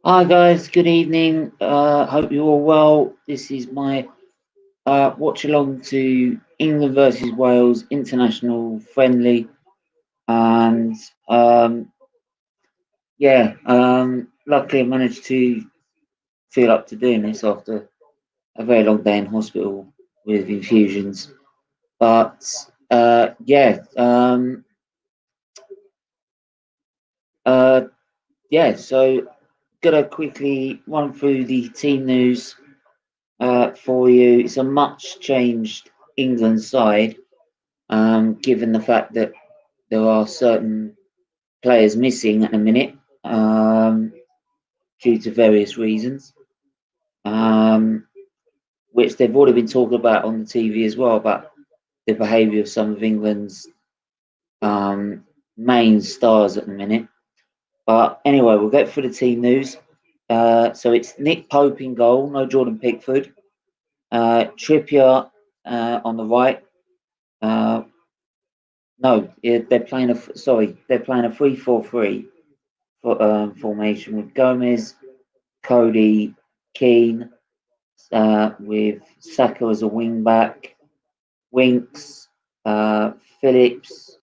Hi guys, good evening. Hope you're all well. This is my watch along to England versus Wales international friendly, and um, luckily I managed to feel up to doing this after a very long day in hospital with infusions. But uh, yeah, um, uh, so gonna quickly run through the team news for you. It's a much changed England side, given the fact that there are certain players missing at the minute um, due to various reasons, um, which they've already been talking about on the TV as well about the behaviour of some of England's um, main stars at the minute. But anyway, we'll get through the team news. So it's Nick Pope in goal, no Jordan Pickford. Trippier on the right. Uh, No, they're playing they're playing a 3-4-3 formation with Gomez, Cody, Keane, with Saka as a wing back, Winks, uh, Phillips,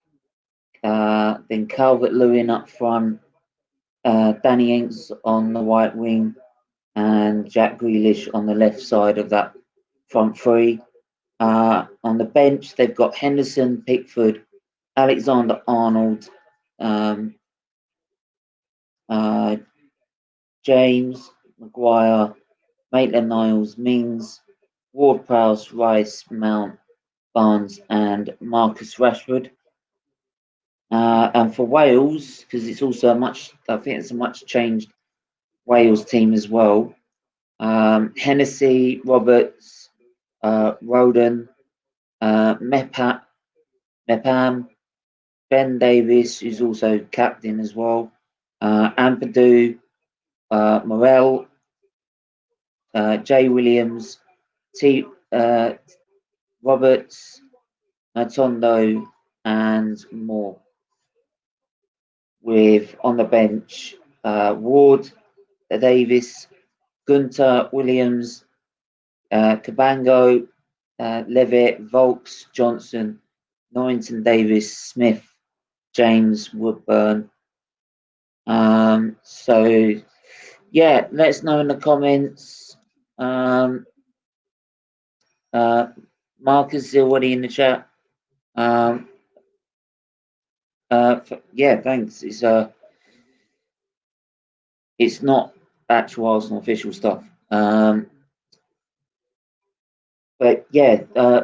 then Calvert Lewin up front, Danny Inks on the right wing, and Jack Grealish on the left side of that front three. On the bench, they've got Henderson, Pickford, Alexander Arnold, um, uh, James, Maguire, Maitland Niles, Mings, Ward Prowse, Rice, Mount, Barnes, and Marcus Rashford. And for Wales, because I think it's a much changed Wales team as well. Hennessy, Roberts, Roden, Mepam, Ben Davis, who's also captain as well, Ampadu, Morel, Jay Williams, T. Roberts, Matondo, and more. With on the bench Ward, Davis, Gunter, Williams, Cabango, Levitt, Volks, Johnson, Norrington Davis, Smith, James, Woodburn. Let us know in the comments. Um, uh, Marcus is already in the chat. Um, Thanks. It's not actual Arsenal official stuff.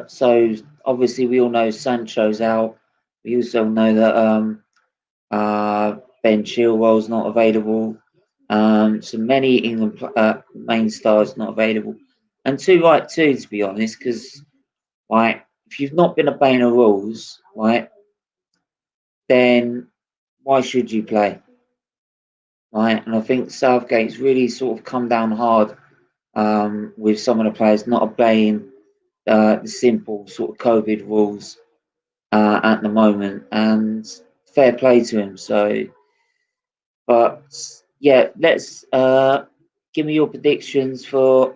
So obviously we all know Sancho's out. We also know that Ben Chilwell's not available. So many England main stars not available, and too right too, to be honest, because right, if you've not been obeying the rules, right, then why should you play, right? And I think Southgate's really sort of come down hard with some of the players not obeying the simple sort of COVID rules at the moment, and fair play to him. So, but yeah, let's give me your predictions for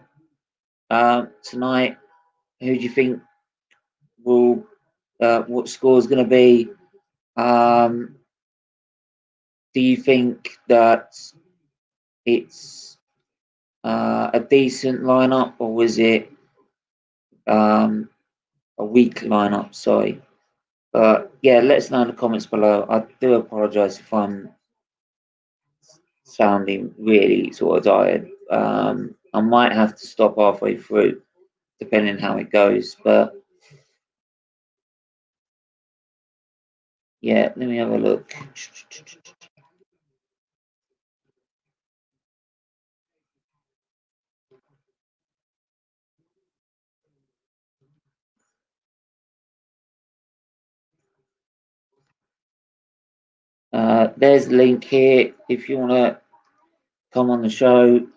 tonight. Who do you think will what score is going to be? Um, do you think that it's a decent lineup, or was it um, a weak lineup? Sorry. But yeah, let us know in the comments below. I do apologise if I'm sounding really sort of tired. I might have to stop halfway through, depending how it goes. But yeah, let me have a look. There's the link here. If you want to come on the show,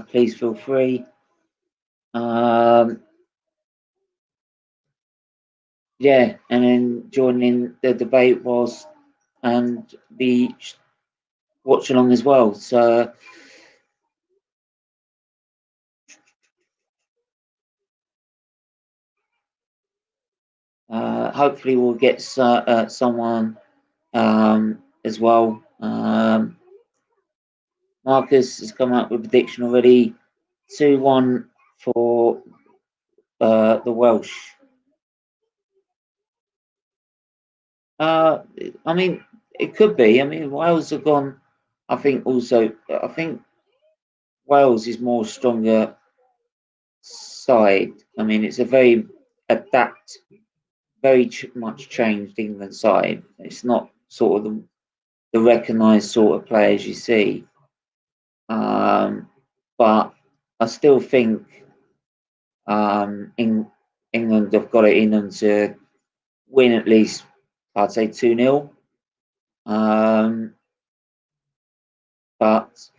please feel free. Um, and then joining the debate and the watch along as well. So Hopefully, we'll get someone as well. Marcus has come up with a prediction already. 2-1 for the Welsh. I mean, it could be. I mean, Wales have gone. I think Wales is more stronger side. I mean, it's a very much changed England side. It's not sort of the recognised sort of players you see. But I still think England have got it in them to win at least, I'd say 2-0. But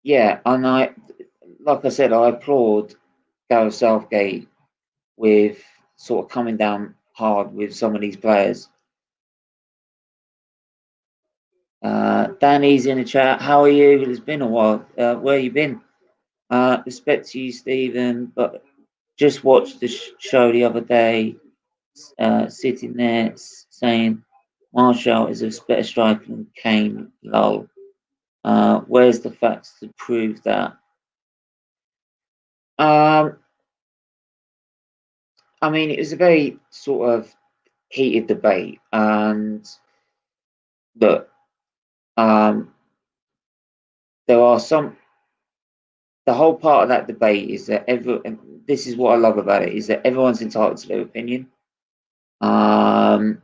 yeah, and like I said, I applaud Gareth Southgate with sort of coming down hard with some of these players. Danny's in the chat. How are you? It's been a while. Where you been? Respect to you, Stephen, but just watched the show the other day, sitting there saying Martial is a better striker than Kane. Lol. Where's the facts to prove that? I mean, it was a very sort of heated debate, and look, there are some. The whole part of that debate is that this is what I love about it, is that everyone's entitled to their opinion. And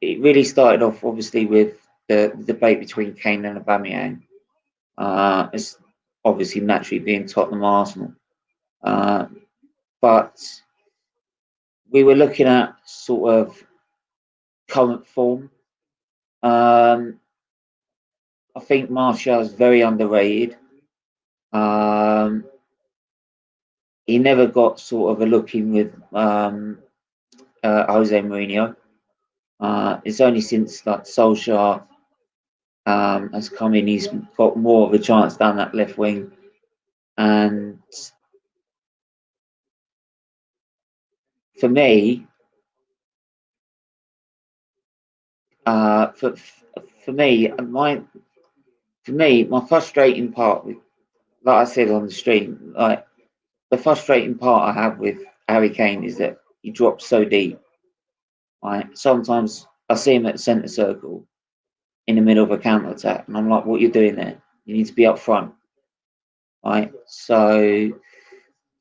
it really started off obviously with the debate between Kane and Aubameyang. It's obviously naturally being Tottenham Arsenal. But we were looking at sort of current form. I think Martial is very underrated. He never got sort of a look in with Jose Mourinho. It's only since like Solskjaer has come in, he's got more of a chance down that left wing. And for me, my frustrating part, like I said on the stream, like the frustrating part I have with Harry Kane is that he drops so deep. Right, sometimes I see him at the centre circle in the middle of a counter attack, and I'm like, "What are you doing there? You need to be up front." Right, so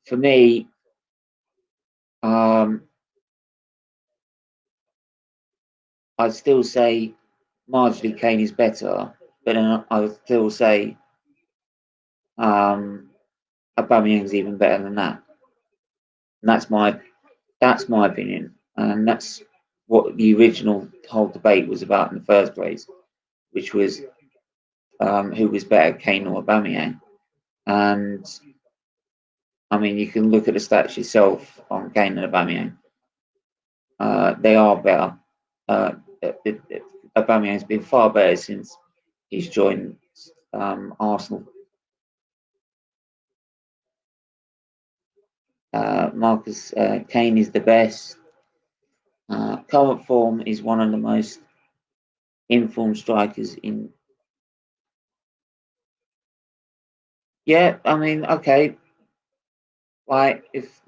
for me, I'd still say marginally Kane is better, but then I would still say Aubameyang's even better than that. And that's my opinion, and that's what the original whole debate was about in the first place, which was who was better, Kane or Aubameyang. And I mean, you can look at the stats yourself on Kane and Aubameyang. They are better. Aubameyang's been far better since he's joined Arsenal. Marcus, Kane is the best. Current form is one of the most informed strikers in. Yeah, I mean, okay. Like if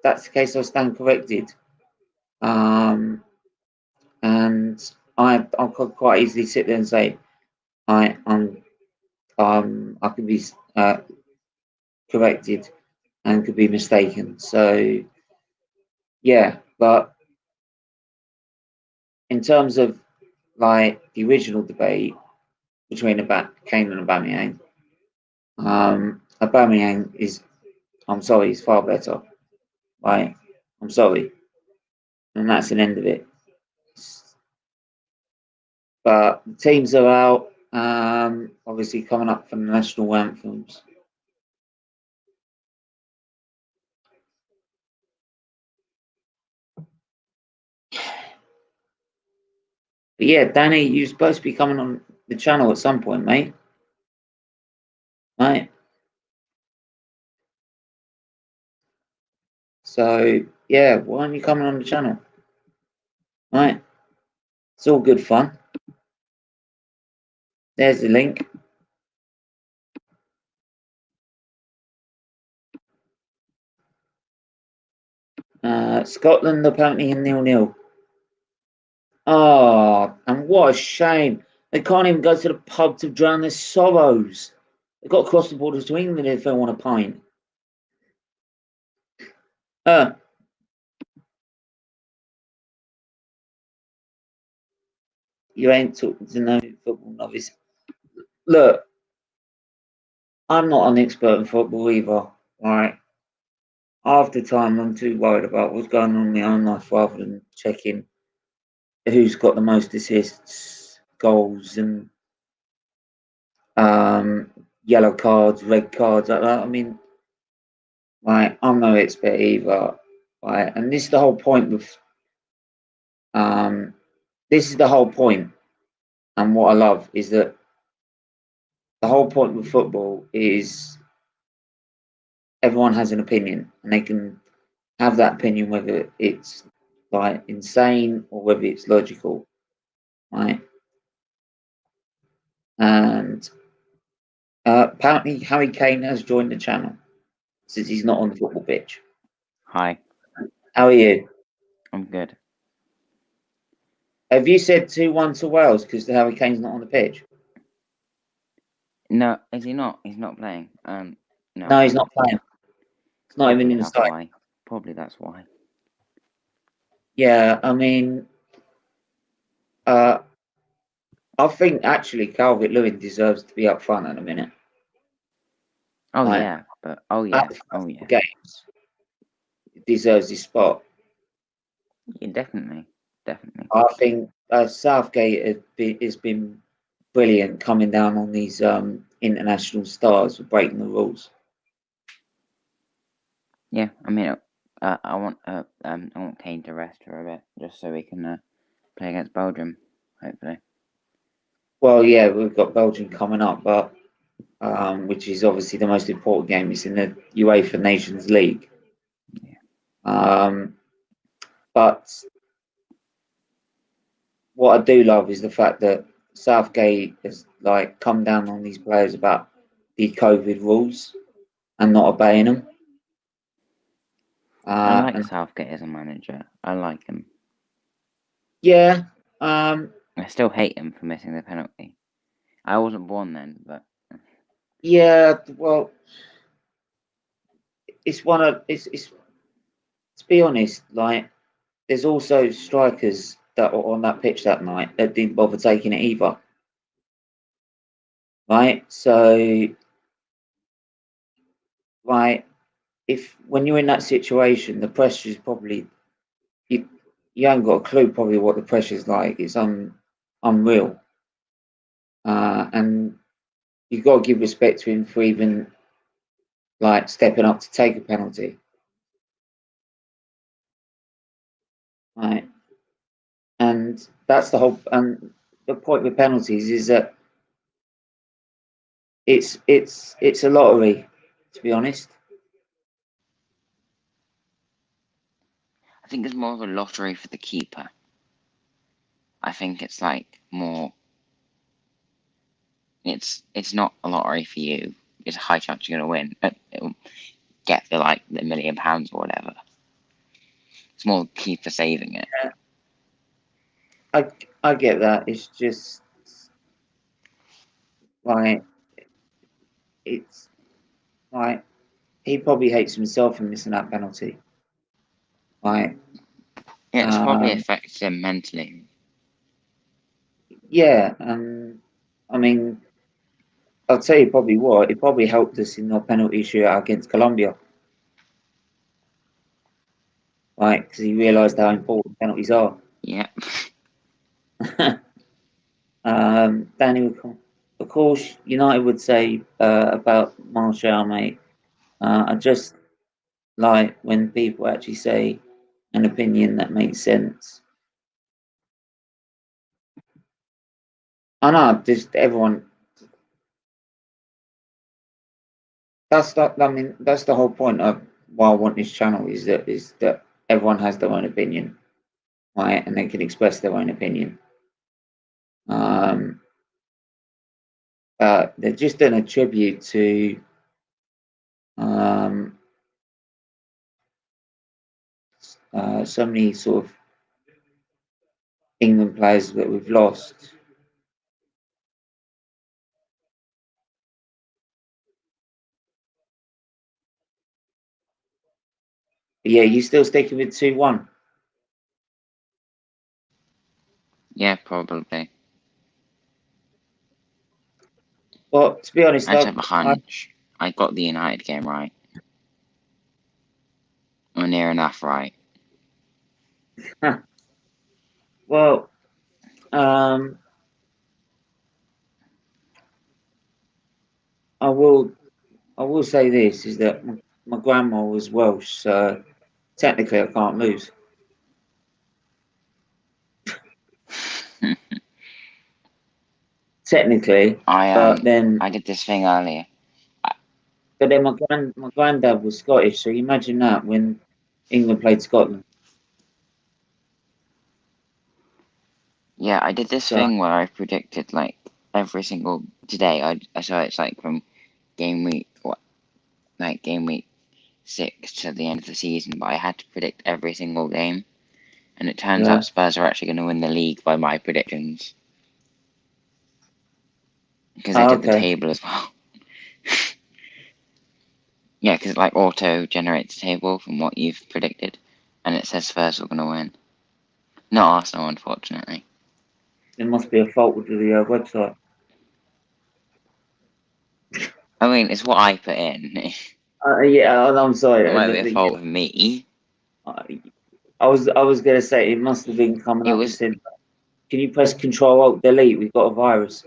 that's the case, I'll stand corrected. And I could quite easily sit there and say I could be corrected and could be mistaken. So yeah, but in terms of like the original debate between Kane and Aubameyang, Aubameyang is, I'm sorry, he's far better. Right, I'm sorry, and that's an end of it. But the teams are out. Obviously coming up for the national anthems. But yeah, Danny, you're supposed to be coming on the channel at some point, mate. Right. So yeah, why aren't you coming on the channel? Right, it's all good fun. There's the link. Scotland apparently in 0-0. Oh, and what a shame. They can't even go to the pub to drown their sorrows. They've got to cross the borders to England if they want a pint. You ain't talking to no football novice. Look, I'm not an expert in football either, right? Half the time I'm too worried about what's going on in my own life rather than checking who's got the most assists, goals, and yellow cards, red cards, like that. I mean, right, I'm no expert either, right? And this is the whole point with this is the whole point, and what I love is that the whole point with football is everyone has an opinion, and they can have that opinion whether it's like insane or whether it's logical, right? And apparently Harry Kane has joined the channel since he's not on the football pitch. Hi. How are you? I'm good. Have you said 2-1 to Wales because the Harry Kane's not on the pitch? No, is he not? He's not playing. No, No, he's not playing. It's not even in the side. Why. Probably that's why. Yeah, I mean, I think actually Calvert-Lewin deserves to be up front in a minute. Oh like, yeah, but games, he deserves his spot. Yeah, definitely. I think Southgate has been brilliant coming down on these international stars for breaking the rules. Yeah, I mean, I want Kane to rest for a bit just so we can play against Belgium, hopefully. Well, yeah, we've got Belgium coming up, but which is obviously the most important game. It's in the UEFA Nations League. Yeah. But what I do love is the fact that Southgate has like come down on these players about the COVID rules and not obeying them. I like Southgate as a manager. I like him. Yeah. I still hate him for missing the penalty. I wasn't born then, but yeah. Well, it's one of it's to be honest. Like, there's also strikers that were on that pitch that night that didn't bother taking it either. Right. So, like, if when you're in that situation, the pressure is probably you haven't got a clue probably what the pressure's like. It's unreal. And you've got to give respect to him for even like stepping up to take a penalty. Right. And that's the whole and the point with penalties is that it's a lottery, to be honest. I think it's more of a lottery for the keeper. I think it's like more. It's not a lottery for you. It's a high chance you're gonna win. It'll get the £1 million or whatever. It's more keeper saving it. Yeah, I get that. It's just like it's like he probably hates himself for missing that penalty. Like, It's probably affects him mentally. yeah, and I mean, I'll tell you probably what, it probably helped us in our penalty shootout against Colombia. Right, because he realised how important penalties are. Yeah. Danny, of course, United would say about Martial, mate. I just like when people actually say an opinion that makes sense. I know, just everyone. That's the whole point of why I want this channel is that everyone has their own opinion, right, and they can express their own opinion. They're just done a tribute to so many sort of England players that we've lost. But yeah, you still sticking with 2-1? Yeah, probably. Well, to be honest, I just have a hunch. I got the United game right. Or near enough right. well, I will say this is that my grandma was Welsh, so technically I can't lose. Technically, but then I did this thing earlier. my granddad was Scottish, so you imagine that when England played Scotland. Yeah, I did this thing where I predicted like every single today. I saw it's like from game week game week 6 to the end of the season, but I had to predict every single game, and it turns out Spurs are actually going to win the league by my predictions because I did the table as well. Yeah, because it like auto generates a table from what you've predicted, and it says Spurs are going to win. Not Arsenal, unfortunately. There must be a fault with the website. I mean, it's what I put in. Yeah, I'm sorry. It might be a fault with me. I was going to say it must have been coming It up. was. Said, can you press Control Alt Delete? We've got a virus.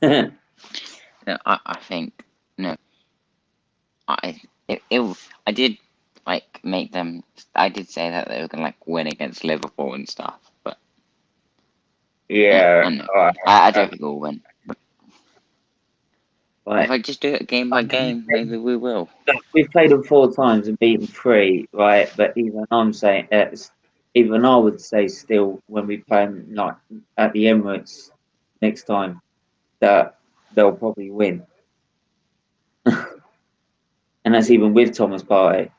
No, I think no. I did like make them. I did say that they were gonna like win against Liverpool and stuff, but Yeah, I know. I don't think we'll win. right. If I just do it game by game, maybe we will. We've played them 4 times and beaten 3, right? But even I'm saying, even I would say still when we play them like at the Emirates next time that they'll probably win, and that's even with Thomas Partey.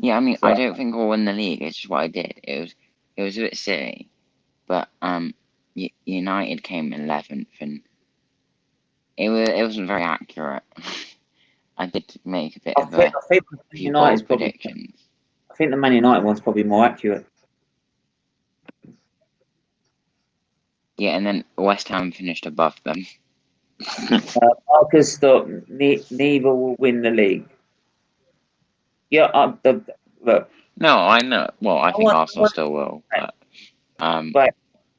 Yeah, I mean, So, I don't think we'll win the league. It's just what I did. It was a bit silly, but United came 11th, and it wasn't very accurate. I did make a bit of a I think few United's bold probably. predictions. I think the Man United one's probably more accurate. Yeah, and then West Ham finished above them. Marcus stop. Neither will win the league. Yeah, look. No, I know. Well, I think Arsenal want, still will, but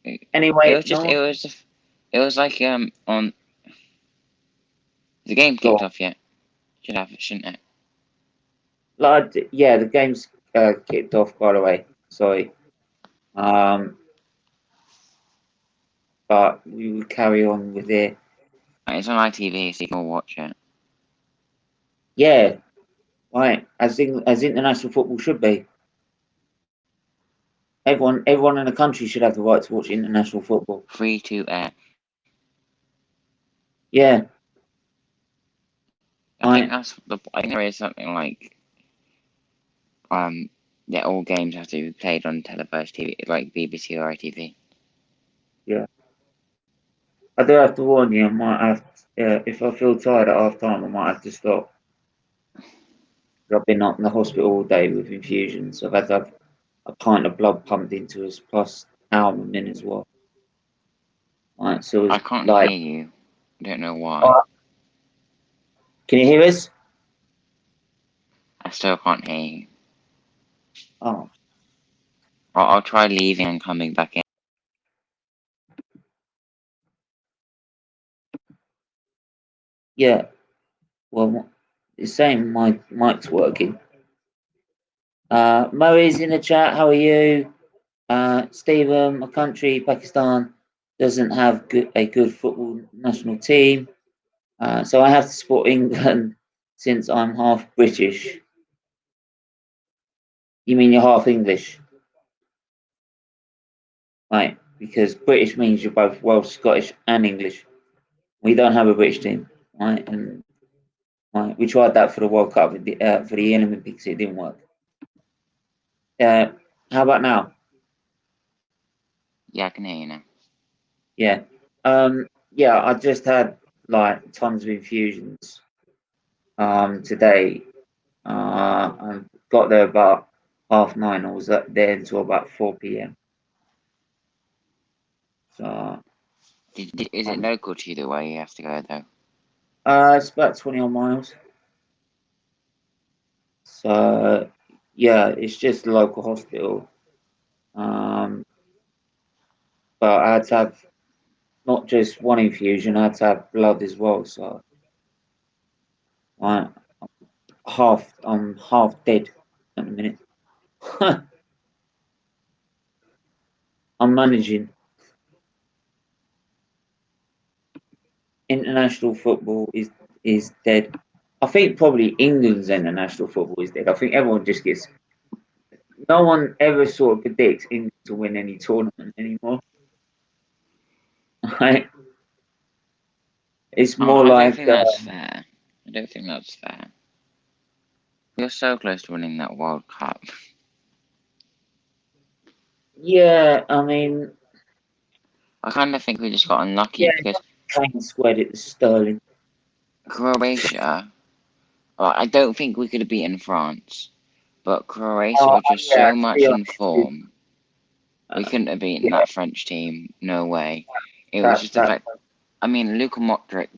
it anyway, was just it was like on the game kicked off yet. Should have, shouldn't it? like, yeah, the game's kicked off. By the way, sorry. But we will carry on with it. It's on ITV, so you can watch it. Yeah, right. As international football should be. Everyone in the country should have the right to watch international football. Free to air. Yeah. I think I think there is something like yeah, all games have to be played on televised TV, like BBC or ITV. Yeah. I do have to warn you. I might have. If I feel tired at half time, I might have to stop. I've been up in the hospital all day with infusions. I've had to have a pint of blood pumped into us plus albumin as well. Right, so I it's can't like, hear you. I don't know why. can you hear us? I still can't hear you. Oh, I'll try leaving and coming back in. yeah. Well, it's saying my mic's working. Murray's in the chat. How are you? Stephen, my country, Pakistan, doesn't have a good football national team. So I have to support England since I'm half British. You mean you're half English? Right, because British means you're both Welsh, Scottish, and English. We don't have a British team, right? And right, we tried that for the World Cup, for the Olympics, it didn't work. How about now? Yeah, I can hear you now. Yeah. Yeah, I just had like tons of infusions today. I got there about 9:30. I was there until about 4 p.m. So Is it local to you the way you have to go though? it's about 20 odd miles. So yeah, it's just a local hospital. But I had to have not just one infusion, I had to have blood as well. So I'm half dead at the minute. I'm managing. International football is dead. I think probably England's international football is dead. I think everyone just gets. No one ever sort of predicts England to win any tournament anymore. Right? It's more I don't like think that's fair. I don't think that's fair. You're so close to winning that World Cup. yeah. I mean, I kind of think we just got unlucky yeah, because Kane squared it to Sterling. Croatia. Well, I don't think we could have beaten France, but Croatia Oh were just yeah. so To be much in honest, form. We couldn't have beaten yeah, that French team. No way. It was that just the that fact. I mean, Luka Modric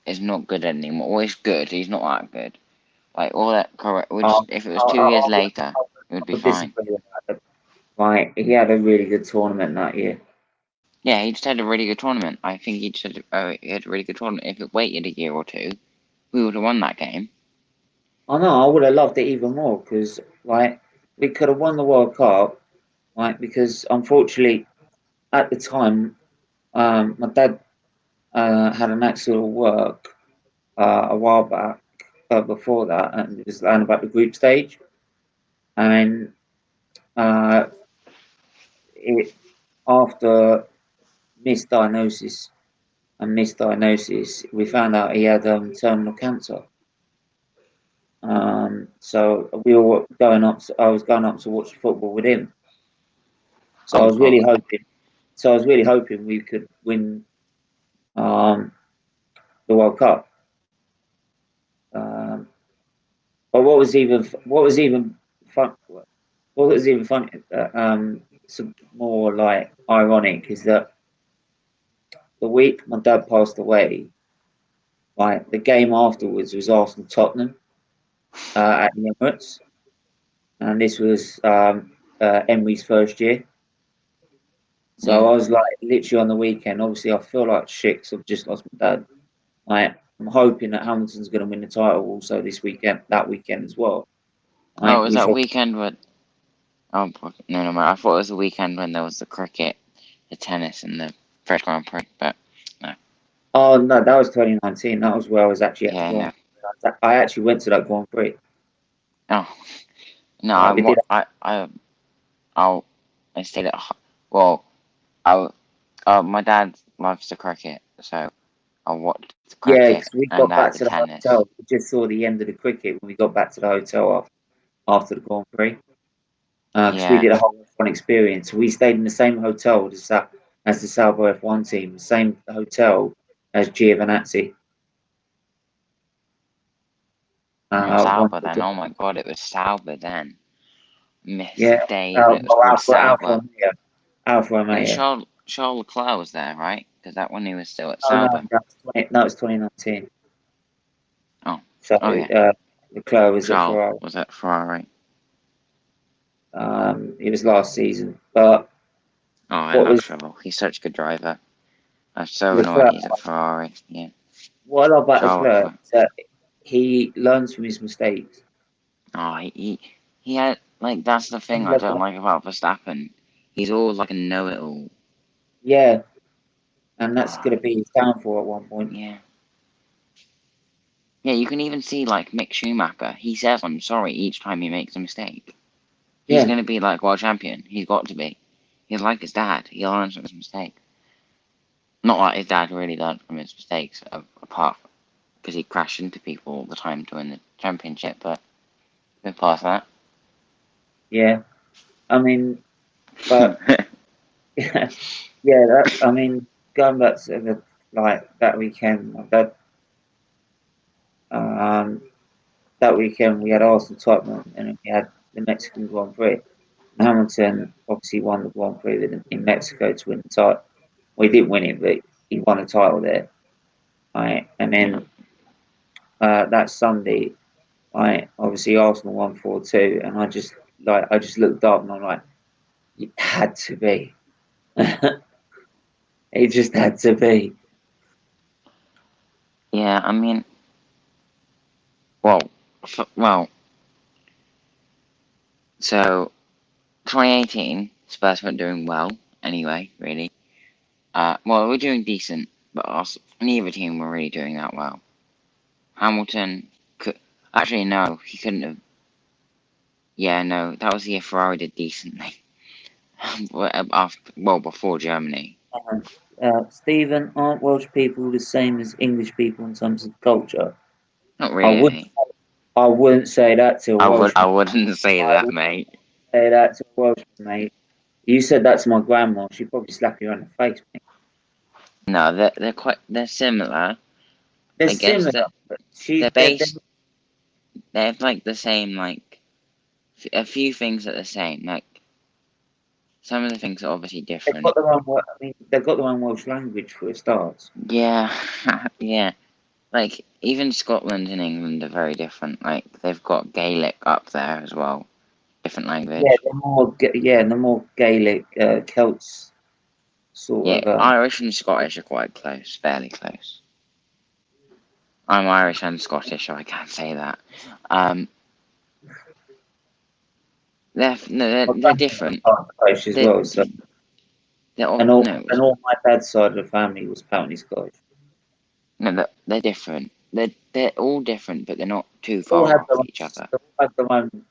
is not good anymore. Well, he's good. He's not that good. Like all that. um, If it was I, 2 years I, later, it would be would fine. disagree with that. Like he had a really good tournament that year. Yeah, he just had a really good tournament. I think he just he had a really good tournament. If it waited a year or two, we would have won that game. I know. I would have loved it even more because like we could have won the World Cup. Like because unfortunately at the time, my dad had an accident at work a while back. Before that, and it was around about the group stage, and uh, it after misdiagnosis we found out he had terminal cancer. So we were going up. I was going up to watch football with him. So I Oh was really God. hoping. So I was really hoping we could win um, the World Cup. Um, but fun? What was even funny? Some more like ironic is that the week my dad passed away, like the game afterwards was Arsenal Tottenham at the Emirates, and this was Emery's first year. So Yeah. I was like literally on the weekend. Obviously, I feel like shit because I've just lost my dad. Like I'm hoping that Hamilton's going to win the title also this weekend, that weekend as well. Oh, Like was which that weekend when? Oh no, I thought it was the weekend when there was the cricket, the tennis, and the French Grand Prix. But no. oh no, that was 2019. That was where I was actually at the Yeah, Grand no. Prix. I actually went to that Grand Prix. Oh no. We did. I'll I stayed at. Well, I. My dad loves the cricket, so I watched the Yeah, cricket because we and got I had back the to the tennis. hotel. We just saw the end of the cricket when we got back to the hotel after the Grand Prix. Because we Yeah. did a whole fun experience. We stayed in the same hotel as the Salvo F1 team, the same hotel as Giovinazzi. It was One Alba then. Oh my God, it was Sauber then. yeah, Missed Dave, and it was well, called Alfa Sauber. Romeo. Alfa Yeah, Romeo. Charles Leclerc was there, right? Because that one he was still at Oh no, Sauber. that was 2019. Oh, So okay. Leclerc was at Charles Ferrari. was at Ferrari. It was last season, but Oh, I what love was Charles. He's such a good driver. I'm so annoyed Leclerc? he's at Ferrari. Yeah, What I love about Charles Leclerc Leclerc. is that he learns from his mistakes. Oh, he had like that's the thing I don't like about Verstappen. He's all like a know-it-all. Yeah, and that's going to be his downfall at one point. Yeah. Yeah, you can even see like Mick Schumacher. He says I'm sorry each time he makes a mistake. He's Yeah, going to be like world champion. He's got to be. He's like his dad. He learns from his mistakes. Not like his dad really learned from his mistakes, apart because he crashed into people all the time to win the championship. But we're past that. yeah. I mean, but yeah, that, I mean, going back to that weekend, um, that weekend we had Arsenal Tottenham, and then we had the Mexican Grand Prix. And Hamilton obviously won the Grand Prix in Mexico to win the title. Well, he didn't win it, but he won a title there. Right, and then that Sunday, obviously Arsenal won 4-2, and I just looked up and I'm like, it had to be. It just had to be. Yeah, I mean, well, so 2018 Spurs weren't doing well anyway, really. Well, we're doing decent, but neither team were really doing that well. Hamilton could actually no, he couldn't have. Yeah, no, that was the year Ferrari did decently. Before Germany. Stephen, aren't Welsh people the same as English people in terms of culture? Not I would really. I wouldn't say that to a I Welshman. wouldn't say I that, wouldn't mate. say that to a Welshman, mate. You said that to my grandma, she'd probably slap you on the face, mate. No, they're similar. They're I guess similar, that but they're based. They have like the same a few things are the same. Like some of the things are obviously they've got different. their own. I mean, they've got their own Welsh language for a start. Yeah, yeah. Like even Scotland and England are very different. Like they've got Gaelic up there as well, different Yeah, language. the more Gaelic Celts sort Yeah, of. Irish and Scottish are quite close, fairly close. I'm Irish and Scottish, so I can't say that. Um, My they're grandparents different. are Scottish as They're well, so they're all, and all no, and all my dad's side of the family was apparently Scottish. no, they're different. They're all different, but they're not too They all far have off their own, each other. they all have their own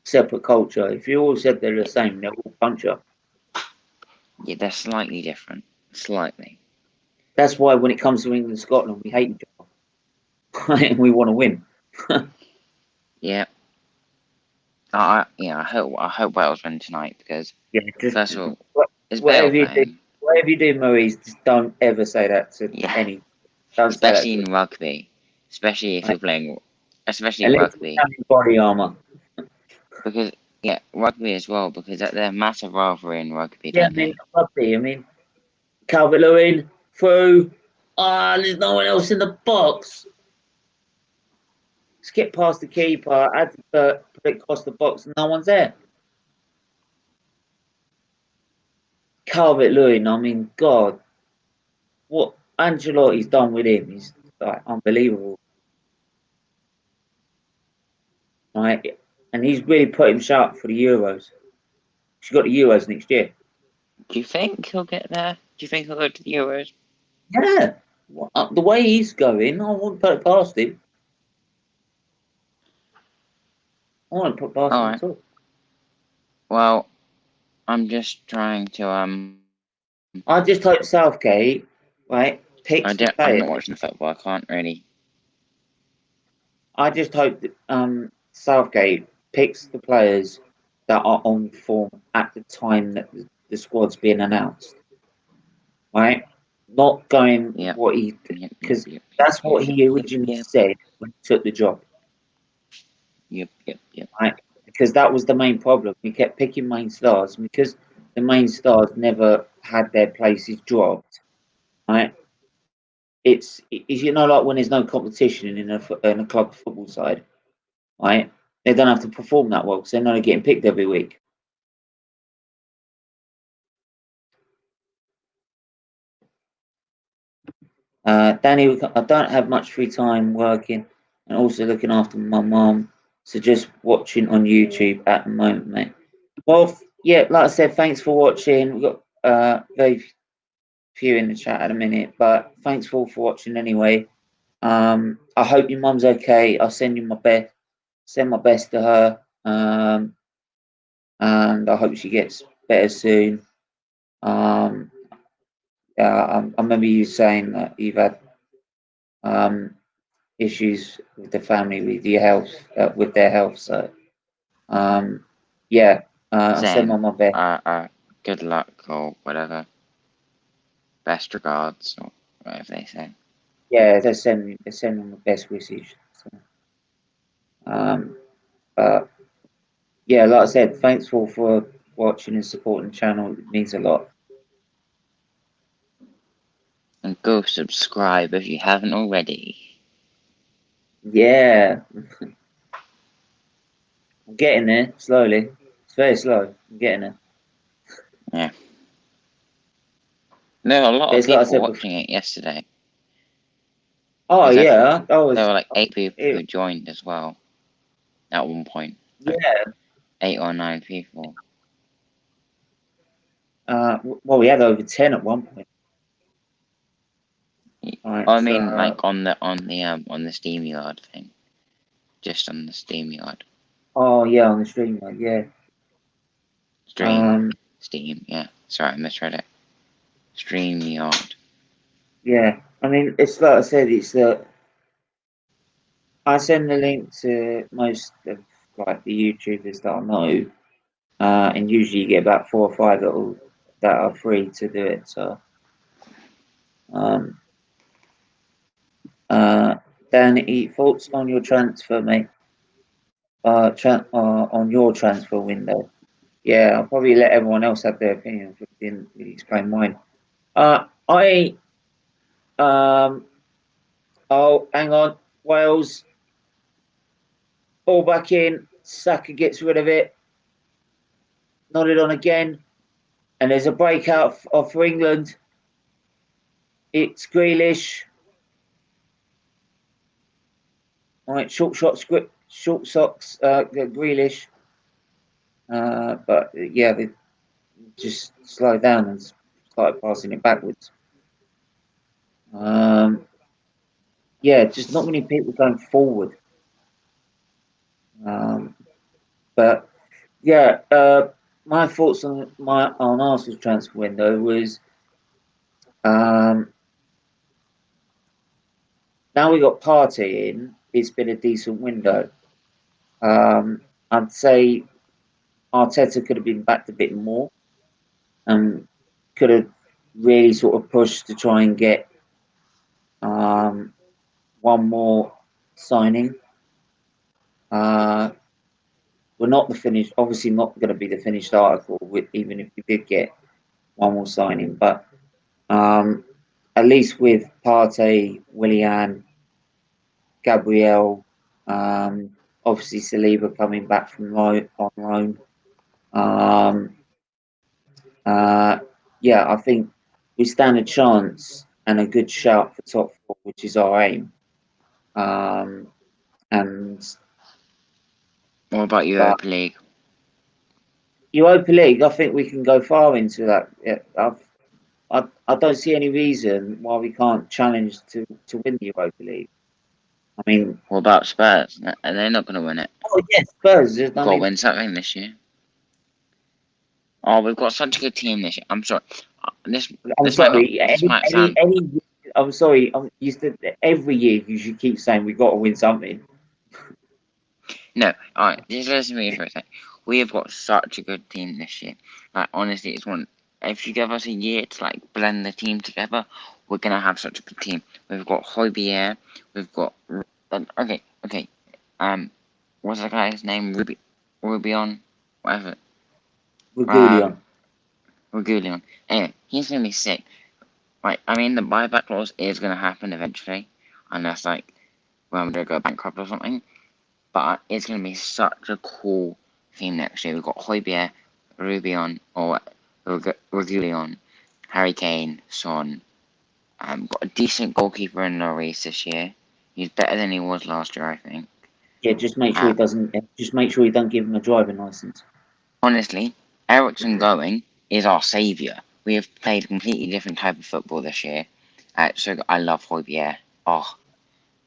separate culture. If you all said they're the Yeah, same, they're all bunch up. yeah, they're slightly different, slightly. That's why when it comes to England and Scotland, we hate each other and we want to win. Yeah, I hope Wales win tonight because Yeah, just first of all, is Bale playing? whatever you do, Maurice, just don't ever say that to Yeah, any. Don't say that especially to in rugby, especially if us. you're playing, especially Unless you rugby have your body armor. because yeah, rugby as well because they're massive rivalry in rugby, Yeah, don't they? rugby. Calvert Lewin through. Ah, there's no one else in the box. Skip past the keeper. Had to put it across the box, and no one's there. Calvert Lewin. God, what Ancelotti's done with him is like unbelievable. Right, and he's really put him sharp for the Euros. She's got the Euros next year. Do you think he'll get there? Do you think he'll go to the Euros? Yeah, the way he's going, I wouldn't put it past him. I wouldn't put it past All him right. at all. Well, I'm just trying to I just hope Southgate, right, picks the I'm player. not watching the football. I can't really. I just hope that Southgate picks the players that are on form at the time that the squad's being announced, right? Not going Yep. what he, Yep. Yep. because Yep. Yep. that's Yep. what Yep. he Yep. originally Yep. said when he took the job, Yep. Yep. Yep. right? Because that was the main problem. He kept picking main stars, and because the main stars never had their places dropped, right? It's like when there's no competition in a club football side, right? They don't have to perform that well because they're not getting picked every week. Danny, I don't have much free time working and also looking after my mum, so just watching on YouTube at the moment, mate. Well, yeah, like I said, thanks for watching. We've got very few in the chat at a minute, but thanks all for watching anyway. I hope your mum's okay. I'll send you my best. Send my best to her. And I hope she gets better soon. I remember you saying that you've had issues with the family, with your health, with their health. So, yeah, I send Same. my best. Good luck or whatever. Best regards or whatever they say. Yeah, they send me my best wishes. So, but yeah, like I said, thanks for watching and supporting the channel. It means a lot. And go subscribe if you haven't already. Yeah, I'm getting there slowly. It's very slow. I'm getting there. Yeah. There were a lot of There's like I people said watching before. it yesterday. Oh yeah, I was. There were like 8 people who joined as well at one point. Like Yeah. 8 or 9 people. Well, we had over 10 at one point. Right. I mean, like on the SteamYard thing, just on the SteamYard Oh yeah, on the stream, like, yeah. Steam. Yeah, sorry, I misread it. StreamYard. Yeah. I mean, it's like I said, it's I send the link to most of like the YouTubers that I know, and usually you get about 4 or 5 that are free to do it. So, Danny, thoughts on your transfer, mate? On your transfer window. Yeah, I'll probably let everyone else have their opinion if I didn't really explain mine. I Oh, hang on. Wales, ball back in. Saka gets rid of it. Nodded on again. And there's a breakout for England. It's Grealish. All right, short socks, Grealish. But yeah, they just slowed down and started passing it backwards. Yeah, just not many people going forward. But yeah, my thoughts on Arsenal's transfer window was now we got Partey in. It's been a decent window. I'd say Arteta could have been backed a bit more and could have really sort of pushed to try and get one more signing. We're not the finished, obviously not going to be the finished article, even if we did get one more signing. But at least with Partey, Willian, Gabriel, obviously Saliba coming back from on loan. Yeah, I think we stand a chance and a good shout for top 4, which is our aim. And What about Europa League? Europa League, I think we can go far into that. Yeah, I don't see any reason why we can't challenge to win the Europa League. I mean, What about Spurs? And they're not going to win it. oh yes, Spurs. We've got to win something this year. Oh, we've got such a good team this year. I'm sorry. I'm sorry. This might sound. I'm sorry. You said every year you should keep saying we've got to win something. No, alright, just listen to me for a sec. We have got such a good team this year. Like, honestly, it's one. If you give us a year to, like, blend the team together, we're gonna have such a good team. We've got Hoybier, we've got. Okay. What's the guy's name? Rubion? Whatever. Regulion. Regulion. Anyway, he's gonna be sick. Like, I mean, the buyback clause is gonna happen eventually. Unless, like, we're gonna go bankrupt or something. But it's going to be such a cool team next year. We've got Hoybier, Rubion, or Regulion, Harry Kane, Son. Got a decent goalkeeper in Lloris this year. He's better than he was last year, I think. Yeah, just make sure he doesn't. Just make sure you don't give him a driving license. Honestly, Ericsson going is our saviour. We have played a completely different type of football this year. So I love Højbjerg. Oh,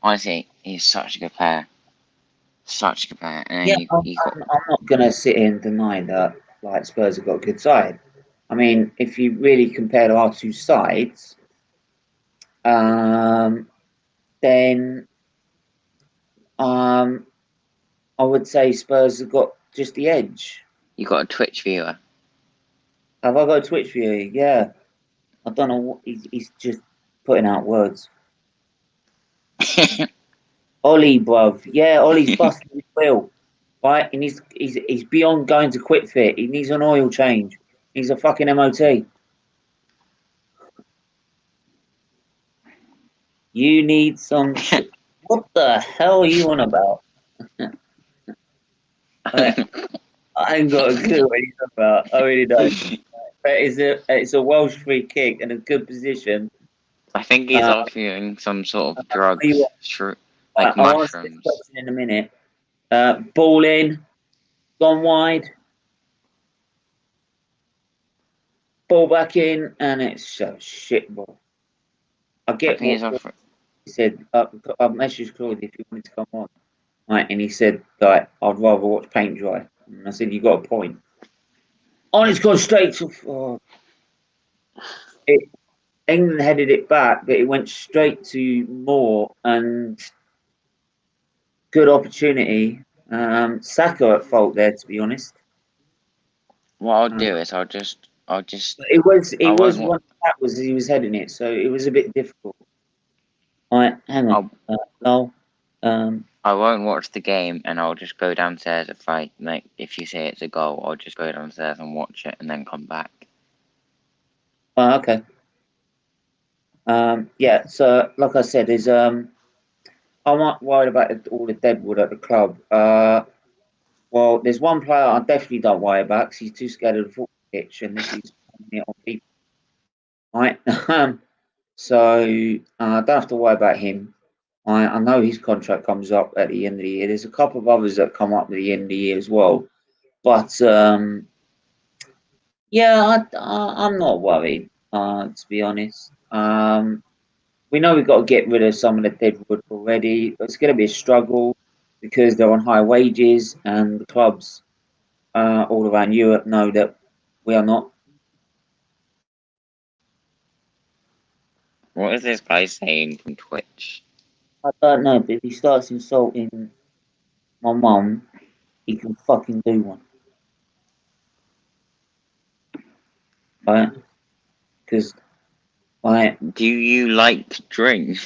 honestly, he's such a good player. Such a good player. And Yeah, then you got I'm not gonna sit here and deny that like Spurs have got a good side. I mean, if you really compare our two sides, then I would say Spurs have got just the edge. a Twitch viewer. Have I got a Twitch view? Yeah. I don't know what he's just putting out words. Ollie, bruv. Yeah, Ollie's busting his wheel. Right? And he's beyond going to quit fit. He needs an oil change. He's a fucking MOT. You need some shit. What the hell are you on about? I ain't got a clue what he's on about. I really don't. But it's a Welsh free kick in a good position. I think he's offering some sort of drugs, like I'll answer this mushrooms. question in a minute. Ball in, gone wide, ball back in, and it's so shit ball. I I get think he's what offering. he said. I messaged Claude if you wanted to come on. Right, and he said, like, I'd rather watch paint dry. And I said, you got a point. On it's gone straight to. England headed it back, but it went straight to Moore and good opportunity. Saka at fault there, to be honest. What I'll do is I'll just. It I was won't. one that was he was heading it, so it was a bit difficult. All right, hang on, Lol. I won't watch the game, and I'll just go downstairs if you say it's a goal, I'll just go downstairs and watch it, and then come back. Okay. Yeah. So, like I said, I'm not worried about all the deadwood at the club. Well, there's one player I definitely don't worry about because he's too scared of the football pitch, and this is it on people. Right. So I don't have to worry about him. I know his contract comes up at the end of the year. There's a couple of others that come up at the end of the year as well. But yeah, I'm not worried, to be honest. We know we've got to get rid of some of the deadwood already. It's going to be a struggle because they're on high wages, and the clubs all around Europe know that we are not. What is this guy saying from Twitch? I don't know, but if he starts insulting my mum, he can fucking do one. Right? Because, right, Do you like drink?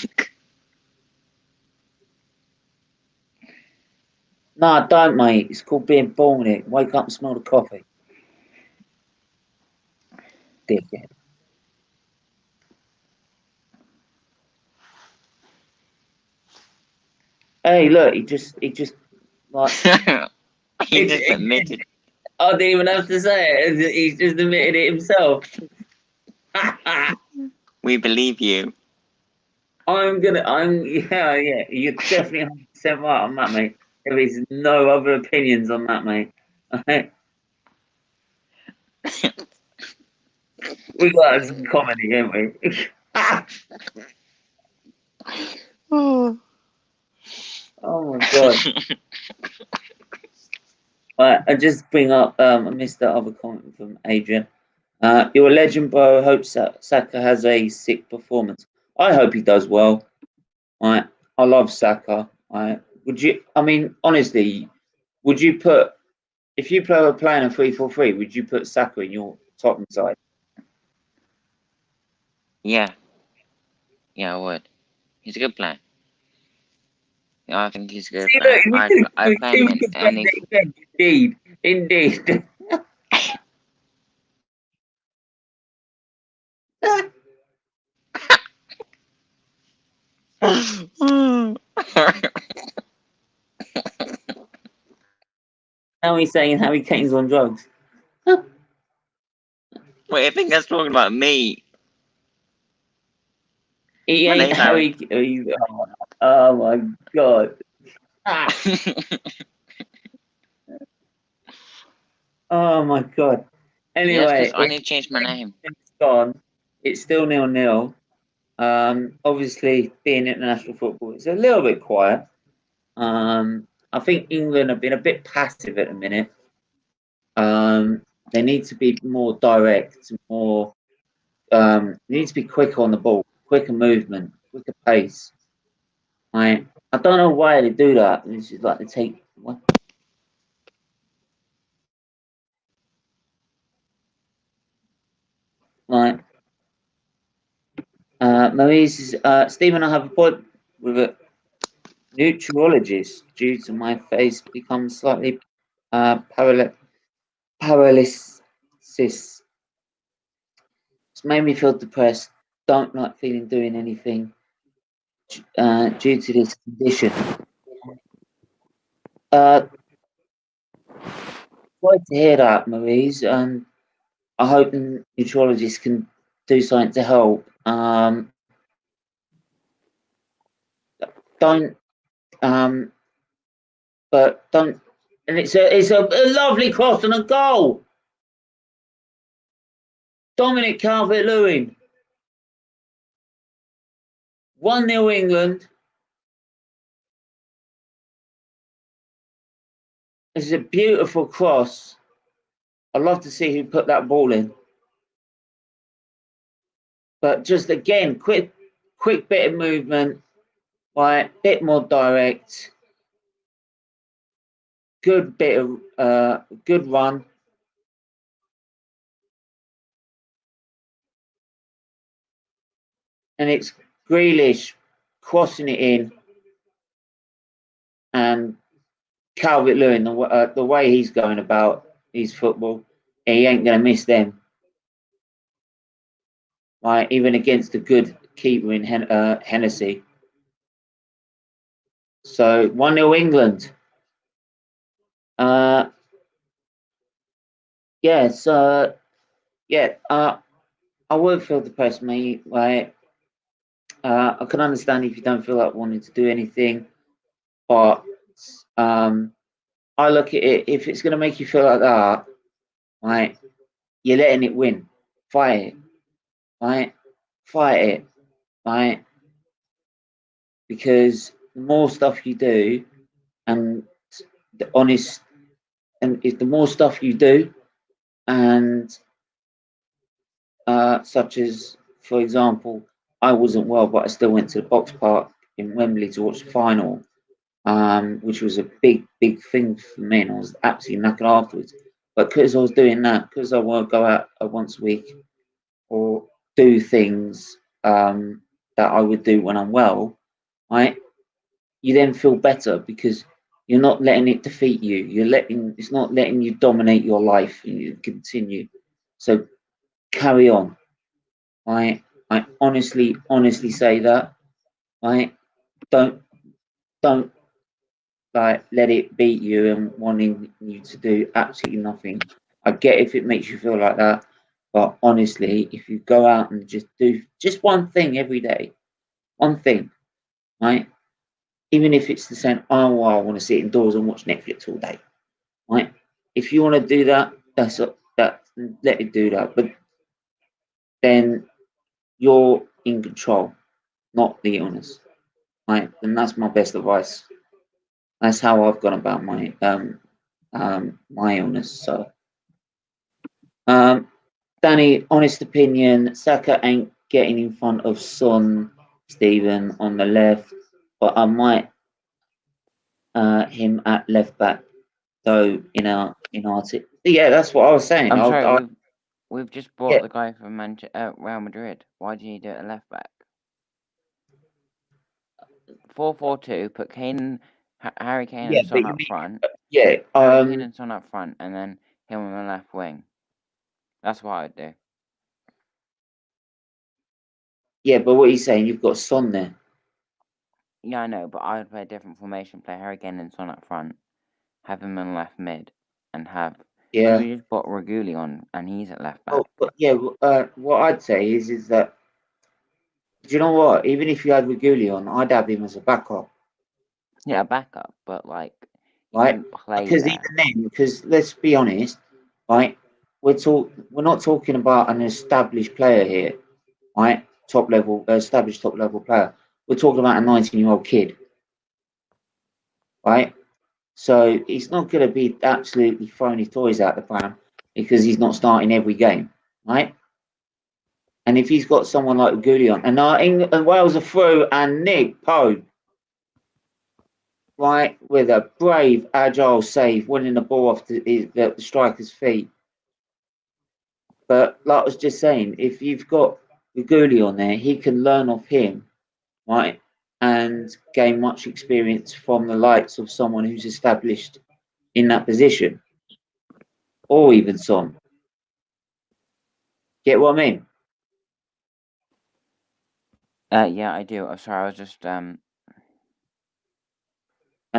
no, I don't, mate. It's called being born it. Wake up and smell the coffee. Dickhead. Hey, look, he just, like, He just admitted. I didn't even have to say it. He's just admitted it himself. We believe you. Yeah. You're definitely 100% right on that, mate. There is no other opinions on that, mate. We got some comedy, haven't we? Oh. Oh my god. I just bring up, I missed that other comment from Adrian. You're a legend, bro. Hope Saka has a sick performance. I hope he does well. Right. I love Saka. Right. Would you? I mean, honestly, would you put if you were playing a 3-4-3? Would you put Saka in your Tottenham side? Yeah, I would. He's a good player. Yeah, I think he's a good See, player. look, I'd play him in any. Indeed. Now he's saying Harry Kane's on drugs. Wait, I think that's talking about me. He My ain't name's Harry. Harry. Oh my god. Oh my god. Yes, because Anyway, I need to change my name. it's gone. It's still 0-0. Obviously, being international football, it's a little bit quiet. I think England have been a bit passive at the minute. They need to be more direct, more. They need to be quicker on the ball, quicker movement, quicker pace. I don't know why they do that. It's just like they take. What? Like, Maurice, Stephen, I have a point with a nutrologist due to my face become slightly paralysis. It's made me feel depressed. Don't like feeling doing anything due to this condition. Sorry to hear that, Maurice. I hope the nutrologist can do something to help. Don't but don't. And it's a lovely cross and a goal. Dominic Calvert-Lewin, 1-0 England. This is a beautiful cross. I'd love to see who put that ball in. But just again, quick bit of movement, right? Bit more direct. Good bit of good run. And it's Grealish crossing it in, and Calvert-Lewin, the way he's going about his football, he ain't going to miss them. Right, even against a good keeper in Hennessy. So 1-0 England. Yeah, so yeah, I would feel depressed, mate. Right, I can understand if you don't feel like wanting to do anything, but I look at it, if it's going to make you feel like that, right, you're letting it win. Fight it, right? Fight it, right? Because the more stuff you do, and the honest, and if the more stuff you do, and such as, for example, I wasn't well, but I still went to the box park in Wembley to watch the final, which was a big thing for me, and I was absolutely knackered afterwards. But because I was doing that, because I want to go out once a week or do things that I would do when I'm well, right? You then feel better because you're not letting it defeat you. It's not letting you dominate your life, and you continue. So carry on. I honestly say that. Right? Don't don't like let it beat you and wanting you to do absolutely nothing. I get if it makes you feel like that, but honestly, if you go out and just do just one thing every day, one thing, right? Even if it's the same, oh, well, I want to sit indoors and watch Netflix all day, right? If you want to do that, that let it do that, but then you're in control, not the illness, right? And that's my best advice. That's how I've gone about my illness. So, um, Danny, honest opinion, Saka ain't getting in front of Son, Stephen on the left, but I might him at left back though in our team. Yeah, that's what I was saying. I'm sorry, we've just bought Yeah, the guy from Real Madrid. Why do you do it at left back? 4-4-2. Put Harry Kane yeah, and but Son you up mean front. yeah, Harry Kane and Son up front, and then him on the left wing. That's what I'd do. yeah, but what are you saying? You've got Son there. Yeah, I know, but I would play a different formation. Play Harry Kane and Son up front. Have him in left mid, and have because Yeah. we just bought Regulion and he's at left back. Oh, but yeah. What I'd say is that do you know what? Even if you had Regulion, I'd have him as a backup. Yeah, backup, but like he Right? didn't play Because there. even then, because let's be honest, right? we're not talking about an established player here, right? Established top level player. We're talking about a 19-year-old kid, right? So he's not going to be absolutely throwing his toys out the pram because he's not starting every game, right? And if he's got someone like Goulion, and England, Wales are through, and Nick Pope, right, with a brave, agile save, winning the ball off the striker's feet. But like I was just saying, if you've got Goulion there, he can learn off him, right, and gain much experience from the likes of someone who's established in that position, or even Son. Get what I mean? Yeah, I do. Sorry, I was just I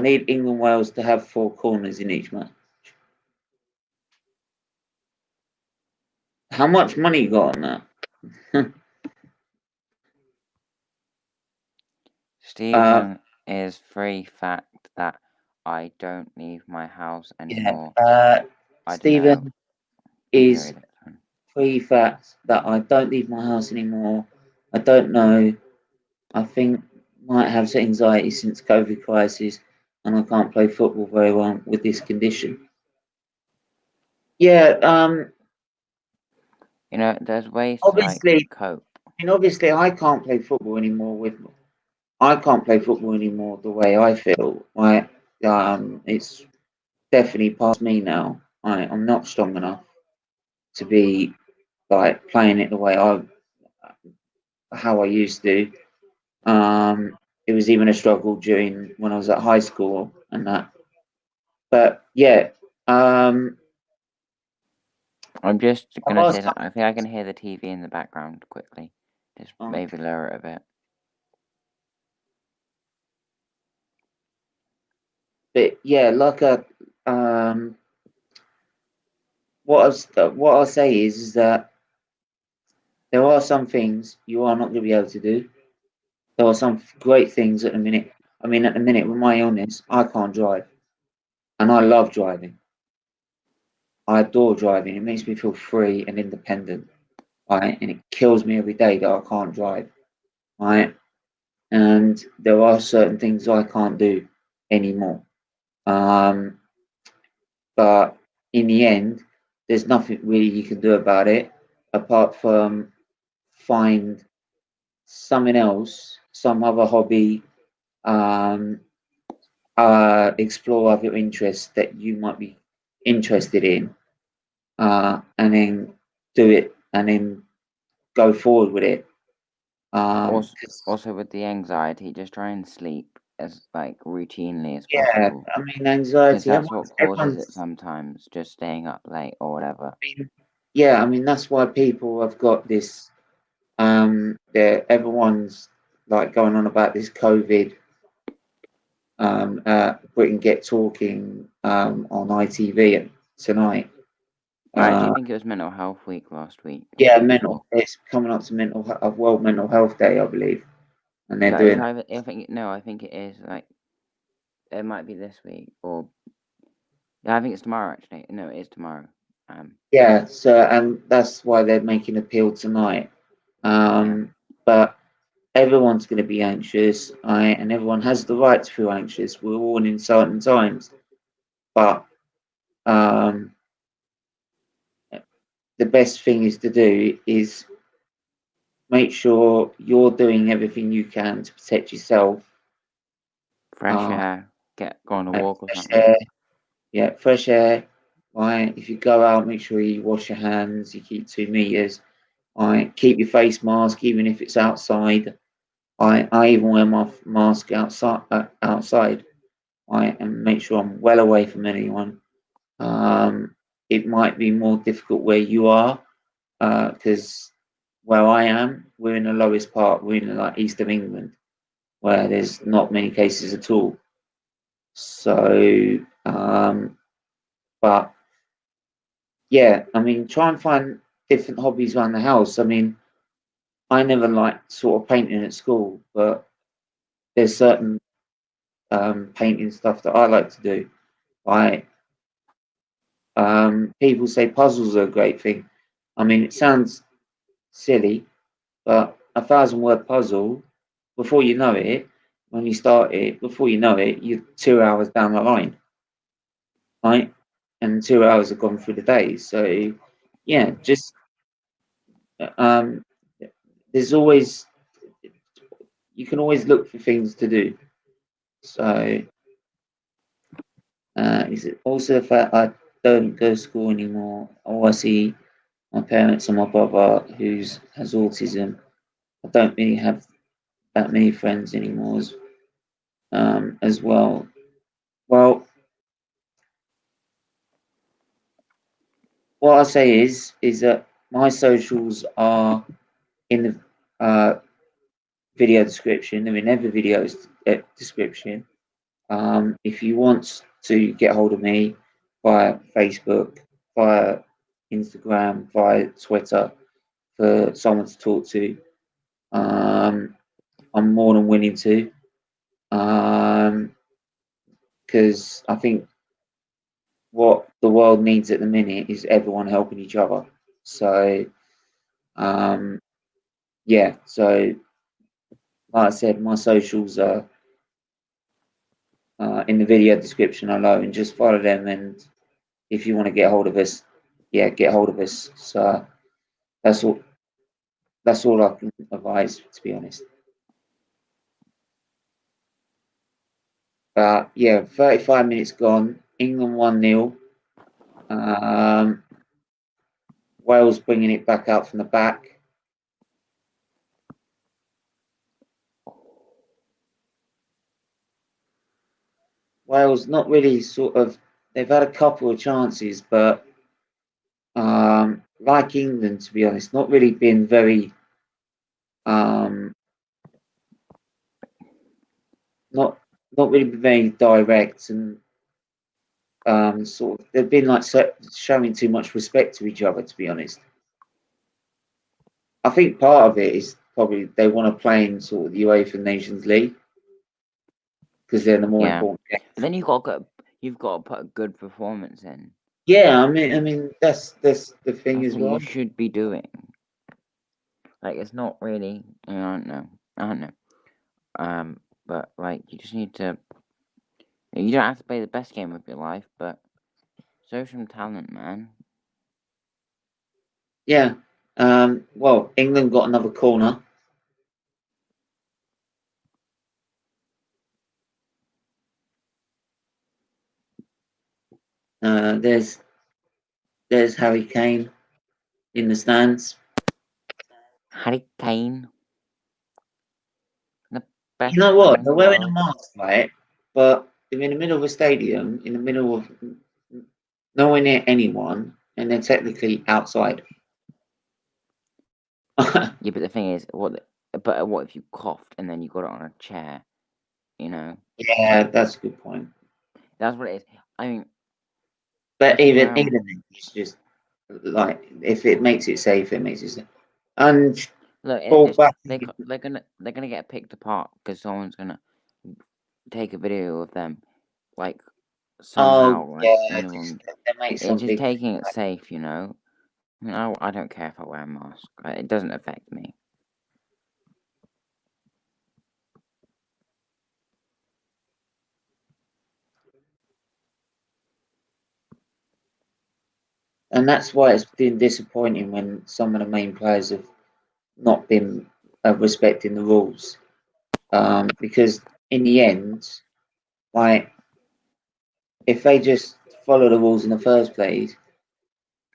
need England Wales to have 4 corners in each match. How much money you got on that? Stephen is free fact that I don't leave my house anymore. I don't know. Stephen is free facts that I don't leave my house anymore. I don't know. I think might have anxiety since COVID crisis, and I can't play football very well with this condition. Yeah, You know, there's ways obviously, to cope. obviously, I can't play football anymore. I can't play football anymore the way I feel. It's definitely past me now. I'm not strong enough to be like playing it the way how I used to. It was even a struggle during when I was at high school and that. But yeah, um, I'm just I've gonna say asked, that I think I can hear the TV in the background quickly. Just maybe lower it a bit. but yeah, what I'll say is that there are some things you are not going to be able to do. There are some great things at the minute. I mean, at the minute with my illness, I can't drive, and I love driving. I adore driving. It makes me feel free and independent, right? And it kills me every day that I can't drive, right? And there are certain things I can't do anymore. Um, but in the end, there's nothing really you can do about it apart from find something else, some other hobby, um, explore other interests that you might be interested in, and then do it and then go forward with it. Also with the anxiety, just try and sleep as routinely as Yeah, possible. I mean, Because anxiety. that's what causes it Everyone's. sometimes, just staying up late or whatever. Yeah, I mean that's why people have got this. Everyone's like going on about this COVID. Britain Get Talking on ITV tonight. I actually think it was Mental Health Week last week. Yeah, Before. It's coming up to World Mental Health Day, I believe, and they're No, doing. I think it is it might be this week or yeah, I think it's tomorrow actually. No, it is tomorrow. Yeah, so and that's why they're making an appeal tonight. Yeah. But everyone's going to be anxious, and everyone has the right to feel anxious. We're all in certain times, but the best thing is to do is make sure you're doing everything you can to protect yourself. Fresh air, go on a walk or Fresh something. air, yeah, fresh air. Right, if you go out, make sure you wash your hands. You keep 2 meters. Right, keep your face mask even if it's outside. I even wear my mask outside. Right, and make sure I'm well away from anyone. It might be more difficult where you are, because where I am, we're in the lowest part. We're in like east of England, where there's not many cases at all. So, but yeah, I mean, try and find different hobbies around the house. I mean, I never liked sort of painting at school, but there's certain painting stuff that I like to do. I People say puzzles are a great thing. I mean, it sounds silly, but 1,000 word puzzle, before you know it, when you start it, before you know it, you're 2 hours down the line, right? And 2 hours have gone through the day. So, yeah, just um, there's always you can always look for things to do. So, is it also the fact I don't go to school anymore, or I see my parents and my brother who has autism. I don't really have that many friends anymore as well. Well, what I say is that my socials are in the video description. They're in every video's description. If you want to get hold of me via Facebook, via Instagram, via Twitter, for someone to talk to, I'm more than willing to. Because I think what the world needs at the minute is everyone helping each other. So, um, yeah. So, like I said, my socials are in the video description alone. Just follow them, and if you want to get hold of us, yeah, get hold of us. So that's all. That's all I can advise, to be honest. But yeah, 35 minutes gone. England 1-0. Wales bringing it back out from the back. Wales not really sort of. They've had a couple of chances, but like England, to be honest, not really been very um, not not really been very direct and sort of they've been like showing too much respect to each other. To be honest, I think part of it is probably they want to play in sort of the UEFA Nations League because they're the more important games. But then you've got to put a good performance in. Yeah, I mean that's the thing That's as what well. you should be doing. Like it's not really, I don't know. But like you just need to. You don't have to play the best game of your life, but show some talent, man. Yeah. Well, England got another corner. There's Harry Kane in the stands. Harry Kane, the You best know player what? in They're the wearing a world. mask, right? But they're in the middle of a stadium, in the middle of nowhere near anyone, and they're technically outside. Yeah, but the thing is, what if you coughed and then you got it on a chair? You know, Yeah, that's a good point. that's what it is. I mean, But it's even around. then, it's just like if it makes it safe, it makes it safe. And Look, fall back. they're gonna get picked apart because someone's gonna take a video of them, like Oh somehow, like yeah, one of them. they make It's some just big. taking it safe, you know. No, I don't care if I wear a mask. It doesn't affect me. And that's why it's been disappointing when some of the main players have not been respecting the rules. Because in the end, like if they just follow the rules in the first place,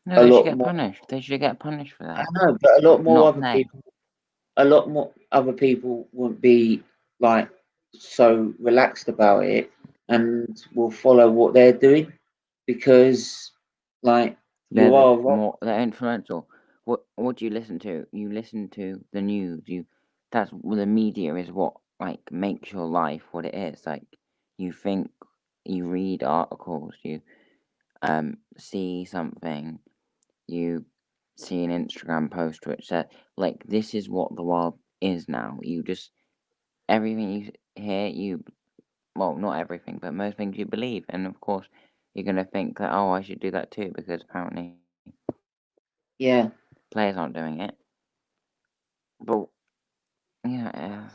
No, a they should lot get more. punished. They should get punished for I that. know, but Not they. a lot more other people wouldn't be like so relaxed about it and will follow what they're doing because, like, you are wrong. They're influential. What do you listen to? You listen to the news. The media is what like makes your life what it is. Like you think, you read articles, you see something, you see an Instagram post which says like this is what the world is now. You just everything you hear, well, not everything, but most things you believe, and of course you're gonna think that, oh, I should do that too, because apparently Yeah. players aren't doing it. But yeah,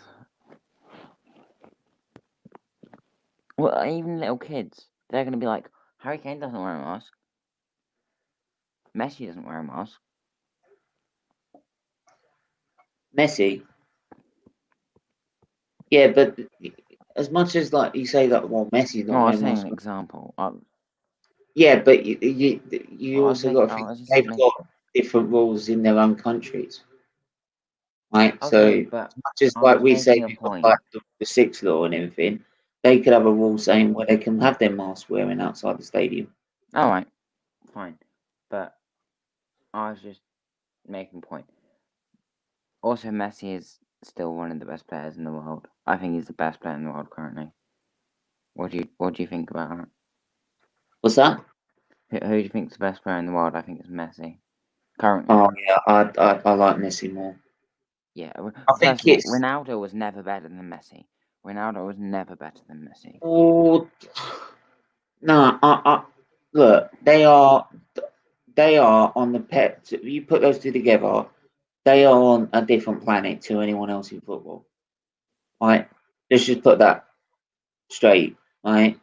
well, even little kids, they're gonna be like, Harry Kane doesn't wear a mask. Messi doesn't wear a mask. Messi. Yeah, but as much as like you say that, well, Messi's not No, I was wearing saying mask. an example. Yeah, but you Well, also got to I think was just they've making. got different rules in their own countries, right? So Okay, as but much as I like was we say making a we've got point. like the sixth law and everything, they could have a rule saying where they can have their mask wearing outside the stadium. All right, fine, but I was just making a point. Also, Messi is still one of the best players in the world. I think he's the best player in the world currently. What do you think about that? What's that? Who do you think's the best player in the world? I think it's Messi currently. Oh yeah, I like Messi more. Yeah. I think First of all, it's Ronaldo was never better than Messi. Ronaldo was never better than Messi. oh no, look, they are on the pet. You put those two together, they are on a different planet to anyone else in football. Right? Let's just put that straight. Right?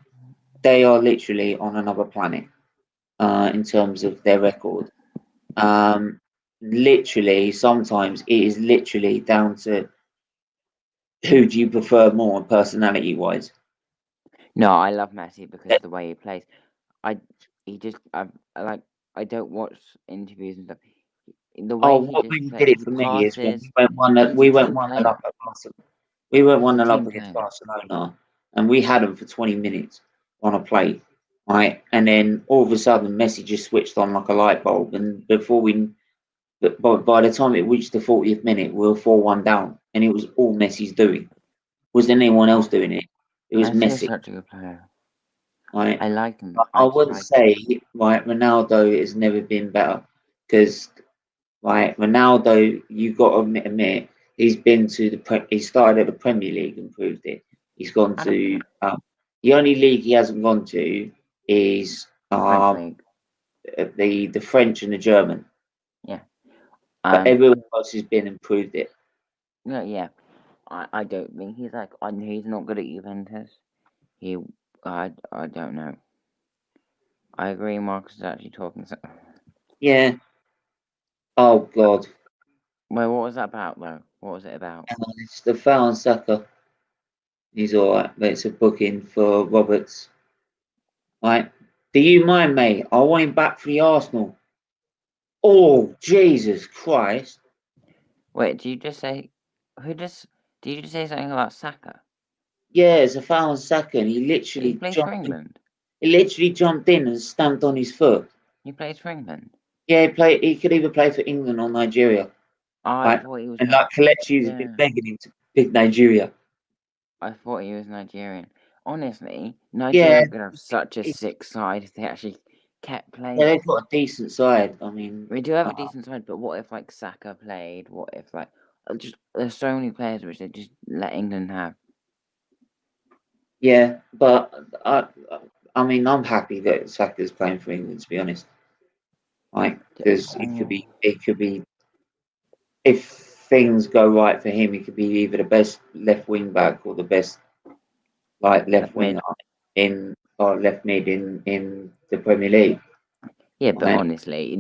They are literally on another planet in terms of their record. Literally, sometimes it is literally down to who do you prefer more personality wise. No, I love Messi because of the way he plays. I he just I like I don't watch interviews and stuff. The Oh, way he what just really did plays, it he for me is when passes. we He's a went team one nil player. up at Barcelona. We went He's one a nil up team against player. Barcelona, and we had them for 20 minutes on a play, right? And then all of a sudden, Messi just switched on like a light bulb, and but by the time it reached the 40th minute, we were 4-1 down, and it was all Messi's doing. Wasn't anyone else doing it? It was Messi is Messi, such a good player. right? I like him. I I just wouldn't like him. say right. Ronaldo has never been better because right, Ronaldo, you got to admit he's been to he started at the Premier League and proved it. He's gone I don't to care. the only league he hasn't gone to is The French league. the French and the German, Yeah. but Um. everyone else has been and proved it. Yeah. I don't think he's like. He's not good at Juventus. He. I don't know. I agree. Marcus is actually talking. Yeah. Oh God. Well, what was that about though? What was it about? It's the foul on Saka. He's all right, but it's a booking for Roberts. Right? Do you mind, mate? I want him back for the Arsenal. Oh Jesus Christ! Wait, did you just say who just? Did you just say something about Saka? Yeah, it's a foul on Saka. And He plays for England. He literally jumped in and stamped on his foot. He plays for England. Yeah, he could either play for England or Nigeria, I right? thought he was And like Kelechi's been yeah. begging him to pick Nigeria. I thought he was Nigerian. Honestly, Yeah, Nigeria could have such a sick side if they actually kept yeah, playing. they've got a decent side. I mean, We do have a decent side, but what if like Saka played? What if like just there's so many players which they just let England have. yeah, but I mean, I'm happy that Saka's playing for England. To be honest, right? Because Oh, it could be, if things go right for him, he could be either the best left wing back or the best like left left mid. winger in or left mid in the Premier League. Yeah, but Right? honestly,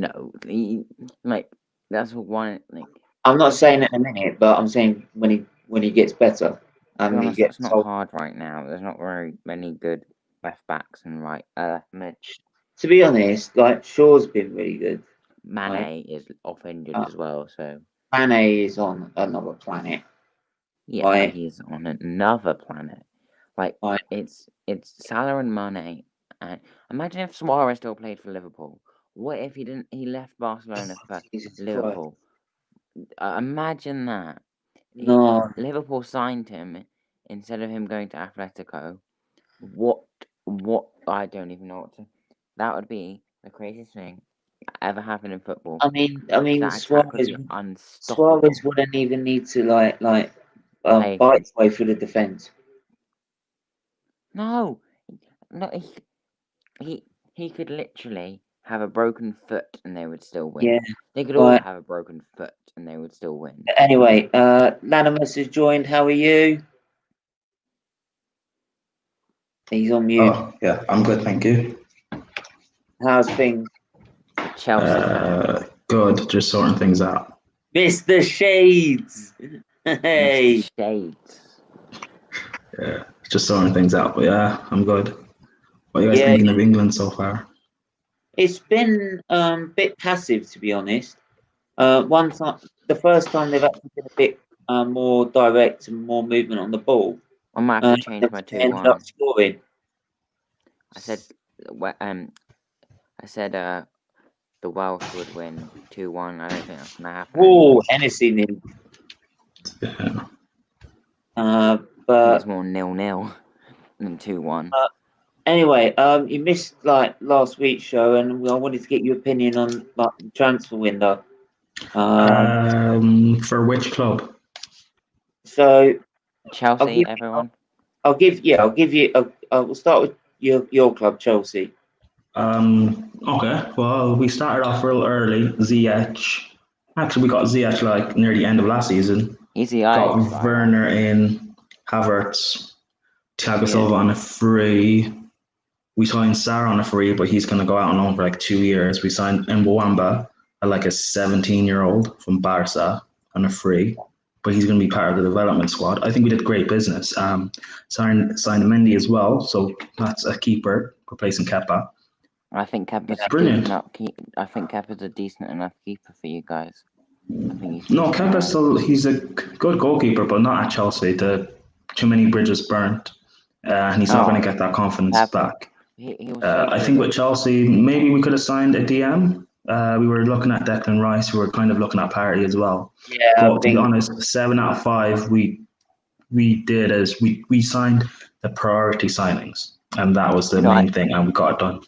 like that's one like. I'm not If saying at the minute, but I'm saying when he gets better To be and he honest, that's gets not told. hard right now. There's not very many good left backs and left mid. To be honest, like Shaw's been really good. Right? Mane is off injured Uh, as well, so Mane is on another planet. yeah, Right? he's on another planet. Like Right? it's Salah and Mane. And imagine if Suarez still played for Liverpool. What if he didn't? He left Barcelona for Jesus Christ! Liverpool. Imagine that. No, Liverpool signed him instead of him going to Atletico. What? What? I don't even know what to. That would be the craziest thing that ever happened in football. I mean That attack would Suarez be unstoppable. Suarez wouldn't even need to Play bite again. his way through the defence. No, no. He He could literally have a broken foot and they would still win. Yeah. They could all Right. have a broken foot and they would still win. Anyway, Lanimus has joined. How are you? He's on mute. Oh, yeah, I'm good, thank you. How's things? Chelsea fan. Good, just sorting things out. Mr. Shades. Hey. Mr. Shades. Yeah, just sorting things out, but yeah, I'm good. What are you guys Yeah. thinking of England so far? It's been a bit passive, to be honest. One time, the first time they've actually been a bit more direct and more movement on the ball. I might have to change my They ended 2-1. up scoring. I said the Welsh would win 2-1. I don't think that's gonna happen. Whoa, Hennessy nil. Yeah. I think But it's more 0-0 than 2-1. anyway, you missed like last week's show, and I wanted to get your opinion on like the transfer window. For which club? So Chelsea, everyone. I'll give you. We'll start with your club, Chelsea. Okay. Well, we started off real early. Ziyech. Actually, we got Ziyech like near the end of last season. He's the Got Irish guy, Werner in, Havertz, Thiago Yeah. Silva on a free. We signed Sarr on a free, but he's going to go out on loan for like 2 years. We signed Mbawamba, like a 17-year-old from Barca, on a free, but he's going to be part of the development squad. I think we did great business. Signed Mendy as well, so that's a keeper replacing Kepa. I think Kepa's Brilliant. I think Kepa's a decent enough keeper for you guys. I think he's No, decent enough. he's a good goalkeeper, but not at Chelsea. Too many bridges burnt, and he's not going to get that confidence Kepa. back. He was so I good think with Chelsea, maybe we could have signed a DM. We were looking at Declan Rice. We were kind of looking at Party as well. Yeah, But to be honest, 7 out of 5 we did as we signed the priority signings, and that was the main thing, and we got it done.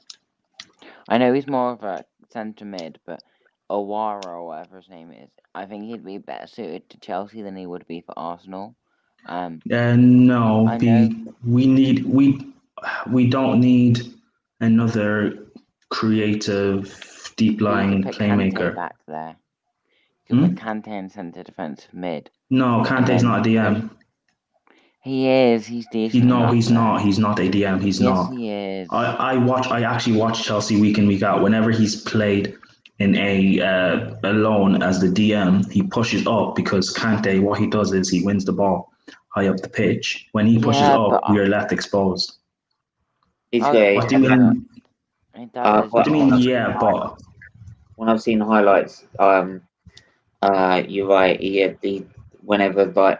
I know he's more of a centre mid, but Awara or whatever his name is, I think he'd be better suited to Chelsea than he would be for Arsenal. No, I know. we don't need another creative, deep lying playmaker. Kante back there. You can put Kante in centre defensive mid. No, Kante's not a DM. He is. He's decent. No, he's not. He's not a DM. He's not. Yes, he is. I actually watch Chelsea week in, week out. Whenever he's played in a alone as the DM, he pushes up because Kante, what he does is he wins the ball high up the pitch. When he pushes up, we are left exposed. He's great. What do you mean? What do you mean? Yeah, but when I've seen highlights, you're right. He had whenever like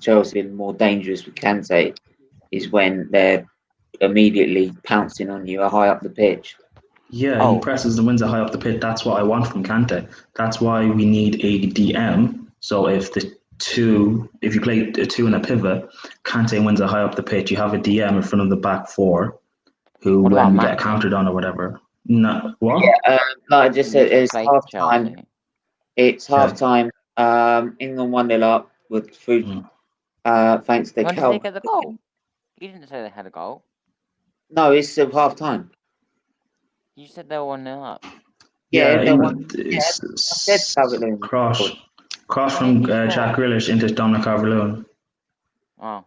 Chelsea been more dangerous with Kante is when they're immediately pouncing on you high up the pitch. Yeah, he presses and wins it high up the pitch. That's what I want from Kante. That's why we need a DM. So if you play a 2 and a pivot, Kante wins it high up the pitch. You have a DM in front of the back 4 who when we get countered on or whatever. No, what? Yeah, like I just said, it's half time. It's half time. England 1-0 up with through. Thanks to when did they get the goal? You didn't say they had a goal. No, it's half time. You said they were 1-0 up. Yeah, cross from Jack Grealish into Dominic Calvert-Lewin. Oh.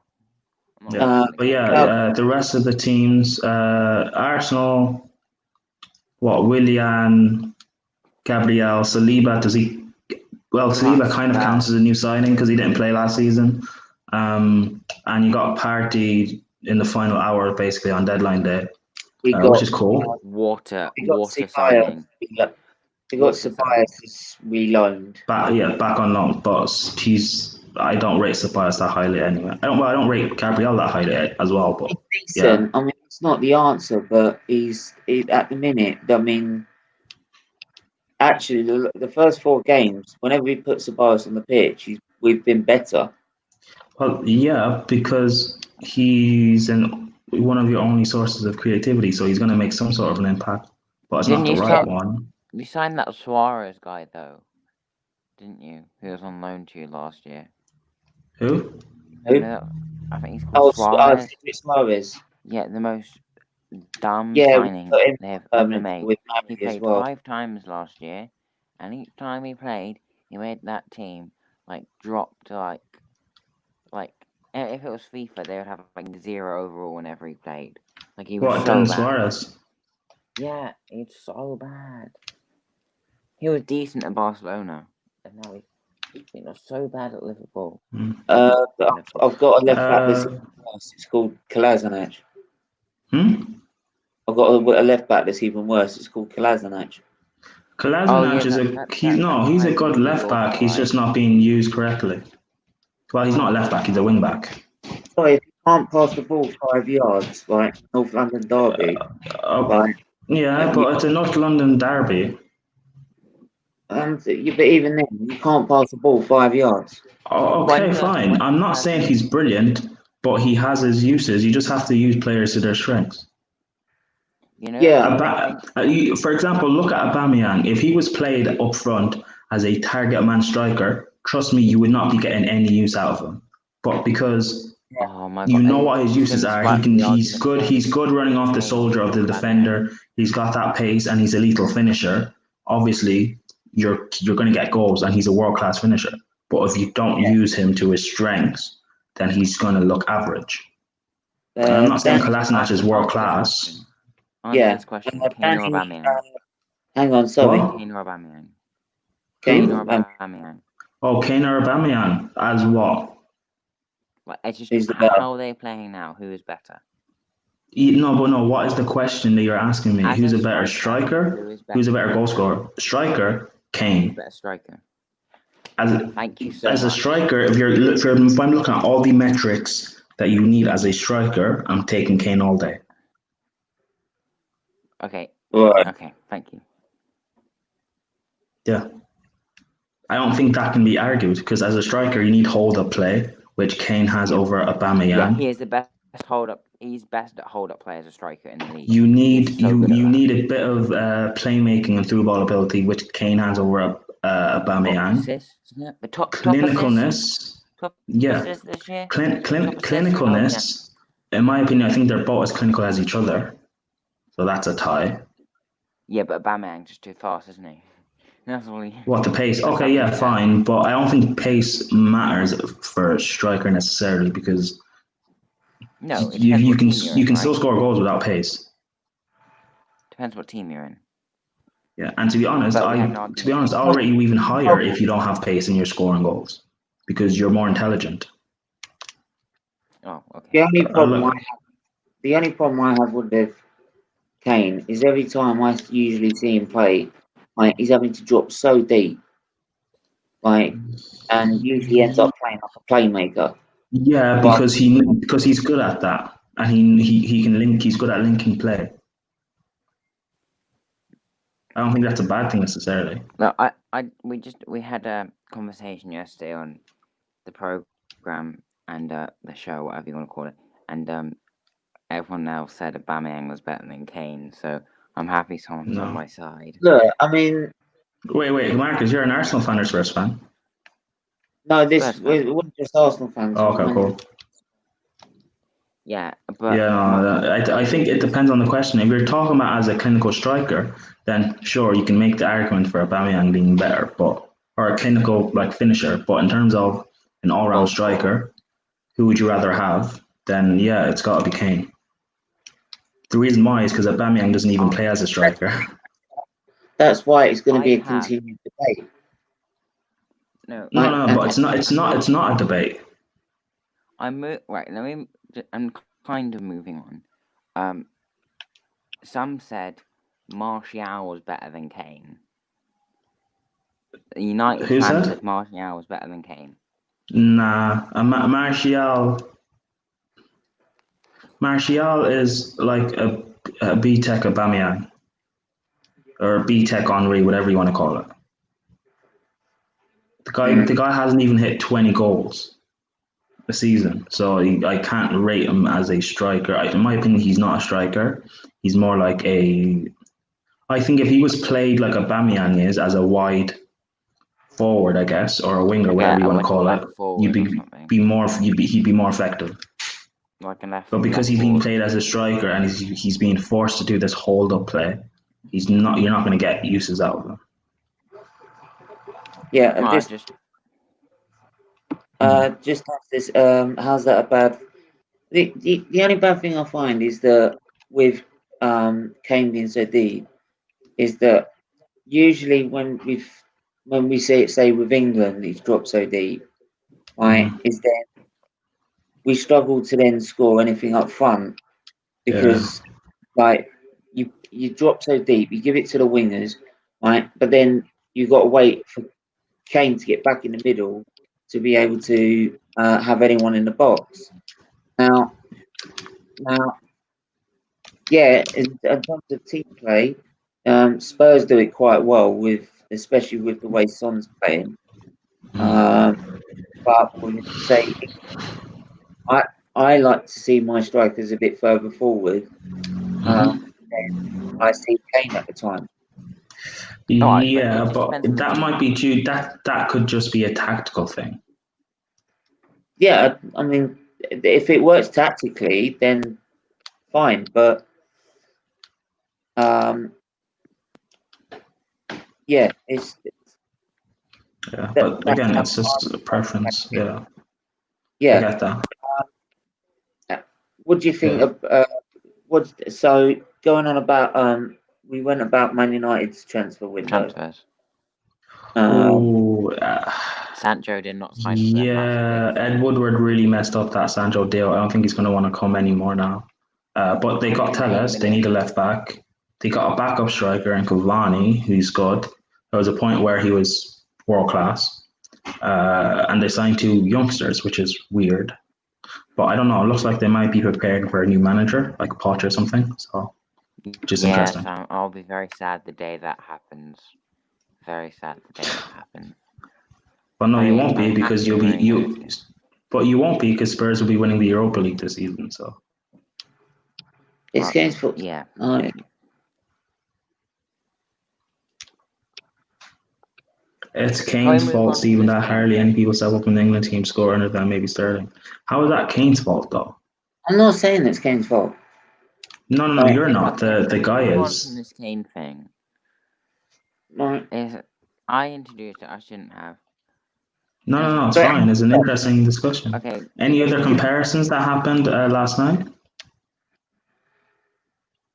Yeah, but yeah, the rest of the teams, Arsenal, Willian, Gabriel, Saliba, Saliba kind of counts as a new signing because he didn't play last season. And you got Partey in the final hour, basically on deadline day, which is cool. Water signing. We got Ceballos reloaned. Back on loan, but I don't rate Ceballos that highly anyway. I don't rate Gabriel that highly as well. But he's decent. I mean, it's not the answer, but he's at the minute. I mean, actually, the first 4 games, whenever we put Ceballos on the pitch, we've been better. Well, yeah, because he's one of your only sources of creativity, so he's going to make some sort of an impact, but it's not the right one. You signed that Suarez guy, though, didn't you? Who was on loan to you last year. Who? I think he's called Suarez. Suarez. Yeah, the most dumb Yeah, signing got him they have ever made. with He Murray as played well. 5 times last year, and each time he played, he made that team like drop to like if it was FIFA, they would have like 0 overall whenever he played. Like he was What, so Denis bad. Suarez? Yeah, it's so bad. He was decent at Barcelona, and now he's so bad at Liverpool. I've got a left back that's even worse. It's called Kolasinac. I've got a left back that's even worse. It's called Kolasinac. Kolasinac is he's a good left back. He's just not being used correctly. Well, he's not a left back. He's a wing back. Sorry, if you can't pass the ball 5 yards, like North London derby. Yeah, but it's a North London derby. But even then, you can't pass the ball 5 yards. Oh, okay, fine. I'm not saying he's brilliant, but he has his uses. You just have to use players to their strengths. You know, yeah. For example, look at Aubameyang. If he was played up front as a target man striker, trust me, you would not be getting any use out of him. But because you know what his uses are, he's good. He's good running off the shoulder of the defender. He's got that pace, and he's a lethal finisher. Obviously, you're going to get goals, and he's a world class finisher. But if you don't use him to his strengths, then he's going to look average. I'm not saying Kolasinac is world class. Answer this question. Kane or Aubameyang? Hang on, sorry. Kane or Aubameyang? Kane or Aubameyang? Oh, Kane or Aubameyang? As what? It's just how are they playing now? Who is better? No. What is the question that you're asking me? Who's a better striker? Who's a better goal scorer? Striker, Kane. Who's a better striker? Thank you so much. As a striker, if I'm looking at all the metrics that you need as a striker, I'm taking Kane all day. Okay. Right. Okay. Thank you. Yeah. I don't think that can be argued because as a striker, you need hold-up play, which Kane has over Aubameyang. Yeah, he is the best hold-up. He's best at hold-up play as a striker in the league. You need need a bit of playmaking and through-ball ability, which Kane has over Aubameyang. Assists, isn't it? The top clinicalness. Assists this year. Clinicalness. In my opinion, I think they're both as clinical as each other. So that's a tie. Yeah, but Aubameyang's just too fast, isn't he? That's all he... What, the pace? Okay, yeah, fine. But I don't think pace matters for a striker necessarily because you can still score goals without pace. Depends what team you're in. Yeah, and to be honest, I'll rate you even higher if you don't have pace and you're scoring goals because you're more intelligent. Oh, okay. The only problem I have with Kane is every time I usually see him play, he's having to drop so deep, and usually ends up playing like a playmaker. Yeah, because he's good at that, and he can link. He's good at linking play. I don't think that's a bad thing necessarily. No, we had a conversation yesterday on the program and the show, whatever you want to call it, and everyone else said Aubameyang was better than Kane, so I'm happy someone's on my side. Look, I mean... Wait, Marcus, you're an Arsenal fan or Spurs fan? No, we're just Arsenal fans. Oh, okay, cool. Yeah, but... Yeah, I think it depends on the question. If you're talking about as a clinical striker, then sure, you can make the argument for Aubameyang being better, or a clinical finisher. But in terms of an all-round striker, who would you rather have? Then yeah, it's got to be Kane. The reason why is because Aubameyang doesn't even play as a striker. That's why it's going to be a continued debate. No, but it's not a debate. I'm kind of moving on. Some said Martial was better than Kane. The United fans said Martial was better than Kane. Nah, Martial is like a B-Tech Aubameyang or a B-Tech Henry, whatever you want to call it. The guy hasn't even hit 20 goals a season, so I can't rate him as a striker. In my opinion, he's not a striker. He's more like I think if he was played like Aubameyang is as a wide forward, I guess, or a winger, whatever you want to call it, he'd be more effective. like a left. But because he's being played as a striker and he's being forced to do this hold-up play, you're not going to get uses out of him. Yeah, and No, just ask this. How's that a bad? The only bad thing I find is that with Kane being so deep, is that usually when we say with England he's dropped so deep, right? Is that we struggle to then score anything up front because like you drop so deep, you give it to the wingers, right? But then you've got to wait for Kane to get back in the middle to be able to have anyone in the box. Now, yeah, in terms of team play, Spurs do it quite well especially with the way Son's playing. But we say I like to see my strikers a bit further forward. I see Kane at the time. Yeah, but that might be due. That could just be a tactical thing. Yeah, I mean, if it works tactically, then fine. But yeah, it's but again, it's just a preference. Yeah, yeah. I get that. What do you think of so going on about we went about Man United's transfer window. Transfers. Sancho did not sign. Yeah, Ed Woodward really messed up that Sancho deal. I don't think he's going to want to come anymore now. But they got Telles. They need a left back. They got a backup striker in Cavani, who's good. There was a point where he was world class. And they signed 2 youngsters, which is weird. But I don't know. It looks like they might be preparing for a new manager, like Poch or something. So, which is interesting. I'll be very sad the day that happens. Very sad the day that happens. But no, you won't be because But you won't be because Spurs will be winning the Europa League this season. So it's games for yeah. It's Kane's fault, Stephen, that hardly any people step up in the England team score other than maybe Sterling. How is that Kane's fault, though? I'm not saying it's Kane's fault. No, you're not. The guy is. This Kane thing. Right. I introduced it. I shouldn't have. No, it's fine. It's an interesting discussion. Okay. Any other comparisons that happened last night?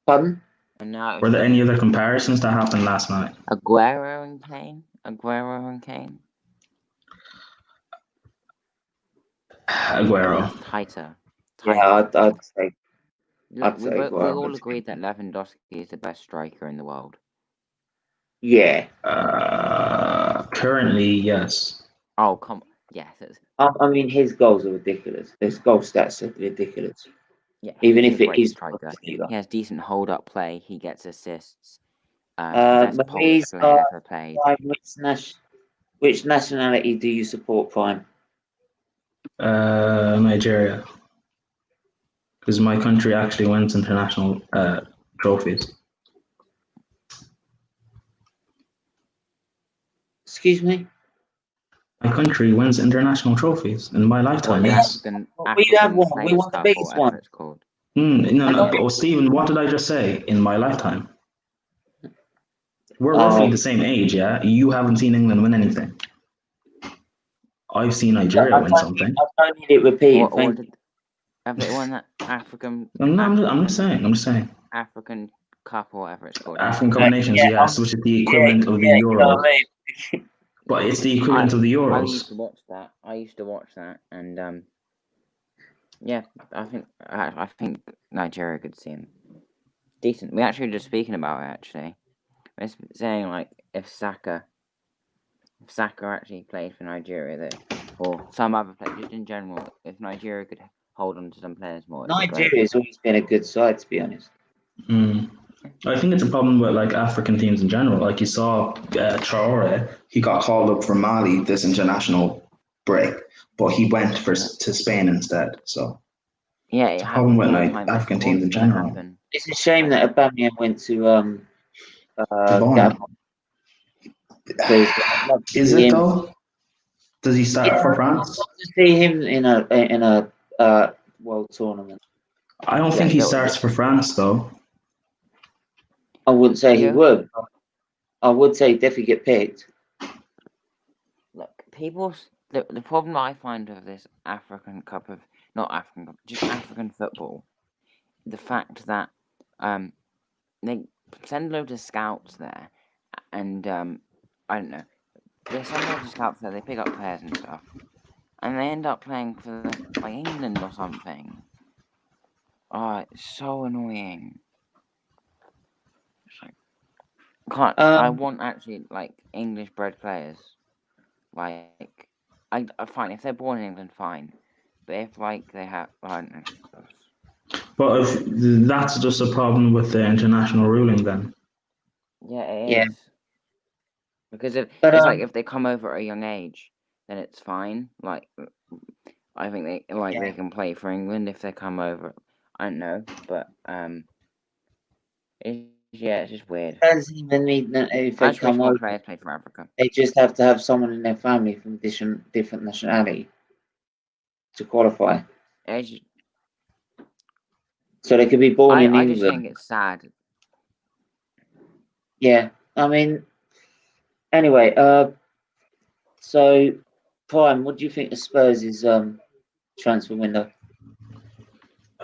Pardon? Were there any other comparisons that happened last night? Aguero and Kane. Aguero. Tighter. Yeah, I'd say. We all agreed that Lewandowski is the best striker in the world. Yeah. Currently, yes. Oh, come on. Yes. I mean, his goals are ridiculous. His goal stats are ridiculous. Yeah. Even if it is striker. He has decent hold-up play. He gets assists. Marie's ever played. Which nationality do you support, Prime? Nigeria. Because my country actually wins international trophies. Excuse me? My country wins international trophies in my lifetime, yes. We have one. We won the biggest one. No, but Stephen, what did I just say? In my lifetime. We're roughly the same age, yeah? You haven't seen England win anything. I've seen Nigeria win something. I don't need it repeated. Have they won that African? I'm just saying. African Cup or whatever it's called. African Cup of Nations, yes, which is the equivalent of the Euros. You know what I mean? But it's the equivalent of the Euros. I used to watch that, and yeah, I think Nigeria could seem decent. We actually were just speaking about it. Actually, we're saying like if Saka actually played for Nigeria, or some other players, just in general, if Nigeria could hold on to some players more. Nigeria's always been a good side, to be honest. I think it's a problem with like African teams in general. Like you saw Traore, he got called up for Mali this international break, but he went to Spain instead. So yeah, it's a problem with like African teams in general. It's a shame that Aubameyang went to Gabon. Is it though? Does he start for France? I'd love to see him in a World Tournament. I don't think he starts for France though. I wouldn't say he Yeah. would. But I would say he'd definitely get picked. Look, the problem I find of this African Cup of not African Cup, just African football, the fact that they send loads of scouts there, and I don't know, they send loads of scouts there, they pick up players and stuff, and they end up playing for like England or something. Oh, it's so annoying. It's like, I want actually like English bred players. Like, I fine if they're born in England, fine. But if like they have, I don't know. But if that's just a problem with the international ruling, then Yeah, it Yeah. is. Because if But, it's like if they come over at a young age, then it's fine. Like, I think they can play for England if they come over. I don't know, but it's just weird. doesn't even mean that if I they just wish come more over, players played for Africa. they just have to have someone in their family from different nationality to qualify. It's just, So they could be born in I England. just think it's sad. Yeah, I mean, anyway, so Prime, what do you think of Spurs' transfer window?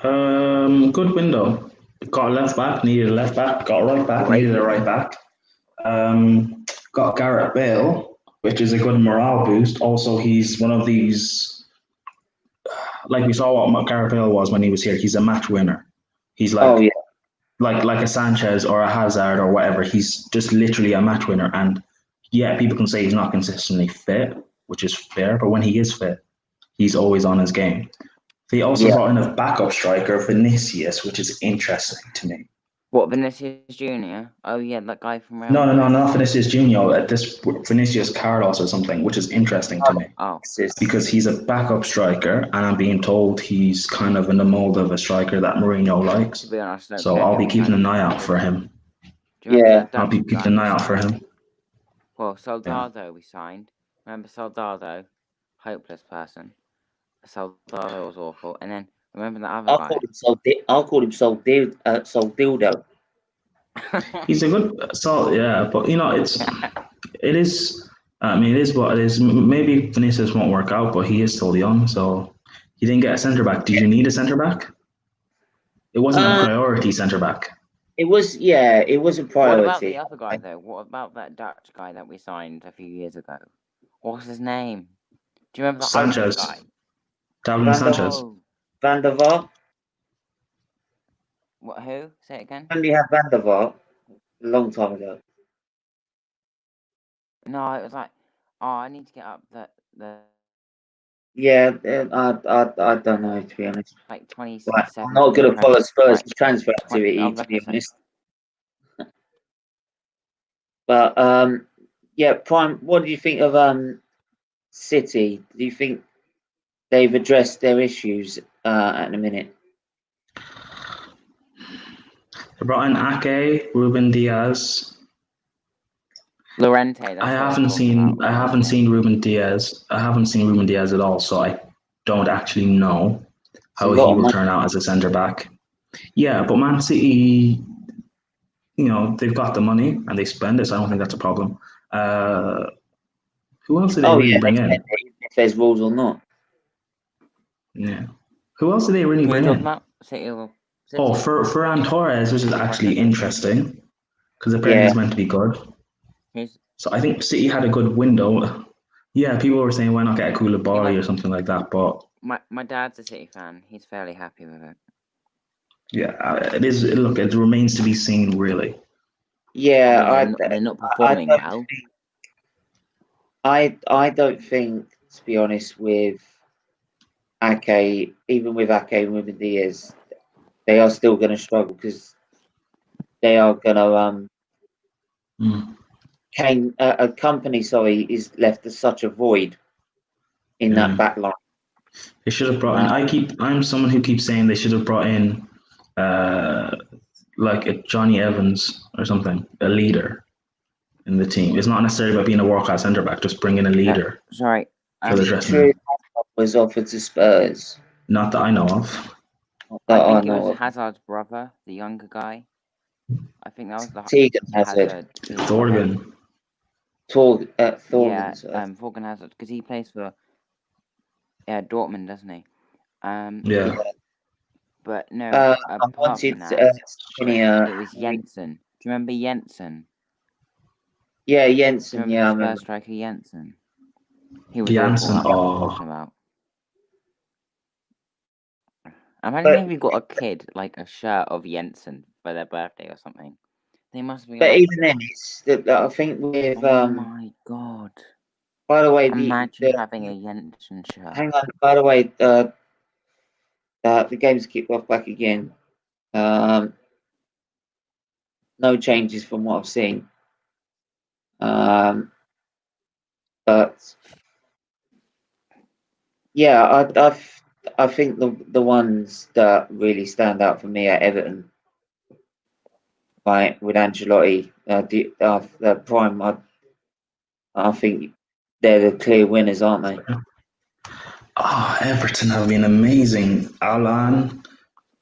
good window. Got a left back, needed a left back. Got a right back, needed a right back. Got Gareth Bale, which is a good morale boost. Also, he's one of these, like we saw what Gareth Bale was when he was here. He's a match winner. He's like, like a Sanchez or a Hazard or whatever. He's just literally a match winner. And yeah, people can say he's not consistently fit, which is fair. But when he is fit, he's always on his game. They also brought in a backup striker, Vinicius, which is interesting to me. What, Vinicius Junior? Oh yeah, that guy from Real No, Madrid. not Vinicius Junior. This Vinicius Carlos or something, which is interesting to me. Oh, Because he's a backup striker, and I'm being told he's kind of in the mold of a striker that Mourinho likes. to be honest, So I'll be keeping an eye out for him. I'll be keeping an eye out for him. Well, Soldado we signed. Remember Soldado? Hopeless person. Soldado was awful. And then remember the other guy? I'll call him Soldildo. He's a good salt, yeah, but you know, it is. I mean, it is what it is. Maybe Vinicius won't work out, but he is still young, so he didn't get a centre back. Did you need a centre back? It wasn't a priority centre back. It was a priority. What about the other guy though? What about that Dutch guy that we signed a few years ago? What's his name? Do you remember the Sanchez guy? David Sanchez. Van der Vaart. What? Who? Say it again. Only had Van der Vaart a long time ago. No, it was like, I need to get up the. Yeah, I don't know, to be honest. Like 27. Right, I'm not going to follow Spurs' transfer activity, to be honest. But yeah, Prime. What do you think of City? Do you think they've addressed their issues at the minute? They brought in Ake, Ruben Diaz. Llorente. I haven't seen Ruben Diaz. I haven't seen Ruben Diaz at all, so I don't actually know how he will turn out as a centre back. Yeah, but Man City, you know, they've got the money and they spend it, so I don't think that's a problem. Who else did they really bring in? If there's rules or not. Yeah. Who else did they really bring in? Oh, Ferran Torres, which is actually interesting because apparently he's meant to be good. So I think City had a good window. Yeah, people were saying why not get a Koulibaly or something like that, but my dad's a City fan. He's fairly happy with it. Yeah, it is. Look, it remains to be seen, really. Yeah, they're not performing well. I don't think, to be honest, with Ake, even with Ake and with Diaz, they are still going to struggle because they are going to a company, is left as such a void in that back line. They should have brought in. I'm someone who keeps saying they should have brought in, like a Johnny Evans or something, a leader in the team. It's not necessarily about being a world-class centre back. Just bring in a leader. Sorry, was offered to Spurs. Not that I know of. That I I think it know was of. Hazard's brother, the younger guy. I think that was the Tegan Hazard. Hazard. His brother. Thorgan. Thorgan. Yeah, Thorgan Hazard, because he plays for Dortmund, doesn't he? Yeah. But no, I apart wanted from that, Skriniar. it was Jensen. Do you remember Jensen? Yeah, Do you Jensen. remember Yeah, I the remember. Spurs striker Jensen? He was Jansen. awful. That's what I'm Oh. talking about. Imagine But- if you got a kid like a shirt of Jensen for their birthday or something. They must be But like, even then, it's that I think with oh my god! By the way, Imagine having a Jensen shirt. hang on. By the way, the game's kicked off back again. No changes from what I've seen. But yeah, I think the ones that really stand out for me are Everton, right? With Ancelotti, the prime. I think they're the clear winners, aren't they? Oh, Everton have been amazing. Alan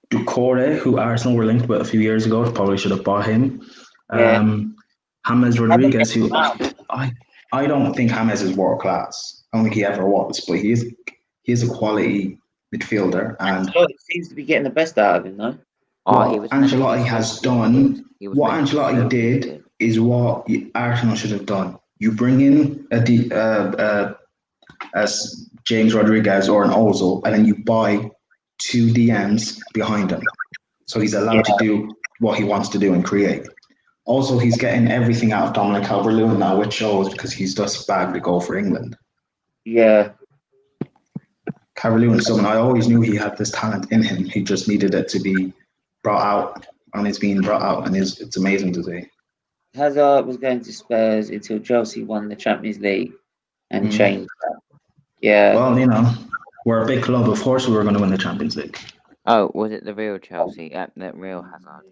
Ducore, who Arsenal were linked with a few years ago, probably should have bought him. Yeah. James Rodriguez, who I don't think James is world class. I don't think he ever was, but he is a quality midfielder. And Ancelotti seems to be getting the best out of him, though. what He was meant to be Ancelotti so has good. done, He was what meant to be Ancelotti so did good. is what Arsenal should have done. You bring in as James Rodriguez or an Ozil, and then you buy two DMs behind him. So he's allowed to do what he wants to do and create. Also, he's getting everything out of Dominic Calvert-Lewin now, which shows because he's just bagged the goal for England. Yeah. Calvert-Lewin is someone I always knew he had this talent in him. He just needed it to be brought out, and it's being brought out, and it's amazing to see. Hazard was going to Spurs until Chelsea won the Champions League and changed that. Yeah. Well, we're a big club. Of course, we were going to win the Champions League. Oh, was it the real Chelsea? The real Hazard.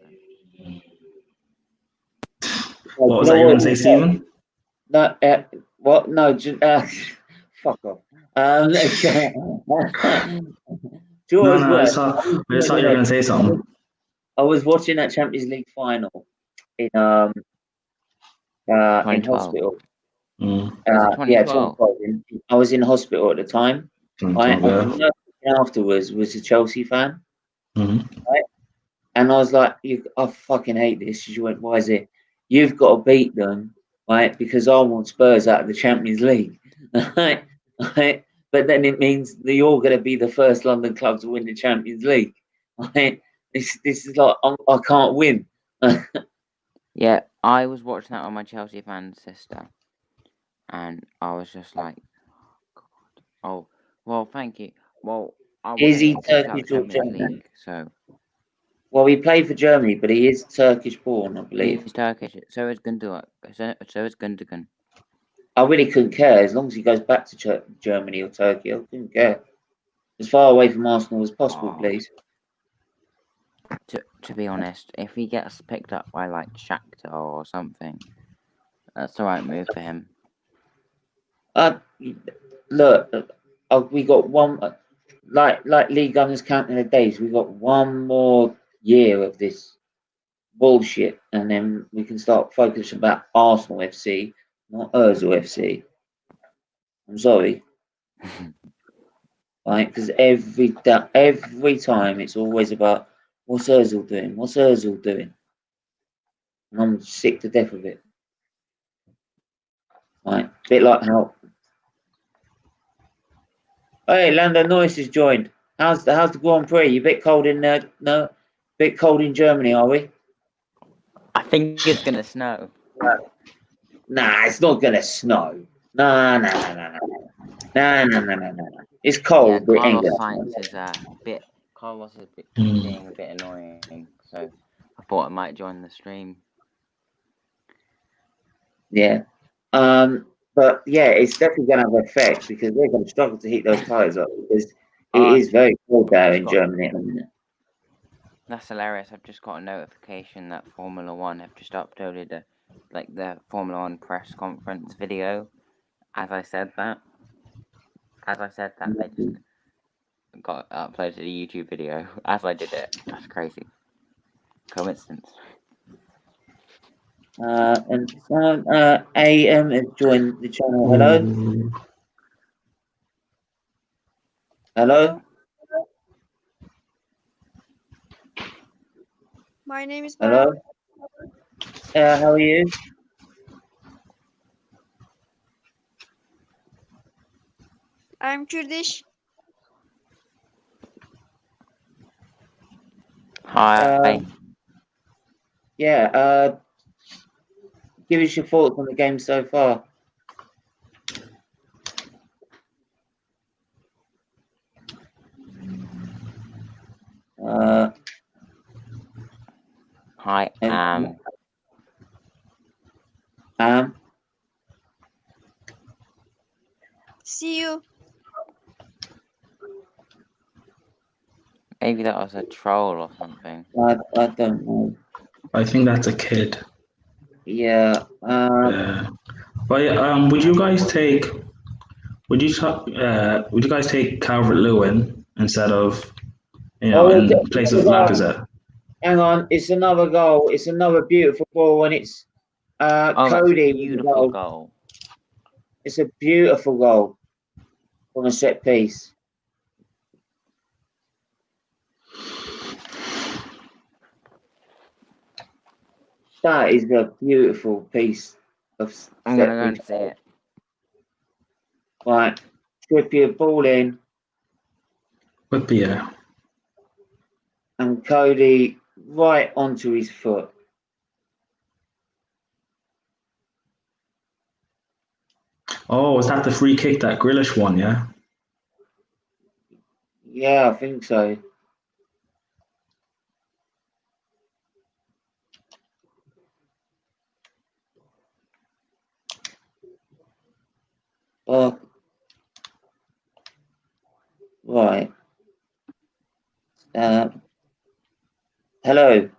What was that you were going to say, Stephen? No, what? No, fuck off. No, I just thought you were going to say something. I was watching that Champions League final in hospital. Yeah, 2012. I was in hospital at the time. Afterwards was a Chelsea fan. Right? And I was like, I fucking hate this. She went, why is it? You've got to beat them, right? Because I want Spurs out of the Champions League. Right? Right? But then it means that you're going to be the first London club to win the Champions League. Right? This is like, I can't win. Yeah, I was watching that with my Chelsea fan sister. And I was just like, oh, well, thank you. Well, I Is he wasn't kicked out of Turkish the or Champions German? League, so. Well, he played for Germany, but he is Turkish born, I believe. He's Turkish. So is Gundogan. So is Gundogan. I really couldn't care as long as he goes back to Germany or Turkey. I couldn't care. As far away from Arsenal as possible, please. To be honest, if he gets picked up by like Shakhtar or something, that's the right move for him. Look, we got one. Like Lee Gunners counting the days. We got one more year of this bullshit, and then we can start focusing about Arsenal FC, not Özil FC. I'm sorry, right? Because every time it's always about what's Özil doing, what's Özil doing, and I'm sick to death of it. Right, bit like how. Hey, Lando Norris has joined. How's the Grand Prix? You a bit cold in bit cold in Germany, are we? I think it's gonna snow. Nah, it's not gonna snow. No. It's cold, but it ain't gonna snow. Carlos is being a bit annoying, so I thought I might join the stream. Yeah. But yeah, it's definitely gonna have an effect because they're gonna struggle to heat those tires up because it is very cold there in Germany at the minute. That's hilarious. I've just got a notification that Formula One have just uploaded the Formula One press conference video. As I said that, they just got uploaded a YouTube video as I did it. That's crazy. Coincidence. And someone, AM has joined the channel. Hello? Ooh. Hello? My name is Hello? How are you? I'm Kurdish. Hi. Yeah, give us your thoughts on the game so far. Hi. See you. Maybe that was a troll or something. I don't know. I think that's a kid. Yeah. But would you guys take? Would you guys take Calvert-Lewin instead of in place of Lacazette? Hang on, it's another goal. It's another beautiful ball, and it's Cody. That's a beautiful goal. It's a beautiful goal from a set piece. That is a beautiful piece of set piece. I'm gonna go and see it. Right, Trippier ball in. Trippier. And Cody right onto his foot. Oh, was that the free kick that Grealish won? Yeah. Yeah, I think so. Oh, right. Hello.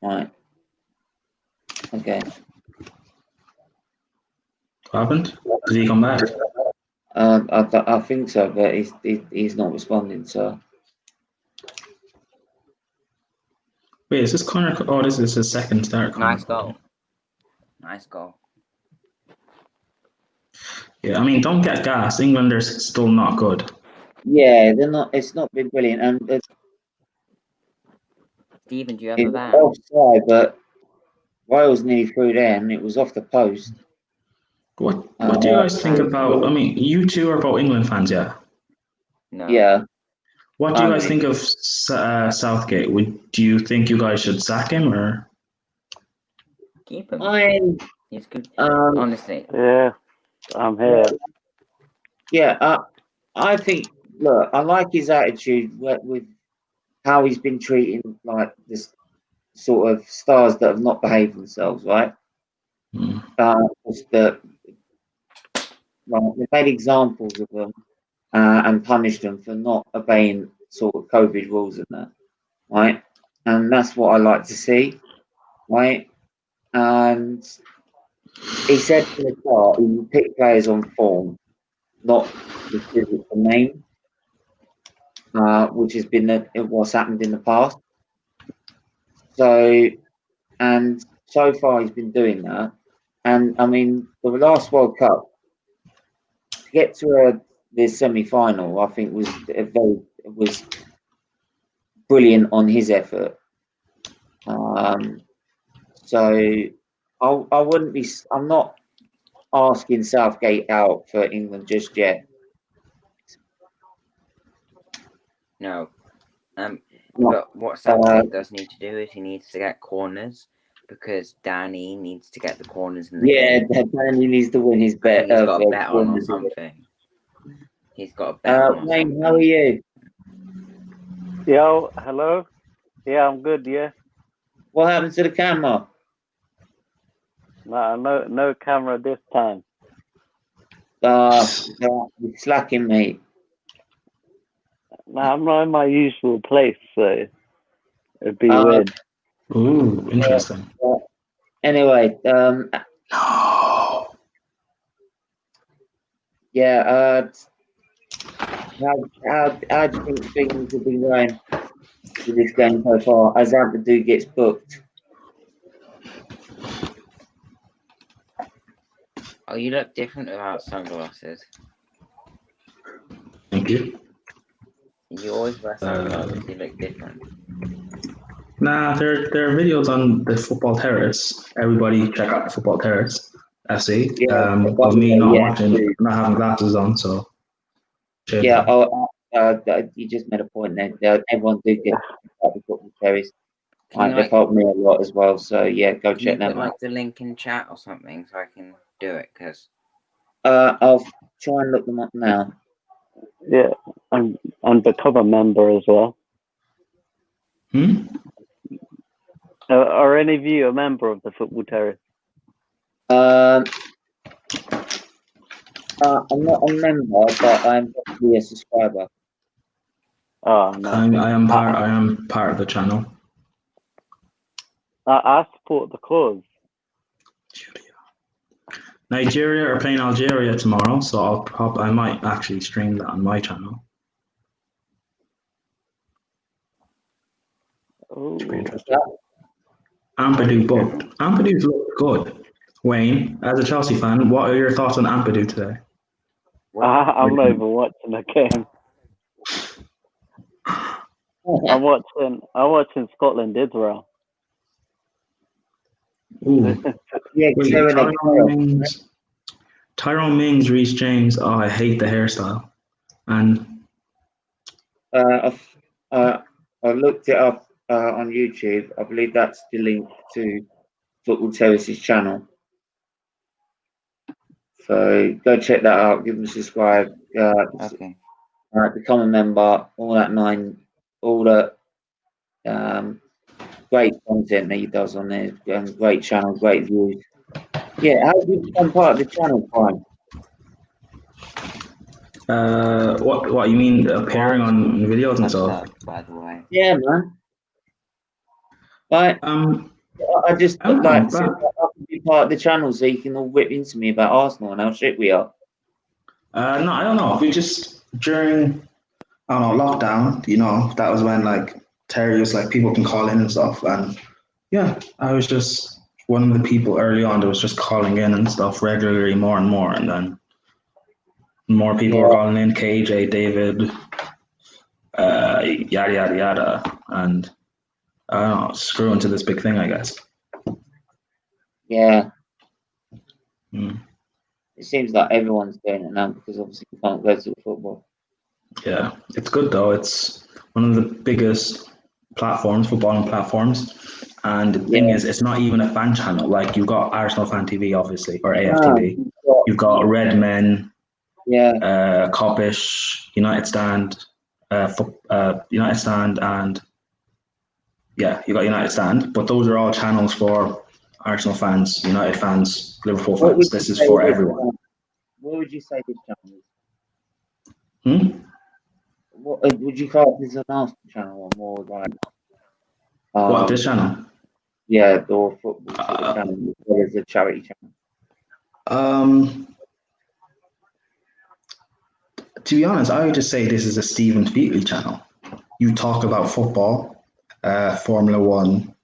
Right. Okay. What happened? Did he come back? I think so, but he's not responding. So. Wait, is this Connor? Oh, this is his second start. Nice goal. Nice goal. Yeah, I mean, don't get gas. England are still not good. Yeah, they're not. It's not been brilliant, and Stephen, do you have a van? Offside, but Wales nearly threw there, and it was off the post. What do you guys think about? I mean, you two are both England fans, yeah. No. Yeah. What do you guys think of Southgate? Do you think you guys should sack him or keep him? He's good. Honestly. Yeah, I'm here. Yeah, I think. Look, I like his attitude with how he's been treating like this sort of stars that have not behaved themselves, right? They've made examples of them and punished them for not obeying sort of COVID rules and that, right? And that's what I like to see, right? And he said from the start he will pick players on form, not the physical name, which has been what's happened in the past. So, and so far he's been doing that. And I mean, for the last World Cup, to get to the semi-final, I think was brilliant on his effort. So I wouldn't be. I'm not asking Southgate out for England just yet. No. But what Southgate does need to do is he needs to get corners because Danny needs to get the corners in the game. Yeah, Danny needs to win his bet. He's got a bet on or something. He's got a bet on or Wayne, something. how are you? Yo, hello? Yeah, I'm good, yeah. What happened to the camera? No camera this time. You're slacking, mate. No, I'm not in my usual place, so it'd be weird. Ooh, interesting. Anyway, No. Yeah. How do you think things have been going with this game so far? As Ampadu gets booked. Oh, you look different without sunglasses. Thank you. You always wear sunglasses. You look different. Nah, there are videos on the Football Terrace. Everybody check out the Football Terrace FC. Yeah, Of me not yeah, watching, not having glasses on, so. yeah. You just made a point there. Everyone do get out the football terrace. They've helped me a lot as well. So yeah, go Can check you them put out. like the link in chat or something so I can do it? Because I'll try and look them up now. Yeah, and become a member as well. Are any of you a member of the Football Terrace? I'm not a member, but I'm definitely a subscriber. Oh no, I am part of the channel. I support the cause. Nigeria are playing Algeria tomorrow, so I might actually stream that on my channel. Oh, Pretty interesting. Ampadu booked. Ampadu's looked good. Wayne, as a Chelsea fan, what are your thoughts on Ampadu today? I'm not even watching the game. I'm watching Scotland Israel. Ooh. Yeah, Wait, Tyrone Mings, Reece James. Oh, I hate the hairstyle. And I looked it up on YouTube. I believe that's the link to Football Terrace's channel. So go check that out. Give them a subscribe. okay. Become a member. All that great content that he does on there. Great channel, great views. Yeah, how did you become part of the channel, Prime? what you mean appearing on videos and stuff? By the way. Yeah, man. Like, I just I don't know, like I can be part of the channel so you can all whip into me about Arsenal and how shit we are. no, I don't know. We just during lockdown, that was when like Terry was like people can call in and stuff, and yeah, I was just one of the people early on that was just calling in and stuff regularly, more and more, and then more people were calling in. KJ, David, yada yada yada, and I don't know, screw into this big thing, I guess. Yeah. It seems like everyone's doing it now because obviously we can't go to the football. Yeah, it's good though. It's one of the biggest footballing platforms. And the thing is, it's not even a fan channel. Like you've got Arsenal Fan TV, obviously, or AFTV. You've got Red Men, Coppish, United Stand, United Stand, and you got United Stand. But those are all channels for Arsenal fans, United fans, Liverpool fans. This is for everyone. What would you say this channel is? What would you call this an Arsenal channel or more like? What, this channel? Yeah, or football sort of channel, as well as a charity channel. To be honest, I would just say this is a Stephen Featley channel. You talk about football, Formula One,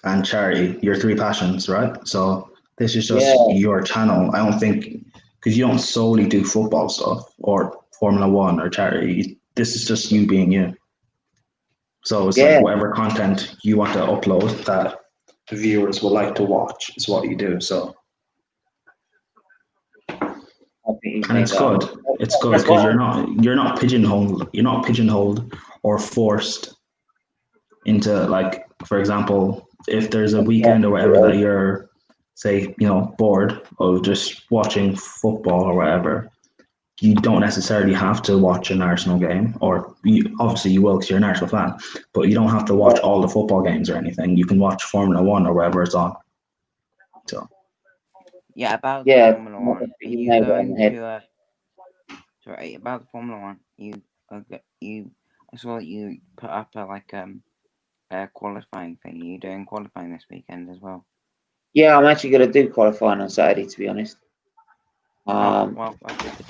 and charity, your three passions, right? So this is just your channel. I don't think, because you don't solely do football stuff or Formula One or charity. This is just you being you. So it's like whatever content you want to upload that the viewers would like to watch is what you do. So. And it's good. It's good because you're not pigeonholed. You're not pigeonholed or forced into, like, for example, if there's a weekend or whatever that you're, say, bored of just watching football or whatever, you don't necessarily have to watch an Arsenal game, or obviously you will because you're an Arsenal fan, but you don't have to watch all the football games or anything. You can watch Formula One or whatever it's on. So. Yeah, about the Formula One. Are you going to? Sorry, about the Formula One. I saw that you put up a qualifying thing. Are you doing qualifying this weekend as well? Yeah, I'm actually going to do qualifying on Saturday, to be honest. Well, that's good to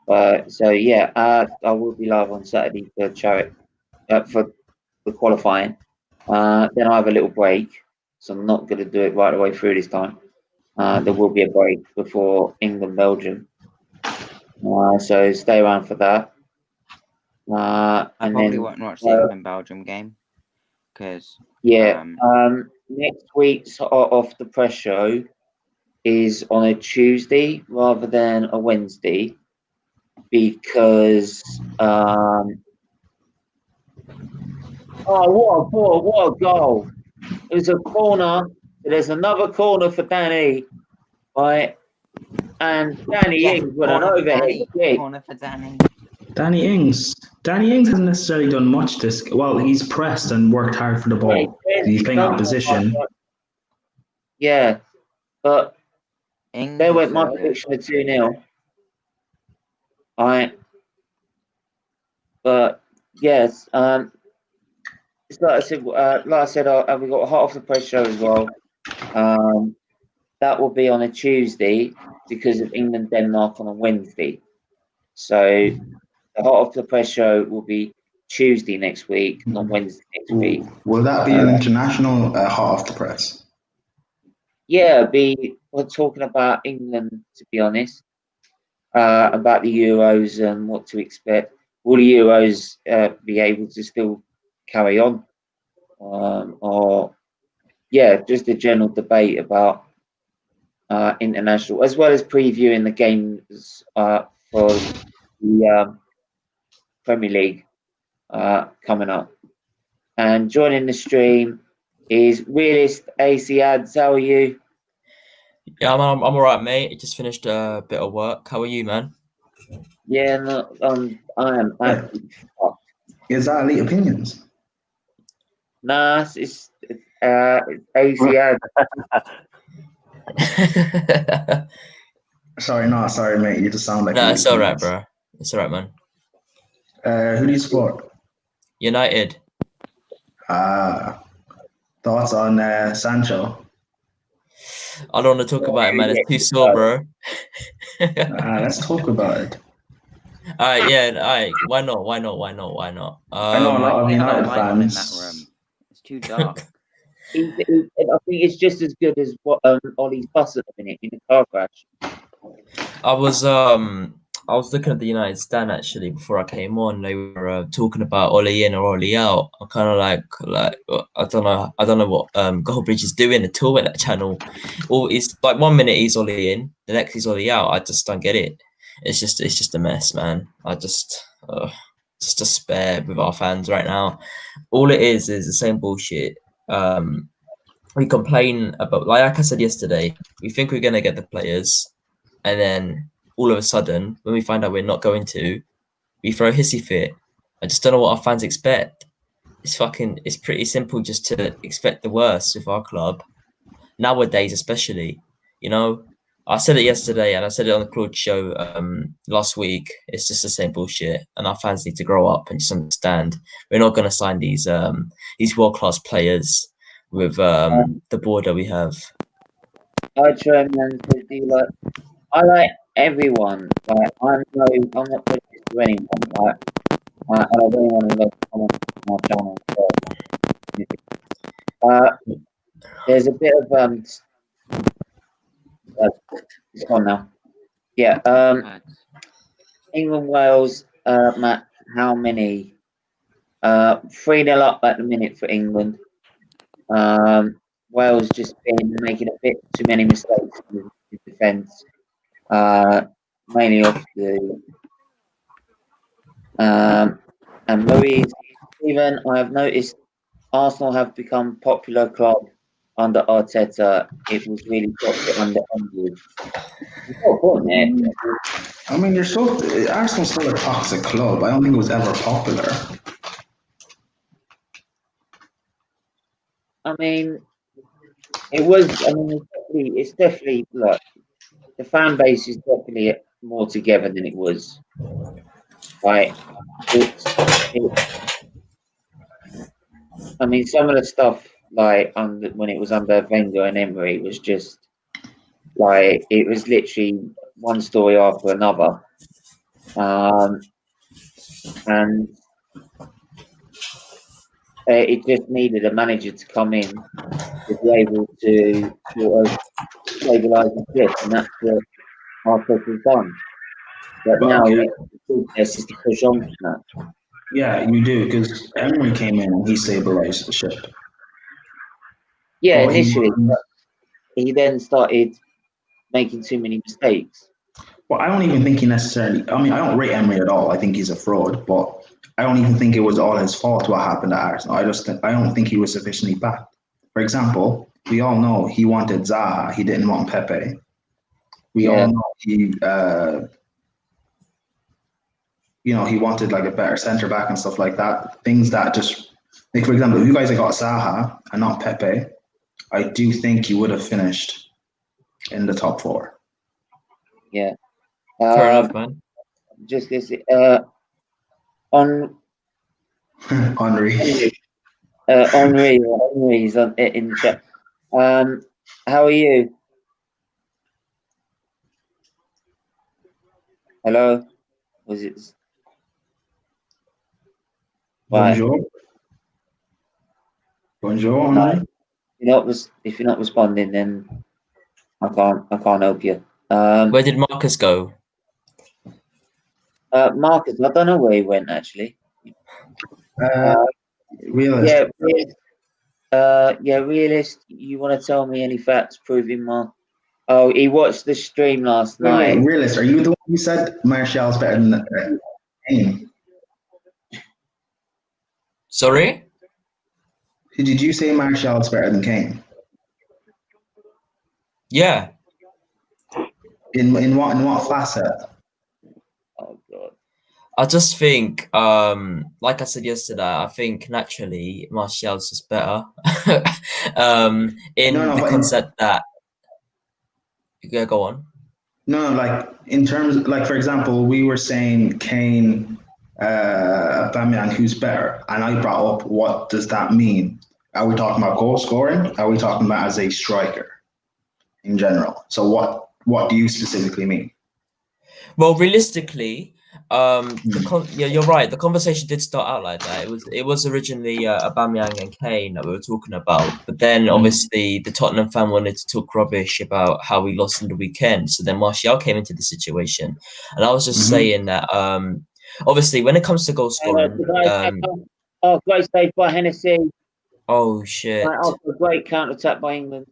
hear. So yeah, I will be live on Saturday for for the qualifying. Then I have a little break, so I'm not going to do it right away through this time. There will be a break before England Belgium, so stay around for that. I And probably then won't watch the England Belgium game because next week's Off the Press show is on a Tuesday rather than a Wednesday because oh, what a goal! It was a corner. There's another corner for Danny, right? And Danny Ings with an overhead kick. Corner for Danny. Danny Ings. Danny Ings hasn't necessarily done much this. Well, he's pressed and worked hard for the ball. He's playing out of position. Yeah, but Ings there went is my so good. prediction of 2-0. All right. But yes, it's like I said, we got a hot off the press show as well. That will be on a Tuesday because of England Denmark on a Wednesday. So the hot off the press show will be Tuesday next week, not Wednesday next week. Will that be an international hot off the press? Yeah, we're talking about England, to be honest, about the Euros and what to expect. Will the Euros be able to still carry on? Or just a general debate about international, as well as previewing the games for the Premier League coming up. And joining the stream is Realist AC Ads. How are you? Yeah, I'm alright, mate. I just finished a bit of work. How are you, man? Yeah, no, I am absolutely fucked. Is that Elite Opinions? Nah, it's AC Ads. Sorry, mate. You just sound like. No, it's alright, bro. It's alright, man. Who do you support? United. Thoughts on Sancho? I don't want to talk about it, man. It's too sore, bro. Let's talk about it. Alright, yeah, alright. Why not? I know a lot of United fans. In that room. It's too dark. I think it's just as good as what Ollie's bus at the minute in a car crash. I was looking at the United stand actually before I came on. They were talking about Ollie in or Ollie out. I'm kind of like I don't know what Goldbridge is doing at all in that channel. Or it's like 1 minute he's Ollie in, the next he's Ollie out. I just don't get it. It's just a mess, man. I just despair with our fans right now. All it is the same bullshit. We complain about, like I said yesterday, we think we're gonna get the players, and then all of a sudden, when we find out we're not going to, we throw a hissy fit. I just don't know what our fans expect. It's pretty simple just to expect the worst with our club. Nowadays, especially, I said it yesterday and I said it on the Claude show last week. It's just the same bullshit, and our fans need to grow up and just understand we're not going to sign these world-class players with the board that we have. I try, man, I like everyone. Like I'm not prejudiced to anyone. Like I don't want to comment on my channel. There's a bit of it's gone now. Yeah. England Wales match. How many? 3-0 up at the minute for England. Wales just been making a bit too many mistakes in defence. Mainly off the and Louise Stephen, I have noticed Arsenal have become popular club under Arteta. It was really toxic under Embiid. I mean, Arsenal's still a toxic club. I don't think it was ever popular. I mean, it was. I mean, it's definitely look. The fan base is definitely more together than it was. Right. I mean, some of the stuff like when it was under Wenger and Emery was just Like it was literally one story after another, and it just needed a manager to come in to be able to sort of stabilise the ship, and that's what Arteta's done. But But now okay, the best is to push on from that. yeah, you do because Emery came in and he stabilized the ship. Yeah, But initially, but he then started making too many mistakes. well, I don't even think he necessarily. I mean, I don't rate Emery at all. I think he's a fraud, but I don't even think it was all his fault what happened at Arsenal. I don't think he was sufficiently backed. For example, we all know he wanted Zaha. He didn't want Pepe. We all Yeah, know he wanted like a better centre back and stuff like that. Things that just like, for example, if you guys had got Zaha and not Pepe, I do think you would have finished in the top four. yeah. Fair enough, man. Just this. On Henry. Henry's on in the chat. How are you? Hello. Was it right? Bonjour. Bonjour, No, Henry. if you're not responding, then I can't help you. Where did Marcus go? Marcus, I don't know where he went actually. Realist. Realist. You want to tell me any facts proving Mark? Oh, he watched the stream last night. Wait, realist. Are you the one who said Martial's better than Kane? Sorry? Did you say Martial's better than Kane? Yeah. In what facet? Oh God. I just think, like I said yesterday, I think naturally Martial's just better. In No, the but concept that, yeah, go on. No, like in terms, like for example, we were saying Kane, Aubameyang, who's better, and I brought up what does that mean? Are we talking about goal scoring? Are we talking about as a striker in general? So what do you specifically mean? Well, realistically, yeah, you're right. The conversation did start out like that. It was originally Aubameyang and Kane that we were talking about, but then obviously the Tottenham fan wanted to talk rubbish about how we lost in the weekend. So then Martial came into the situation, and I was just saying that obviously when it comes to goal scoring, oh, great save by Hennessy. oh shit! After a great counter attack by England.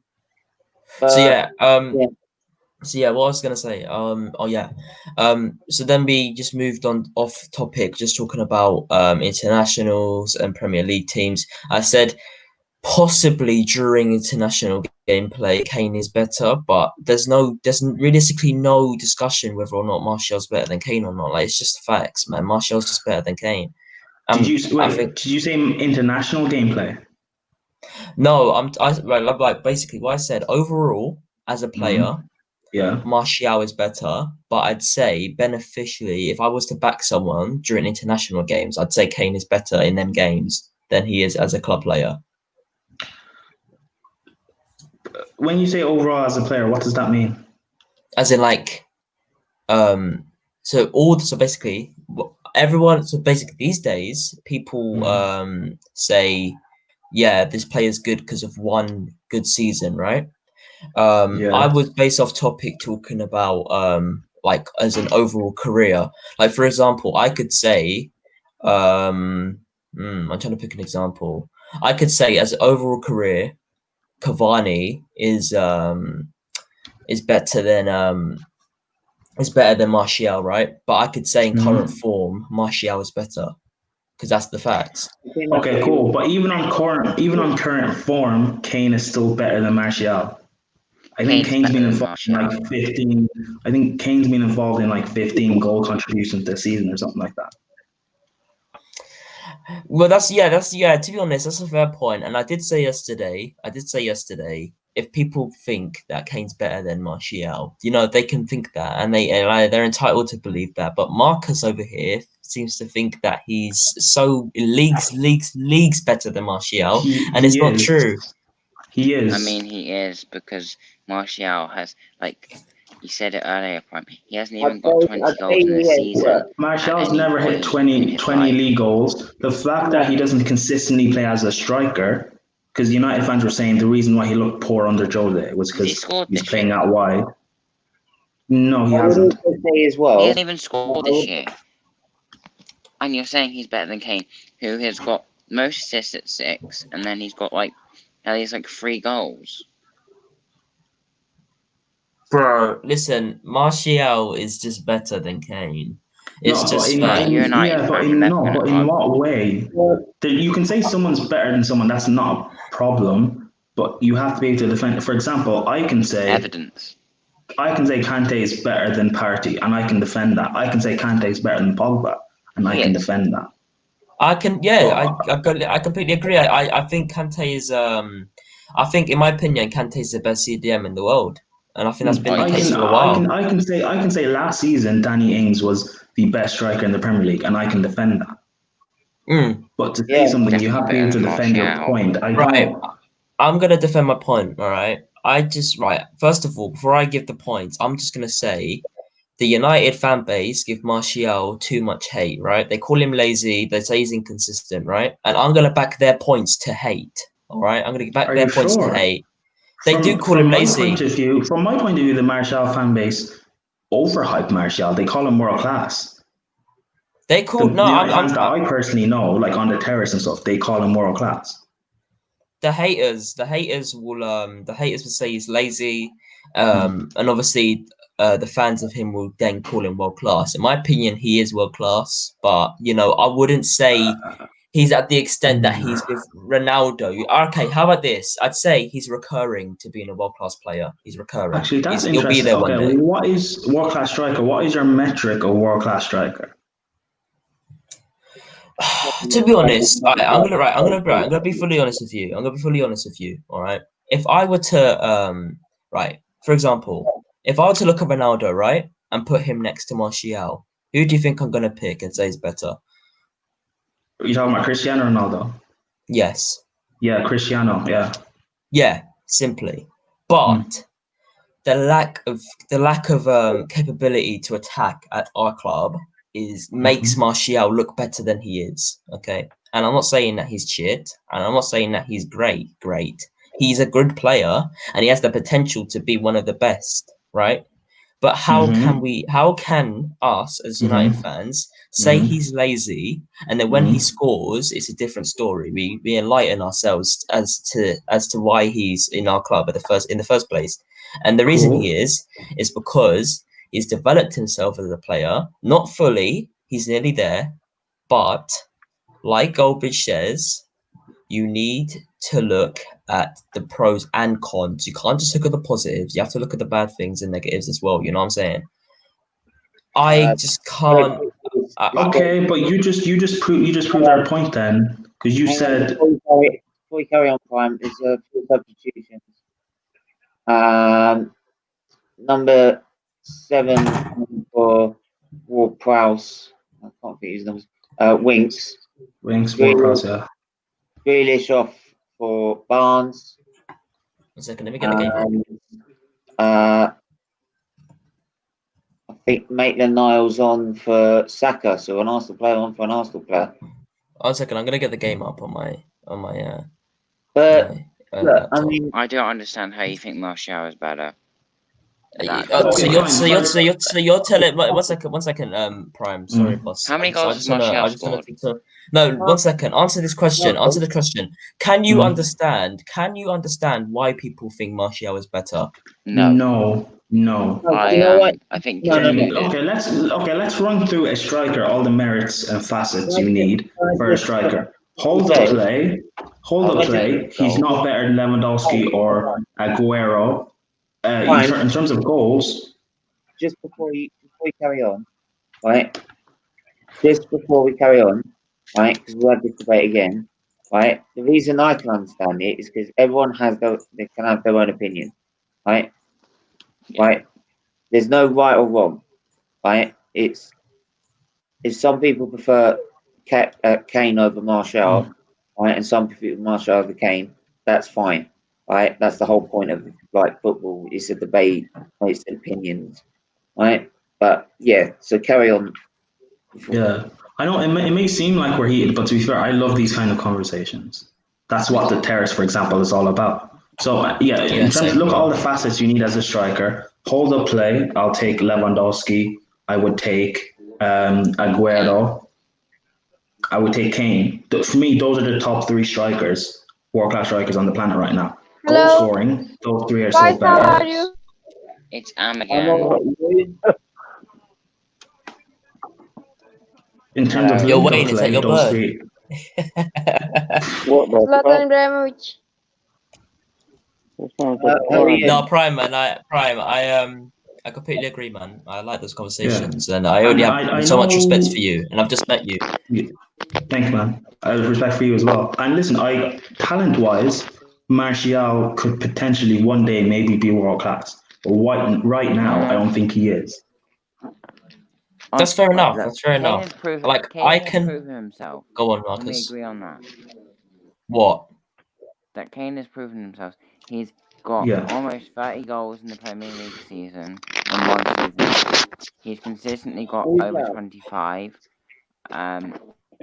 So yeah, yeah. So yeah, what I was gonna say, so then we just moved on off topic, just talking about internationals and Premier League teams. I said possibly during international gameplay, Kane is better, but there's realistically no discussion whether or not Martial's better than Kane or not. Like it's just facts, man. Martial's just better than Kane. Did you say international gameplay? No, like basically what I said overall as a player. Yeah. Martial is better, but I'd say beneficially, if I was to back someone during international games, I'd say Kane is better in them games than he is as a club player. When you say overall as a player, what does that mean? As in like, so basically everyone, so basically these days people say, yeah, this player's good because of one good season, right? I was based off topic talking about like as an overall career. Like for example, I could say I'm trying to pick an example. I could say as an overall career, Cavani is better than Martial, right? But I could say in current form, Martial is better because that's the facts. Okay, cool. But even on current form, Kane is still better than Martial. I think Kane's been involved in like 15. I think Kane's been involved in like 15 goal contributions this season or something like that. Well, that's to be honest, that's a fair point. And I did say yesterday, if people think that Kane's better than Martial, they can think that, and they're entitled to believe that. But Marcus over here seems to think that he's so leagues better than Martial, and it's not true. He is. I mean, he is because Martial has, like you said it earlier, Prime. He hasn't even got 20 goals in the season. Martial's at any never hit point in 20 his 20 life. league goals. The fact that he doesn't consistently play as a striker, because United fans were saying the reason why he looked poor under Jose was Has he because scored he's this playing year? out wide. No, he I would hasn't. also say as He well. hasn't even scored this year. And you're saying he's better than Kane, who has got most assists at 6, and then he's got like at least like 3 goals. Bro, listen, Martial is just better than Kane. It's No, just You're fact. a United fan, you're never gonna but in argue. what way? You can say someone's better than someone. That's not a problem. But you have to be able to defend. For example, I can say Evidence. Kante is better than Partey, and I can defend that. I can say Kante is better than Pogba, and I He can is. defend that. I completely agree. I think Kante is I think in my opinion Kante is the best CDM in the world. And I think that's been the case for a while. I can say last season Danny Ings was the best striker in the Premier League, and I can defend that. But to say something, you have to be able to defend your point. I'm gonna defend my point. All right. First of all, before I give the points, I'm just gonna say the United fan base give Martial too much hate. Right? They call him lazy. They say he's inconsistent. Right? And I'm gonna back their points to hate. All right. I'm gonna back their points to hate. They do call him lazy. From my point of view, the Martial fan base overhype Martial. They call him world class. They call the fans that I personally know, like on the terrace and stuff, they call him world class. The haters will say he's lazy, and obviously the fans of him will then call him world class. In my opinion, he is world class, but I wouldn't say he's at the extent that he's with Ronaldo. Okay, how about this? I'd say he's recurring to being a world class player. He's recurring. Actually, that's He'll be interesting. there one day. What is world class striker? What is your metric of world class striker? To be honest, I'm gonna be fully honest with you. All right. If I were to for example, if I were to look at Ronaldo, right, and put him next to Martial, who do you think I'm gonna pick and say is better? Are you talking about Cristiano Ronaldo? Yes. Yeah, Cristiano. Yeah. Yeah, simply. But the lack of capability to attack at our club makes Martial look better than he is. Okay, and I'm not saying that he's shit, and I'm not saying that he's great. He's a good player, and he has the potential to be one of the best, right? But how can us as United fans say he's lazy, and then when he scores, it's a different story. We enlighten ourselves as to why he's in our club in the first place, and the reason he is because he's developed himself as a player, not fully. He's nearly there, but like Goldbridge says, you need to look at the pros and cons. You can't just look at the positives. You have to look at the bad things and negatives as well. You know what I'm saying? I just can't. Okay, but you just proved our point then, because you said. Before we carry on, Prime, there's a few substitutions. Number 7 for Ward-Prowse. I can't think his numbers. Winks, Ward-Prowse, yeah. Grealish off for Barnes. 1 second, let me get the game. I think Maitland-Niles on for Saka, so an Arsenal player on for an Arsenal player. 1 second, I'm gonna get the game up on my. But look, I mean, I don't understand how you think Martial is better. So you're telling 1 second, Prime. Sorry, boss. How many goals has Martial scored? No, 1 second. Answer this question. Can you understand? Can you understand why people think Martial is better? No. I think. No. Okay, let's run through a striker, all the merits and facets you need for a striker. Hold the play. He's not better than Lewandowski or Aguero. In terms of goals. Just before we carry on, right? Just before we carry on, right? Because we'll have this debate again, right? The reason I can understand it is because everyone they can have their own opinion, right? Yeah. Right? There's no right or wrong, right? It's if some people prefer Kane over Martial, right, and some prefer Martial over Kane, that's fine, right? That's the whole point of like football. It's a debate, it's opinions, right? But yeah, so carry on. Yeah, I know it may seem like we're heated, but to be fair, I love these kind of conversations. That's what the terrace, for example, is all about. So yeah, in terms same, look at bro. all the facets you need as a striker. Hold up play. I'll take Lewandowski. I would take Aguero. I would take Kane. For me, those are the top three strikers, world-class strikers on the planet right now. Goal Hello. scoring, those three are Guys, so how are better. you? It's Am I know again. what you're doing. In terms of Yo, link-up Wayne, is that play, your those bird? three. What the fuck? Zlatan Ibrahimovic. That sounds How like are you? No, Prime, man. I completely agree, man. I like those conversations, and I And already have I so much respect know. for you, and I've just met you. Thanks, man. I have respect for you as well. And listen, talent-wise, Martial could potentially one day maybe be world class. But right now, I don't think he is. That's fair enough. Look, That's fair Kane enough. has proven, Like Kane I has can proven himself. go on, Can we Marcus. agree on that? What? That Kane has proven himself. He's got Yeah. almost 30 goals in the Premier League season in one season. He's consistently got Who's over that? 25.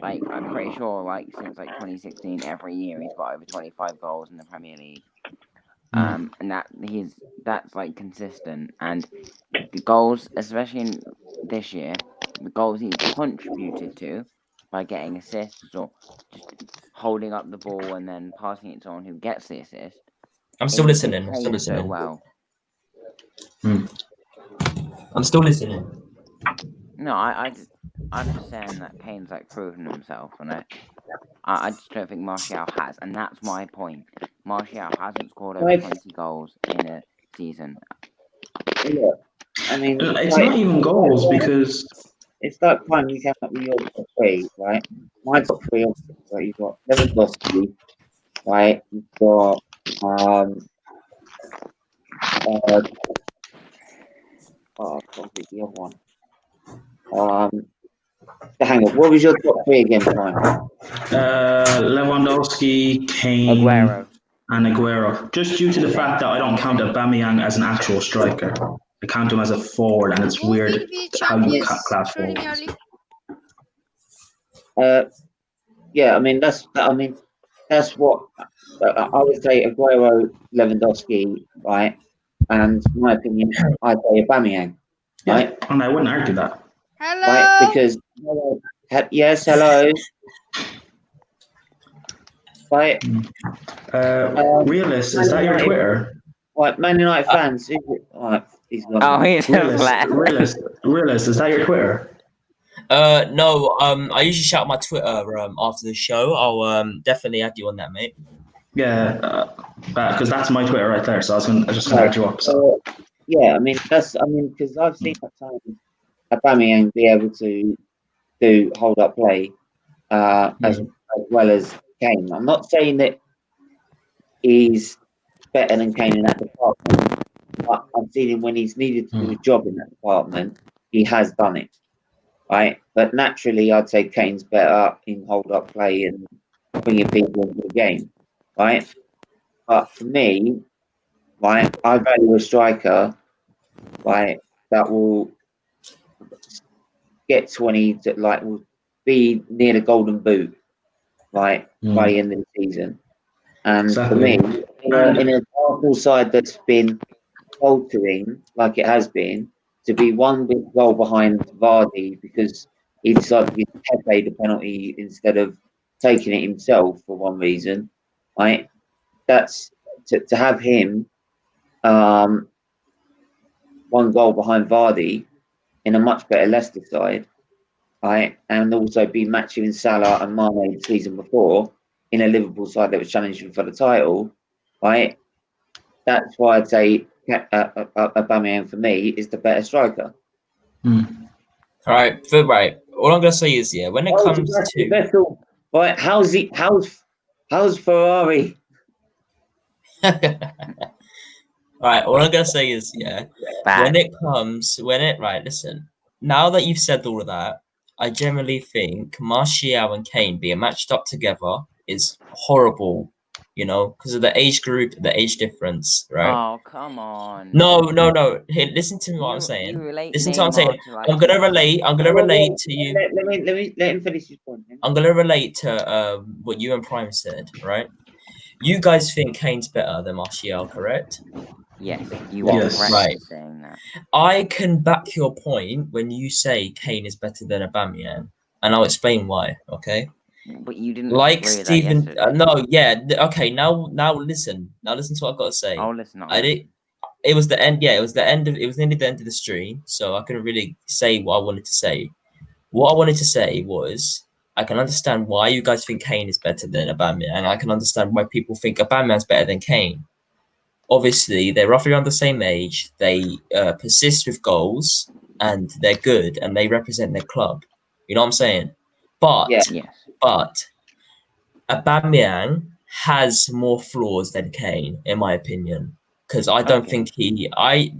Like I'm pretty sure, like since like 2016, every year he's got over 25 goals in the Premier League. And that's like consistent. And the goals, especially in this year, the goals he's contributed to by getting assists or just holding up the ball and then passing it to someone who gets the assist. I'm still listening. I'm still indicates so listening. well. I'm still listening. No, I'm just saying that Kane's like proven himself, and I just don't think Martial has, and that's my point. Martial hasn't scored over 20 goals in a season. Yeah, I mean, It's not even goals because it's like Prime. You came up with your top three, right? My top three, obviously, right? You've got Lewandowski, right? You've got probably the other one. Hang on, what was your top three again, Prime? Lewandowski, Kane, Aguero. and Aguero. Just due to the fact that I don't count Aubameyang as an actual striker. I count him as a forward, and it's Who weird will be how you champions class Premier forwards. League? Yeah, I mean that's what I would say. Aguero, Lewandowski, right? And in my opinion, I'd say Aubameyang, right? Yeah, and I wouldn't argue that. Hello. Right, because yes, hello. Right. Realist, is that your Twitter? Right, Man United fans. Right, he's gone. Oh, he's Realist, left. realist, is that your Twitter? No. I usually shout my Twitter after the show. I'll definitely add you on that, mate. Yeah, because that's my Twitter right there. So I just gonna add you up. So yeah, I mean because I've seen at times Aubameyang be able to do hold up play as well as Kane. I'm not saying that he's better than Kane in that department, but I've seen him when he's needed to do a job in that department, he has done it. Right, but naturally, I'd say Kane's better in hold up play and bringing people into the game. Right, but for me, right, I value a striker, right, that will get 20, like will be near the golden boot, right, by the end of the season. And for me, in an Arsenal side that's been faltering like it has been, to be one big goal behind Vardy because he decided to give Pepe the penalty instead of taking it himself for one reason, right? That's to have him one goal behind Vardy in a much better Leicester side, right? And also be matching Salah and Mane the season before in a Liverpool side that was challenging for the title, right? That's why I'd say Aubameyang for me is the better striker. Right. All I'm gonna say is, yeah, when it comes to Vettel, right? How's Ferrari? Right, all I'm gonna say is, yeah, listen, now that you've said all of that, I generally think Martial and Kane being matched up together is horrible, you know, because of the age group, the age difference, right? Oh, come on. No. Here, listen to me what I'm saying. You relate Listen to what I'm saying. Neymar to like I'm gonna Messi. relate to you. Let him finish his point. I'm gonna relate to what you and Prime said, right? You guys think Kane's better than Martial, correct? Yes, you are Yes. correct Right. in saying that. I can back your point when you say Kane is better than Aubameyang, and I'll explain why. Okay. But you didn't Like agree with that Stephen, yesterday. no, yeah, okay. Now listen. Now listen to what I've got to say. I'll listen. I did. It was the end. Yeah, it was the end of. It was nearly the end of the stream, so I couldn't really say what I wanted to say. What I wanted to say was, I can understand why you guys think Kane is better than Aubameyang, and I can understand why people think Aubameyang's better than Kane. Obviously, they're roughly around the same age. They persist with goals, and they're good, and they represent their club. You know what I'm saying? But Yeah. Yes. but Aubameyang has more flaws than Kane, in my opinion. Because I don't Okay. think he. I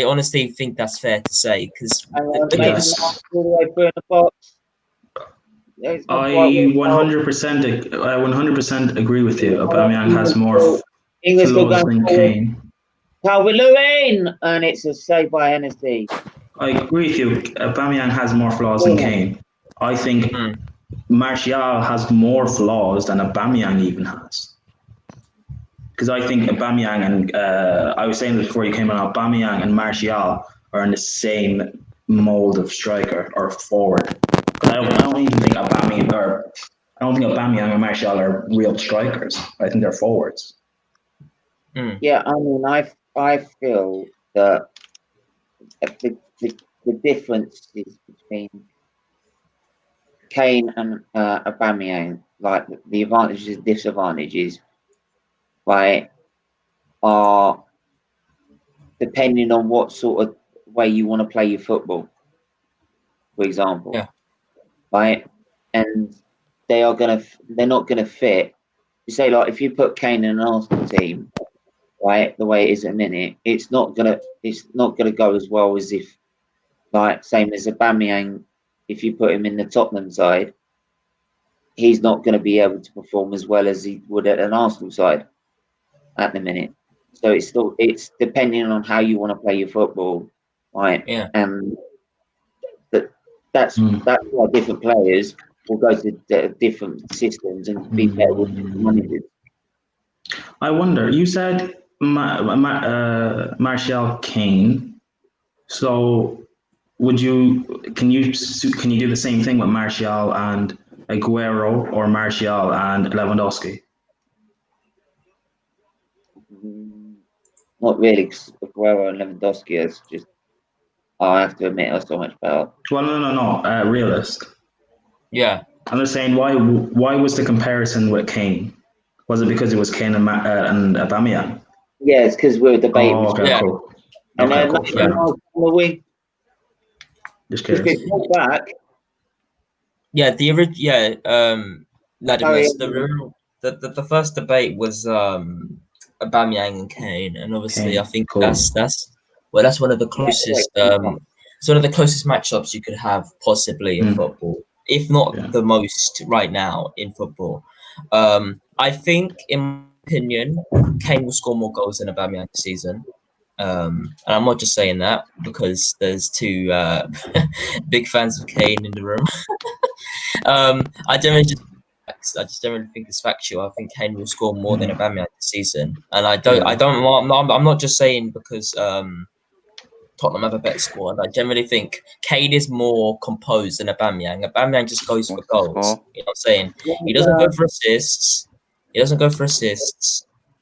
honestly think that's fair to say. Because Yes. All the way through in the box. It's not I quite what- 100% agree with you. Aubameyang has more England still flaws going than forward. Kane. Calvert Lewin, and it's a save by Hennessy. I agree with you. Aubameyang has more flaws than Kane. I think Martial has more flaws than Aubameyang even has. Because I think Aubameyang and I was saying this before you came on, Aubameyang and Martial are in the same mold of striker or forward. I don't even think Aubameyang and Martial are real strikers. I think they're forwards. Yeah, I mean, I feel that the difference is between Kane and Aubameyang, like the advantages and disadvantages, right, are depending on what sort of way you want to play your football, for example. Yeah. Right? And they're not gonna fit. You say, like, if you put Kane in an Arsenal team, right, the way it is at the minute, it's not gonna go as well as if, like, same as Aubameyang, if you put him in the Tottenham side, he's not going to be able to perform as well as he would at an Arsenal side at the minute. So it's depending on how you want to play your football, right? Yeah. And that's why different players will go to different systems and be better with different managers. I wonder. You said Martial Kane. So can you do the same thing with Martial and Aguero or Martial and Lewandowski? Not really. Aguero and Lewandowski is just, I have to admit, are so much better. Well, no. Realist. Yeah. I'm just saying, why was the comparison with Kane? Was it because it was Kane and Aubameyang? Yeah, it's because we're debating. Oh, okay, Yeah. cool. And Okay, then cool. Fair enough. on the wing, Just if curious. we pull back, Yeah, the original. Yeah, Ladimus, Sorry. the first debate was Aubameyang and Kane, and obviously Kane, I think cool. that's one of the closest it's one of the closest matchups you could have possibly in football, if not the most right now in football. I think, in my opinion, Kane will score more goals than Aubameyang this season. And I'm not just saying that because there's two big fans of Kane in the room. I just generally think it's factual. I think Kane will score more than Aubameyang this season, and I'm not just saying because Tottenham have a better squad. I generally think Kane is more composed than Aubameyang. Aubameyang just goes for goals. You know what I'm saying? He doesn't go for assists.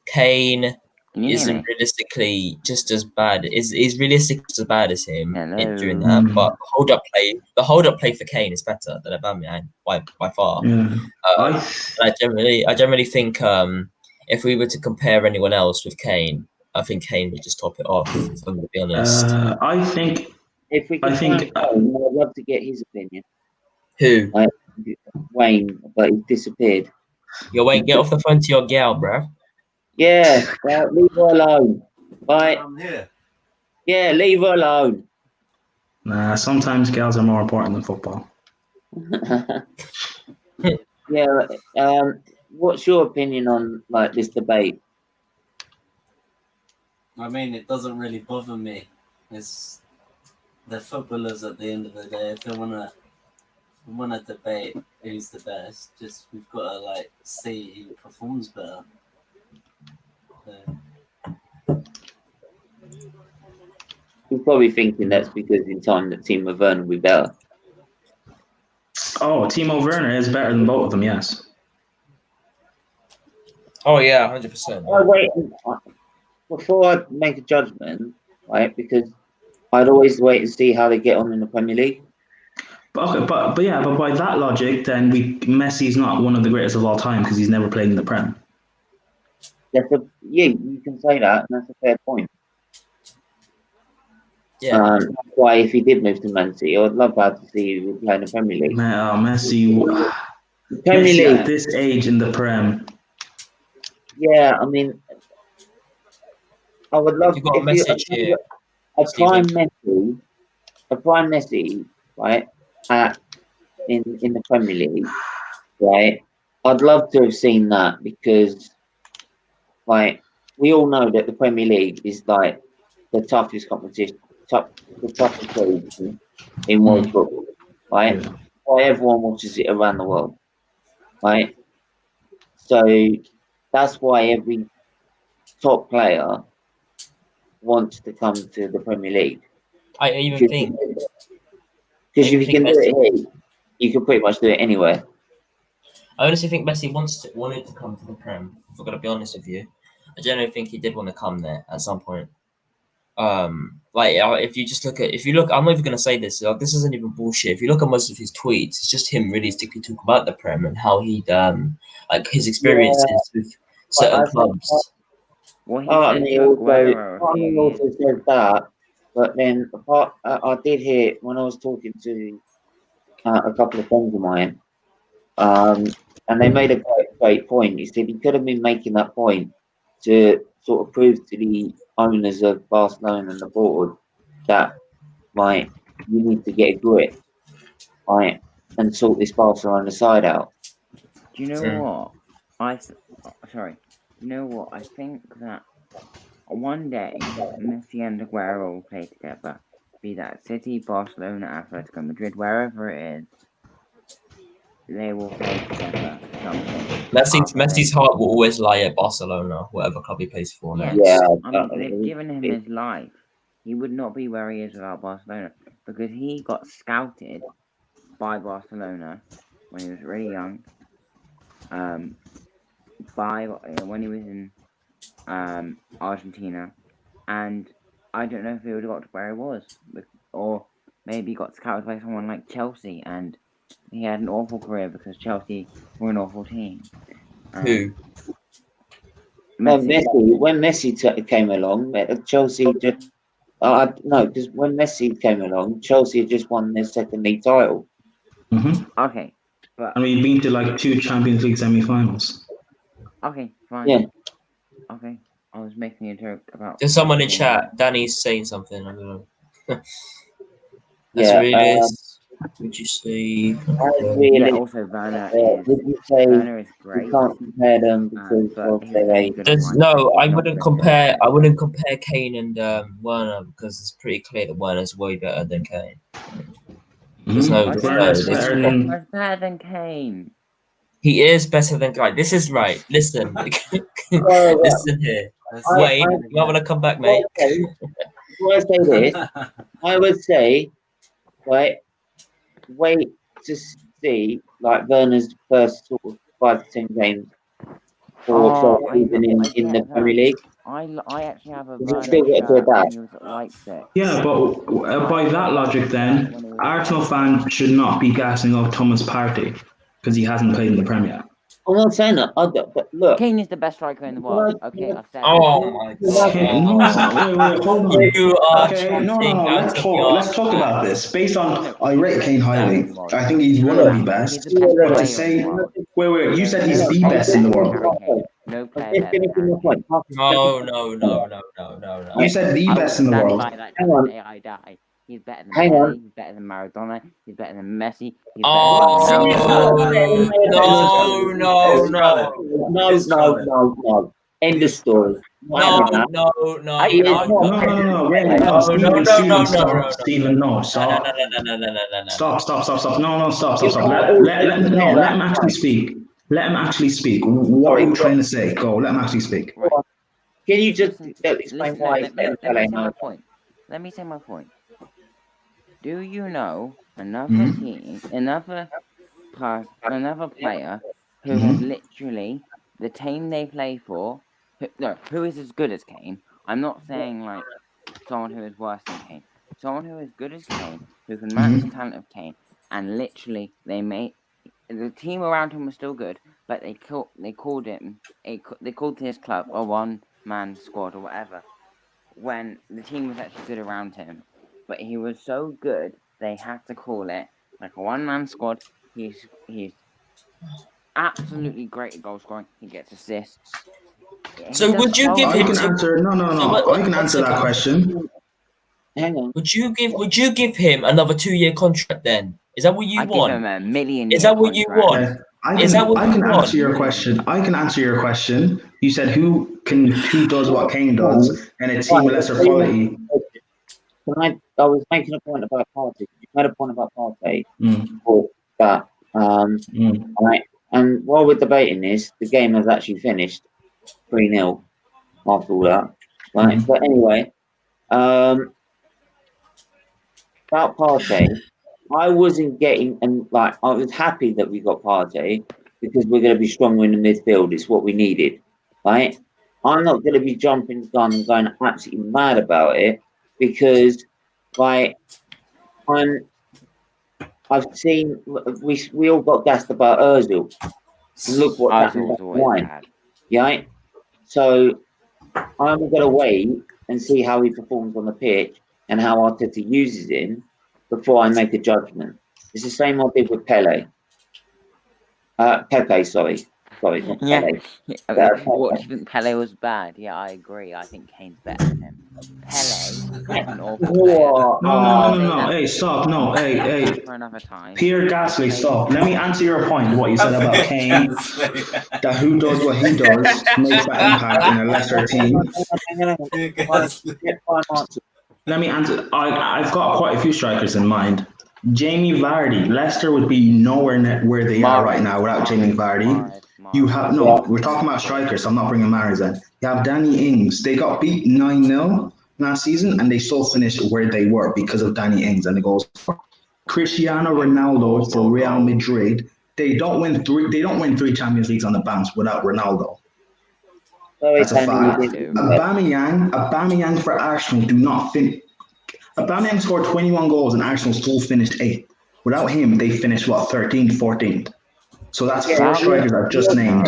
Kane isn't realistically just as bad. Is realistically just as bad as him during that. But the hold up play for Kane is better than Aubameyang by far. I generally think if we were to compare anyone else with Kane, I think Kane would just top it off. If I'm going to be honest. I think if we can find Kane, I'd love to get his opinion. Who? Wayne, but he disappeared. Yo, Wayne, get off the phone to your gal, bruv. Yeah, leave her alone. Right? I'm here. Yeah, leave her alone. Nah, sometimes gals are more important than football. Yeah, what's your opinion on like this debate? I mean, it doesn't really bother me. It's the footballers at the end of the day. If they wanna debate who's the best, just we've got to like see who performs better. So, You're probably thinking that's because in time that Timo Werner will be better. Oh, Timo Werner is better than both of them. Yes. Oh yeah, 100%. I wait before I make a judgment, right? Because I'd always wait and see how they get on in the Premier League. But okay, but by that logic, then Messi's not one of the greatest of all time because he's never played in the Prem. You can say that, and that's a fair point. Yeah. That's why if he did move to Man City, I'd love to see you play in the Premier League. Messi Premier at League. this age in the Prem. Yeah, I mean, I would love You got a message here. a prime Messi, right? In the Premier League, right? I'd love to have seen that because, like, we all know that the Premier League is like the toughest competition, the toughest league in world football, right? Yeah. Why everyone watches it around the world, right? So that's why every top player wants to come to the Premier League. I even think because if you can do Messi- it here, you can pretty much do it anywhere. I honestly think Messi wanted to come to the Prem. If I'm gonna be honest with you, I generally think he did want to come there at some point. If you look, I'm not even gonna say this. Like, this isn't even bullshit. If you look at most of his tweets, it's just him realistically talking about the Prem and how he'd like his experiences with certain clubs. Well, he I said mean, to Aguero a few years. also says that, but then I did hear when I was talking to a couple of friends of mine, and they made a great point. He said he could have been making that point to sort of prove to the owners of Barcelona and the board that, like, you need to get a grip, right, and sort this Barcelona side out. Do you know what? You know what? I think that one day Messi and Aguero will play together. Be that City, Barcelona, Atletico Madrid, wherever it is, they will play together at some point. Messi's heart will always lie at Barcelona, whatever club he plays for next. Yeah, I mean, they've given him his life. He would not be where he is without Barcelona because he got scouted by Barcelona when he was really young. When he was in Argentina, and I don't know if he would have got to where he was, or maybe he got scouted by someone like Chelsea, and he had an awful career because Chelsea were an awful team. Who? Messi. When Messi came along, Chelsea just no, because when Messi came along, Chelsea had just won their second league title. Mm-hmm. Okay, but and we've been to like 2 Champions League semi-finals. Okay, fine. Yeah. Okay, I was making a joke about. There's someone in chat. Danny's saying something. I don't know. Yeah, Would you say? Yeah. Also, Werner would you say Werner is great. you can't compare them because of their age? I wouldn't compare. I wouldn't compare Kane and Werner because it's pretty clear that Werner's way better than Kane. There's no. Werner's better than Kane. He is better than Kane. This is right. Listen, listen here. Wait, you might want to come back, mate. Before I say this, I would say, right, wait to see like Werner's first sort of 5 to 10 games for even in the Premier League. I actually have a Werner still get to adapt. Yeah, but by that logic, then Arsenal fans should not be gassing off Thomas Partey because he hasn't played in the Premier. I'm not saying that. But look, Kane is the best striker in the world. Okay, I've said. Oh my god! Wait, hold on. You are Let's talk about this. Based on, I rate Kane highly. I think he's one of the best. But to say, wait, you said he's the best in the world. No player. No. You said the best in the world. Hang on. He's better than Hang Pele. on. He's better than Maradona. He's better than Messi. He's Oh, better than Ronaldo. No. End of story. Not having that. He is not No, better than Ray, Pele. no, Stephen, no. Stephen, no, stop. Stop. No, stop. Let him actually speak. Let him actually speak. What are you trying to say? Go, let him actually speak. Right. Can you just explain Listen, why let he's me better than say Pele? my No. point. Let me say my point. Do you know another Mhm. team, another player who has literally the team they play for? Who is as good as Kane? I'm not saying like someone who is worse than Kane. Someone who is good as Kane, who can match the talent of Kane, and literally they made the team around him was still good, but they called his club a one-man squad or whatever. When the team was actually good around him, but he was so good they had to call it like a one-man squad. He's absolutely great at goal scoring. He gets assists. So would you give I him? can answer. No. I can answer that question. Hang on. Would you give him another 2-year contract then? Is that what you I give want? him a million. Is that what you want? Okay. Is that what I you can want? answer your question. I can answer your question. You said who does what Kane does, and a team with lesser quality. I was making a point about Partey. You made a point about Partey. Mm. That right. And while we're debating this, the game has actually finished 3-0 after all that. Right. But anyway, about Partey, I wasn't getting I was happy that we got Partey because we're going to be stronger in the midfield. It's what we needed, right? I'm not going to be jumping the gun and going absolutely mad about it because, I've seen we all got gassed about Özil, and look what happened back line, yeah. So I'm going to wait and see how he performs on the pitch and how Arteta uses him before I make a judgment. It's the same I did with Pepe, sorry, not Yeah. Pele. What do you think? Pele was bad. Yeah, I agree. I think Kane's better than him. Pele is an awful player. No. Hey, stop. No, hey. For another time. Pierre Gasly, stop. Let me answer your point. What you said about Kane, that who does what he does makes that impact in a lesser team. Let me answer. I've got quite a few strikers in mind. Jamie Vardy, Leicester would be nowhere near where they are right now without Jamie Vardy. You have we're talking about strikers, so I'm not bringing Mahrez in. You have Danny Ings. They got beat 9-0 last season, and they still finished where they were because of Danny Ings and the goals. Cristiano Ronaldo for Real Madrid. They don't win three Champions Leagues on the bounce without Ronaldo. That's a fact. Aubameyang for Arsenal do not finish. Aubameyang scored 21 goals and Arsenal still finished 8th. Without him, they finished 13th, 14th. So that's 4 strikers I've just named.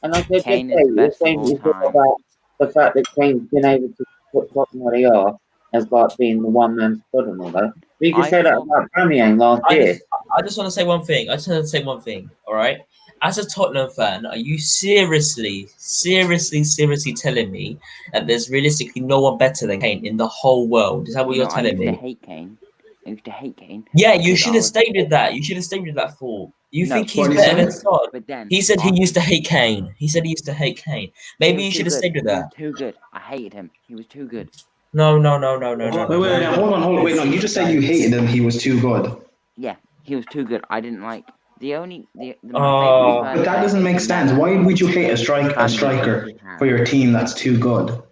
And I said, Kane is the best of all time. about the fact that Kane's been able to put Tottenham where they are as being the one-man squad and all that. But you can say that about Aubameyang last year. I just want to say one thing. All right. As a Tottenham fan, are you seriously telling me that there's realistically no one better than Kane in the whole world? Is that what you're telling me? I used to hate Kane. Yeah, you should have stayed with that. You should have stayed with that fool. You think he's better than Son? But then He said he used to hate Kane. Maybe you should have stayed with that. He was too good. I hated him. He was too good. No. Wait, hold on. Wait, no, you just said you hated him. He was too good. Yeah, he was too good. I didn't like But that doesn't make sense. Why would you hate a striker for your team that's too good?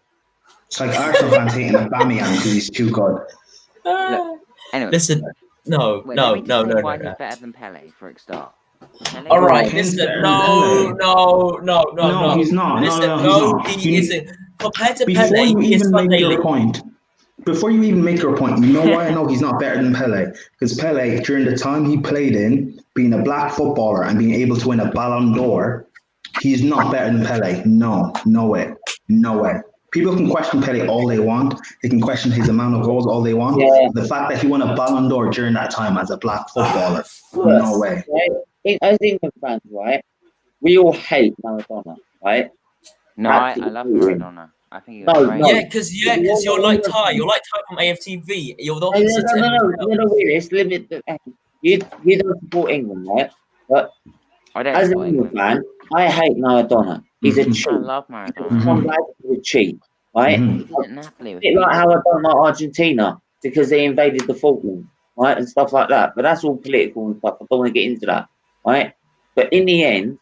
It's like Arsenal fans hating Aubameyang because he's too good. Anyway, listen, no. Why he's better than Pele for a start. All right, listen, no, he's not. Listen, he isn't. Compared to Before Pele, you he is even make your Sunday. point, you know why I know he's not better than Pele? Because Pele, during the time he played in, being a black footballer and being able to win a Ballon d'Or, he's not better than Pele. No way. People can question Pele all they want. They can question his amount of goals all they want. Yeah. The fact that he won a Ballon d'Or during that time as a black footballer, no way. As England fans, right, we all hate Maradona, right? No, I love Maradona. I think he No, was great. no. Yeah, because you're like Ty. You're like Ty from AFTV. You're the No, opposite to everyone else. no, Willis, limit the, you don't support England, right? But I don't as an support England England. fan, I hate Maradona. He's a Mhm. cheat. I love Maradona. Mhm. Some guys are a cheat, right? Mhm. He did it at Napoli. A With bit like Figo. how I don't like Argentina because they invaded the Falklands, right, and stuff like that. But that's all political and stuff. I don't want to get into that, right? But in the end,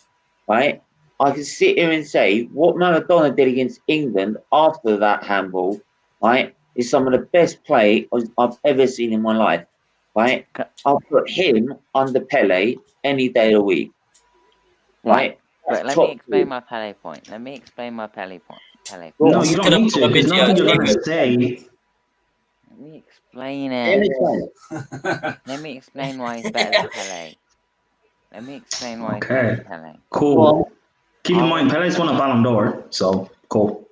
right, I can sit here and say what Maradona did against England after that handball, right, is some of the best play I've ever seen in my life, right? I'll put him under Pele any day of the week, right? But let me explain my Pele point. Let me explain my Pele point. Pele point. No, you don't need to, because nothing you're going to say. Let me explain it. Let me explain why he's better than Pele. Let me explain why he's better than Pele. Cool. Keep in mind, Pele's won a Ballon d'Or, so cool.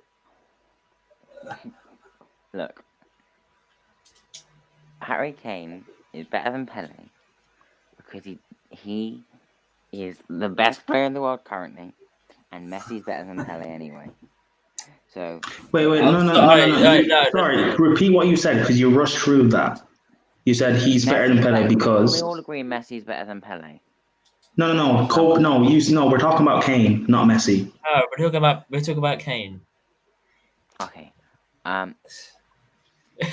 Look, Harry Kane is better than Pele because he is the best player in the world currently, and Messi's better than Pele anyway. So Wait, no. Sorry, repeat what you said because you rushed through that. You said he's better than Pele because we all agree Messi's better than Pele. No. We're talking about Kane, not Messi. Oh, we're talking about Kane. Okay.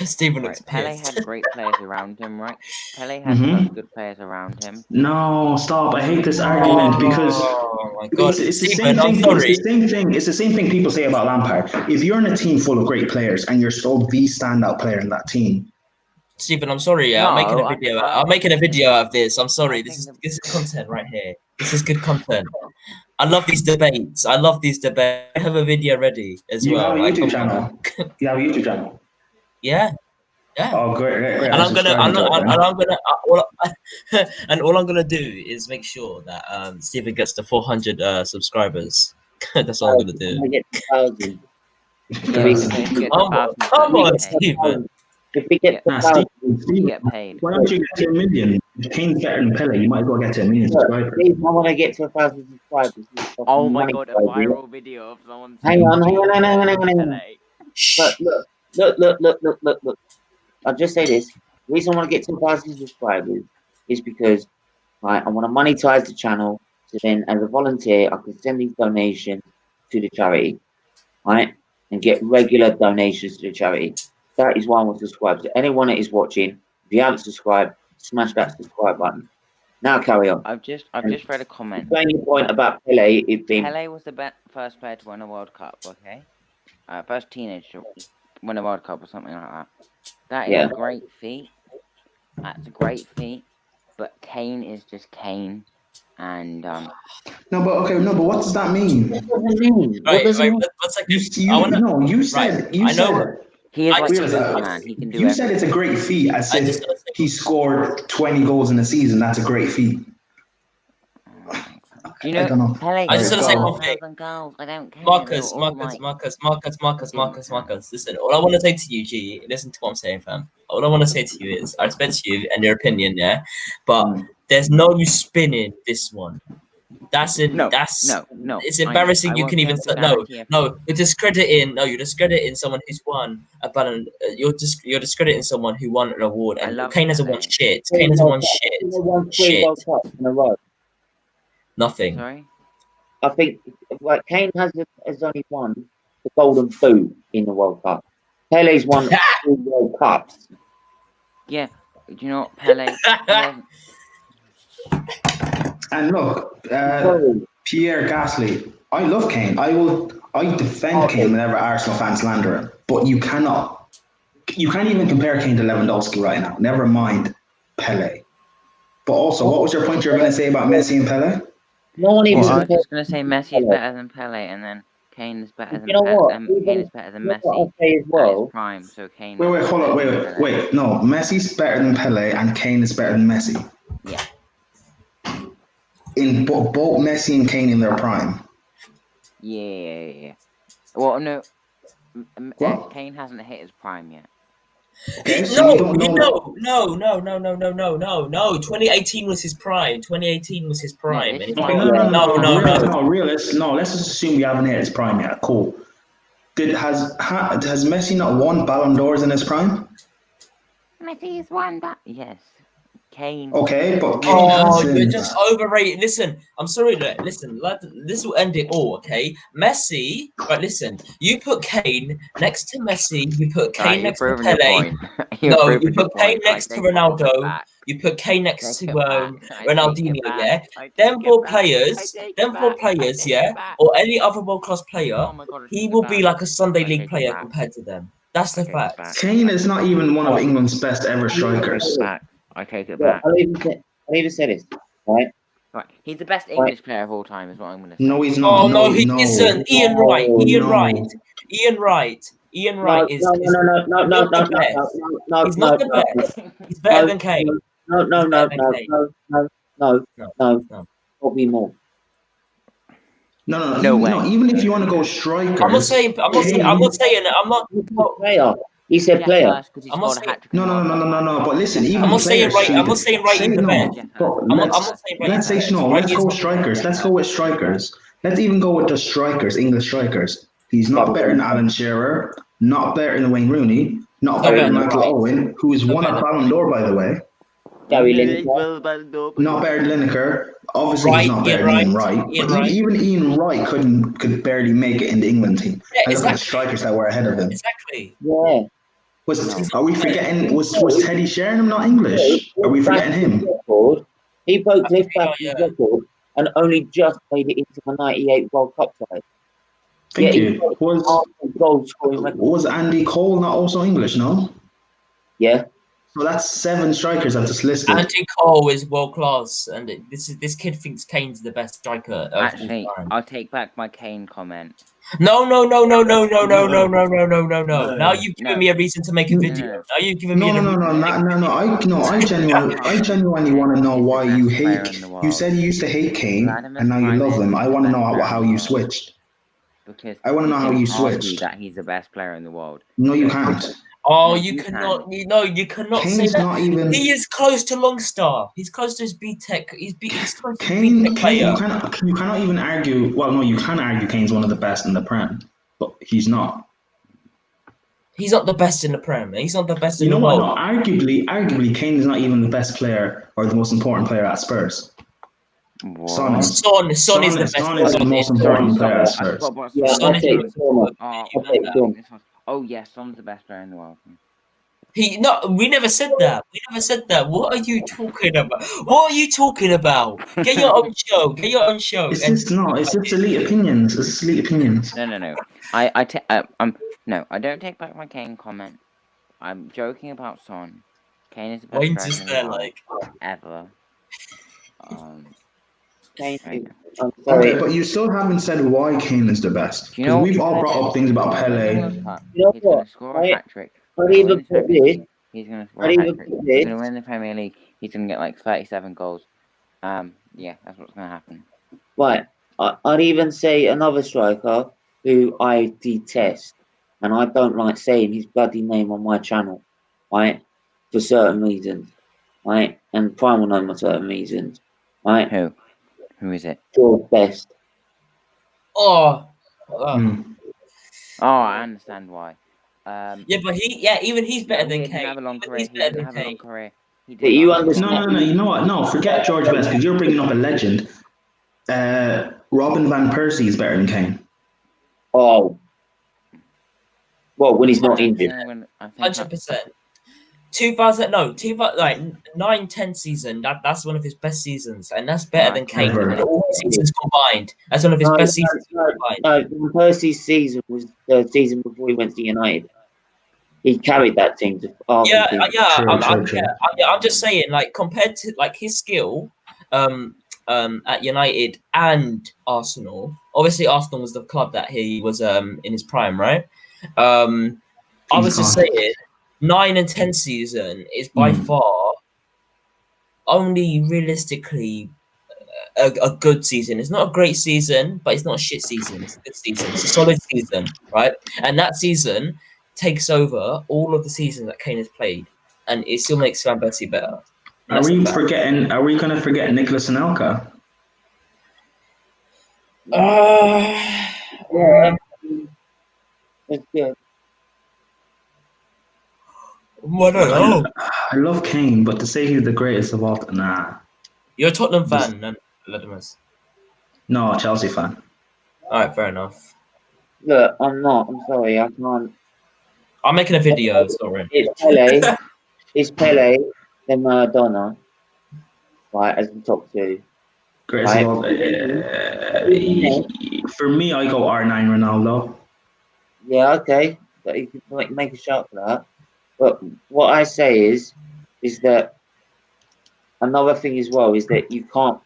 Stephen right, looks Pele pissed. had great players around him, right? Pele had some good players around him. No, stop! I hate this argument because my God, it's the Stephen, same thing. I'm sorry. It's the same thing people say about Lampard. If you're in a team full of great players and you're still the standout player in that team, Stephen, I'm sorry. Yeah, I'm making a video. I'm making a video out of this. I'm sorry. This is content right here. This is good content. I love these debates. I have a video ready as you well. have a YouTube channel. You have a YouTube channel. Yeah. Oh, great. And I'm gonna, and all I'm gonna do is make sure that Stephen gets to 400 subscribers. That's all I'm gonna do. I get 1,000. Come on, Stephen. If we get to 1,000, you get paid. Why don't you get to 1 million? If Kane's better than Pele, you might as well get to 1 million subscribers. Please, I want to get to 1,000 subscribers. Oh my God, a viral video of someone. Hang on. Look. I'll just say this. The reason I want to get to 1,000 subscribers is because I want to monetize the channel. So then, as a volunteer, I can send these donations to the charity, right? And get regular donations to the charity. That is why I want to subscribe. So anyone that is watching, if you haven't subscribed, smash that subscribe button. Now carry on. I've just read a comment. Explain your point about Pele. Pele was the first player to win a World Cup. Okay, first teenager to win a World Cup or something like that. That is a great feat. That's a great feat. But Kane is just Kane, and No, but what does that mean? What does it mean? You said. He is like Superman. He can do everything. You said it's a great feat as if he scored 20 goals in a season. That's a great feat. Do you know, Pele I just want to say one thing. Goals. I don't care. Marcus. Listen, all I want to say to you, G, listen to what I'm saying, fam. All I want to say to you is, I respect you and your opinion, yeah? But there's no you spinning this one. That's it. No. It's embarrassing. You can even you're discrediting someone who's won a Ballon. You're discrediting someone who won an award. And Kane hasn't won shit. Kane hasn't won shit. In a row. Nothing. Sorry? I think Kane has only won the Golden Boot in the World Cup. Pele's won 3 World Cups. Yeah, do you know what, Pele? And look, Pierre Gasly. I love Kane. I defend Kane whenever Arsenal fans slander him. But you can't even compare Kane to Lewandowski right now. Never mind Pele. But also, what was your point you were going to say about Messi and Pele? I was just going to say Messi is better than Pele, and then Kane is better than Kane is better than Messi at his prime. So Kane. Wait, hold on, wait. No, Messi's better than Pele, and Kane is better than Messi. Yeah. In both Messi and Kane in their prime. Yeah. Well, no, Kane hasn't hit his prime yet. Okay, no. 2018 was his prime. 2018 was his prime. No, realist. No, let's just assume we haven't hit his prime yet. Cool. Has Messi not won Ballon d'Ors in his prime? Messi's won that. Yes. Kane. Okay, but Kane Oh, you're hasn't. just overrated. Listen, I'm sorry. Listen, this will end it all. Okay, Messi. Right, listen. You put Kane next to Messi. You put Kane next to proving your Pele. point. No, you proving your put Kane point. next to I take my comment Ronaldo. back. You put Kane next Take to it back. I take it Ronaldinho. back. Yeah, I take them it four back. players. I take Them it four back. I players. take Yeah, it back. or any other world class player. Oh my god, I He take it will back. be like a Sunday I League take it player back. compared to them. That's the I take it fact. back. Kane is not even one of England's best ever I strikers. take it back. I take it Yeah, back. I'll even say this, right? Right. He's the best English player of all time, is what I'm going to say. No, he's Oh not. no, No, he no. isn't. Ian Wright. No, Ian no. Wright. Ian Wright. Ian Wright is no, he's not the best. He's not the best. He's better than Kane. No, He's better than Kane. no, No. probably more. No, way. even if you want to go strikers. I'm not saying. I'm not. Player. He said player. I'm not saying. No. But listen, even I'm not saying players. right. I'm not saying right is the best. But I'm not saying right let's is the say best. no. Right Let's is go the strikers. Let's go with strikers. Let's even go with the strikers, English strikers. He's not better than Alan Shearer. Not better than Wayne Rooney. Not better than Michael Owen, who has won a Ballon d'Or, by the way. Gary Lineker. Not better than Lineker. Obviously, he's not better than Ian Wright. But even Ian Wright could barely make it in the England team. Yeah, I look at the strikers that were ahead of him. Exactly. Yeah. Are we forgetting? Was Teddy Sheringham not English? Are we forgetting him? He broke Cliff Baxter's record and only just made it into the '98 World Cup side. Thank you. Was Andy Cole not also English? No. Yeah. So that's 7 strikers I've just listed. Andy Cole is world class, and this kid thinks Kane's the best striker. Actually, I'll take back my Kane comment. No. Now you've given me a reason to make a video. Now you've given me I genuinely want to know why you hate. You said you used to hate Kane, and now you love him. I want to know how you switched. Because I want to know how you switched. That he's the best player in the world. No, you can't. Oh, you cannot. You cannot say that. Not even. He is close to Longstar. He's close to his BTEC. He's close to Kane, BTEC player. You cannot even argue. Well, no, you can argue Kane's one of the best in the Prem, but he's not. He's not the best in the Prem. He's not the best in the world. No, arguably, Kane is not even the best player or the most important player at Spurs. Son is the best. Son is the most important player at Spurs. Oh yes, Son's the best player in the world. We never said that. What are you talking about? Get your own show. It's just elite opinions. It's elite opinions. No. I don't take back my Kane comment. I'm joking about Son. Kane is the best player in the world ever. Okay, but you still haven't said why Kane is the best. Because we've all brought up things about Pele. He's going to score a hat-trick. He's going to score a hat-trick. He's going to win the Premier League. He's going to get like 37 goals. Yeah, that's what's going to happen. Right. I'd even say another striker who I detest, and I don't like saying his bloody name on my channel, right? For certain reasons, right? And Prime will know for certain reasons, right? Who is it? George Best. Oh, I understand why. Yeah, but even he's better than Kane. He didn't have a long career. But you understand? No. You know what? No, forget George Best because you're bringing up a legend. Robin van Persie is better than Kane. Oh. Well, when he's not injured. 100%. 9-10 season. That's one of his best seasons, and that's better than Kane. All seasons combined, that's one of his best seasons combined. No, Percy's season was the season before he went to United. He carried that team to. I'm just saying, like compared to like his skill, at United and Arsenal. Obviously, Arsenal was the club that he was in his prime, right? I was just saying. 9 and 10 season is by far only realistically a good season. It's not a great season, but it's not a shit season. It's a good season. It's a solid season, right? And that season takes over all of the seasons that Kane has played, and it still makes Van Persie better. Are we going to forget Nicolas Anelka? It's good. I don't know. I love Kane, but to say he's the greatest of all time, nah. You're a Tottenham fan, then, Latimus. No, Chelsea fan. All right, fair enough. Look, I'm not. I'm sorry. I can't. I'm making a video. Sorry. It's Pele. It's Pele, then Maradona. Right, as the top two. Greatest of all. For me, I go R9 Ronaldo. Yeah, okay. But you can make a shot for that. But what I say is that another thing as well is that you can't.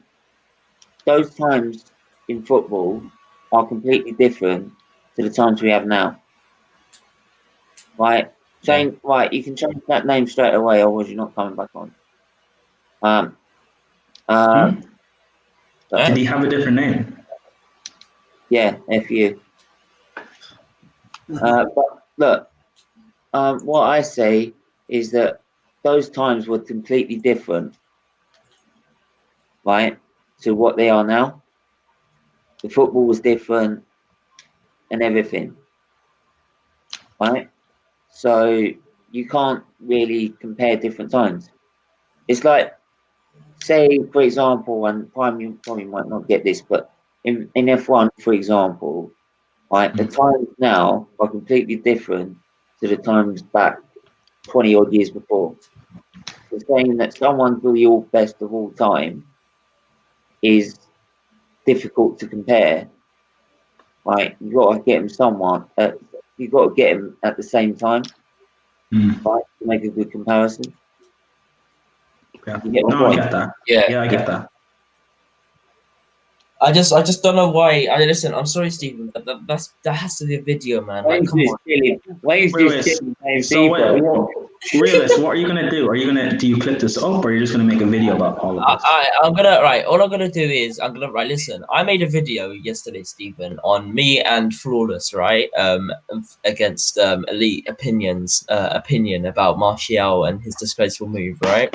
Those times in football are completely different to the times we have now. Right? Right, you can change that name straight away, otherwise you're not coming back on. Did he have a different name? Yeah, FU. But look, what I say is that those times were completely different, right, to what they are now. The football was different and everything, right? So you can't really compare different times. It's like, say, for example, and you probably might not get this, but in F1, for example, right, the times now are completely different to the times back 20 odd years before. So saying that someone's the all best of all time is difficult to compare. Right, you got to get them you got to get them at the same time, right, to make a good comparison. Yeah. You get my No, I point? get that. Yeah. Yeah, I get that. I just don't know why. Listen, I'm sorry, Stephen. That has to be a video, man. Like, come on. Wayne's just chilling. So Realist, what are you gonna do? Do you clip this up, or are you just gonna make a video about all of this? I'm gonna all I'm gonna do is listen. I made a video yesterday, Stephen, on me and Flawless, right? Against Elite opinion about Martial and his disgraceful move, right?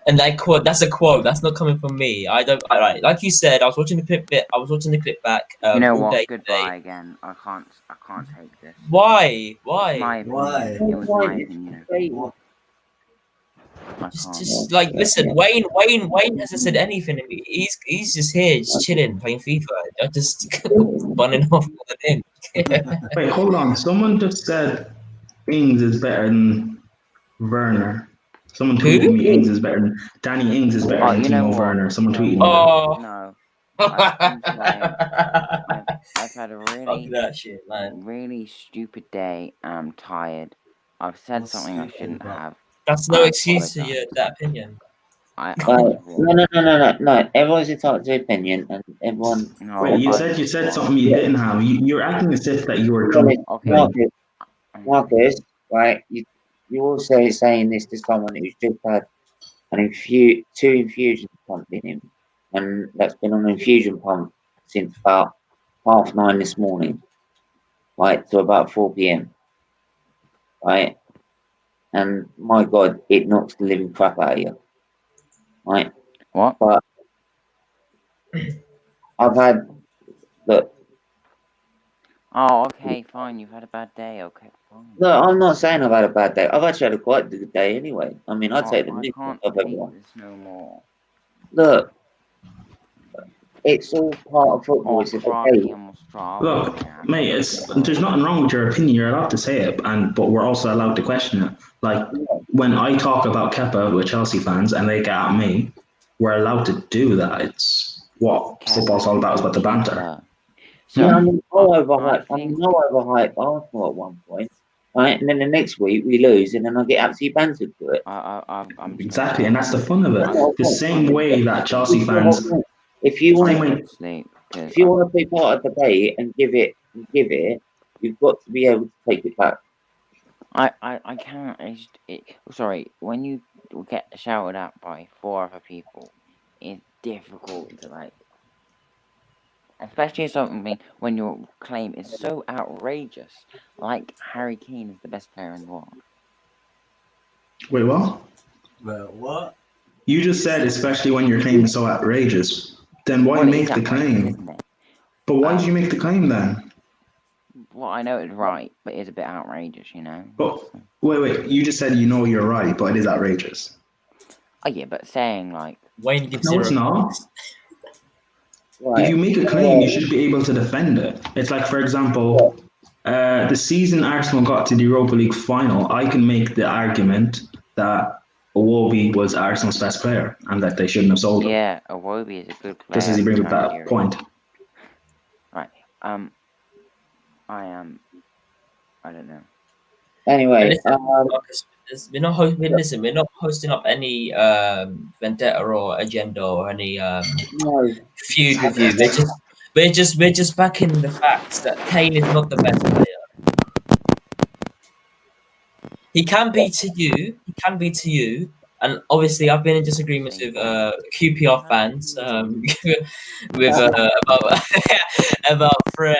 And that's a quote. That's not coming from me. Like you said, I was watching the clip back. You know all what? day Goodbye today. again. I can't take this. Why? My opinion. It was my opinion. Just like listen, Wayne hasn't said anything to me. He's just here, just chilling, playing FIFA. I just running off with him. Wait, hold on. Someone just said Ings is better than Werner. Someone tweeted me Ings is better than Danny Ings is better than Timo Werner. Someone tweeted me. No. I've had a really stupid day. I'm tired. I've said something I shouldn't have. That's no excuse to that opinion. No. Everyone's entitled to opinion, and everyone. Wait, you said something you didn't have. You're acting as if that you were drunk. Okay. Marcus, right? You're also saying this to someone who's just had two infusions pumped in him, and that's been on an infusion pump since about 9:30 this morning, right, to about 4 p.m. Right, and my God, it knocks the living crap out of you, right? What? But I've had look. Oh, okay, fine. You've had a bad day. Okay, fine. No, I'm not saying I've had a bad day. I've actually had a quite good day anyway. I mean, I'd take the nick of everyone. This no more. Look, it's all part of football. It's a debate. Look, mate, there's nothing wrong with your opinion. You're allowed to say it, but we're also allowed to question it. Like when I talk about Kepa with Chelsea fans and they get at me, we're allowed to do that. It's what football's all about. Is about the banter. So, yeah, no overhype Arsenal at one point, right? And then the next week we lose, and then I get absolutely bantered for it. Exactly, and that's the fun of it. The same way that Chelsea fans. If you want to be part of the debate and give it, you've got to be able to take it back. I can't. Sorry, when you get shouted at by 4 other people, it's difficult to like. Especially something when your claim is so outrageous, like Harry Kane is the best player in the world. Wait, what? Well, what? You just said, especially when your claim is so outrageous. Then why make the claim? But why did you make the claim then? Well, I know it's right, but it's a bit outrageous, you know. But wait. You just said you know you're right, but it is outrageous. Oh yeah, but saying like Wayne gives No, it's 0 not. points. Right. If you make a claim, you should be able to defend it. It's like, for example, the season Arsenal got to the Europa League final, I can make the argument that Iwobi was Arsenal's best player and that they shouldn't have sold him. yeah, Iwobi is a good player. Just as he brings up that Nigeria. point. Right. I don't know. Anyway, Listen, Marcus, we're not we're not posting up any vendetta or agenda or any no, feud with you. We're just backing the facts that Kane is not the best player. He can be to you. He can be to you. And obviously, I've been in disagreements with QPR fans with about Fred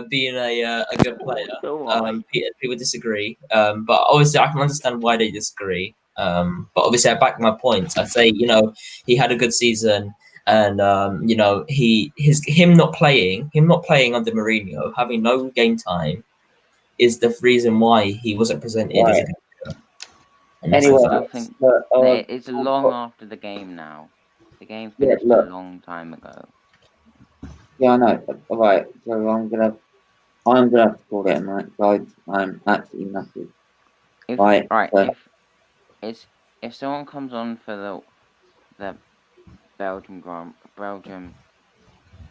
being a good player. People disagree, but obviously, I can understand why they disagree. But obviously, I back my points. I say, he had a good season, and him not playing under Mourinho, having no game time, is the reason why he wasn't presented as a good player. And that's anyway, the I fact. think but, it's long after the game now. The game finished a look. long time ago. Yeah, I know. All right, so I'm gonna have to call it a night, guys. I'm absolutely massive. Right. So, If someone comes on for the Belgium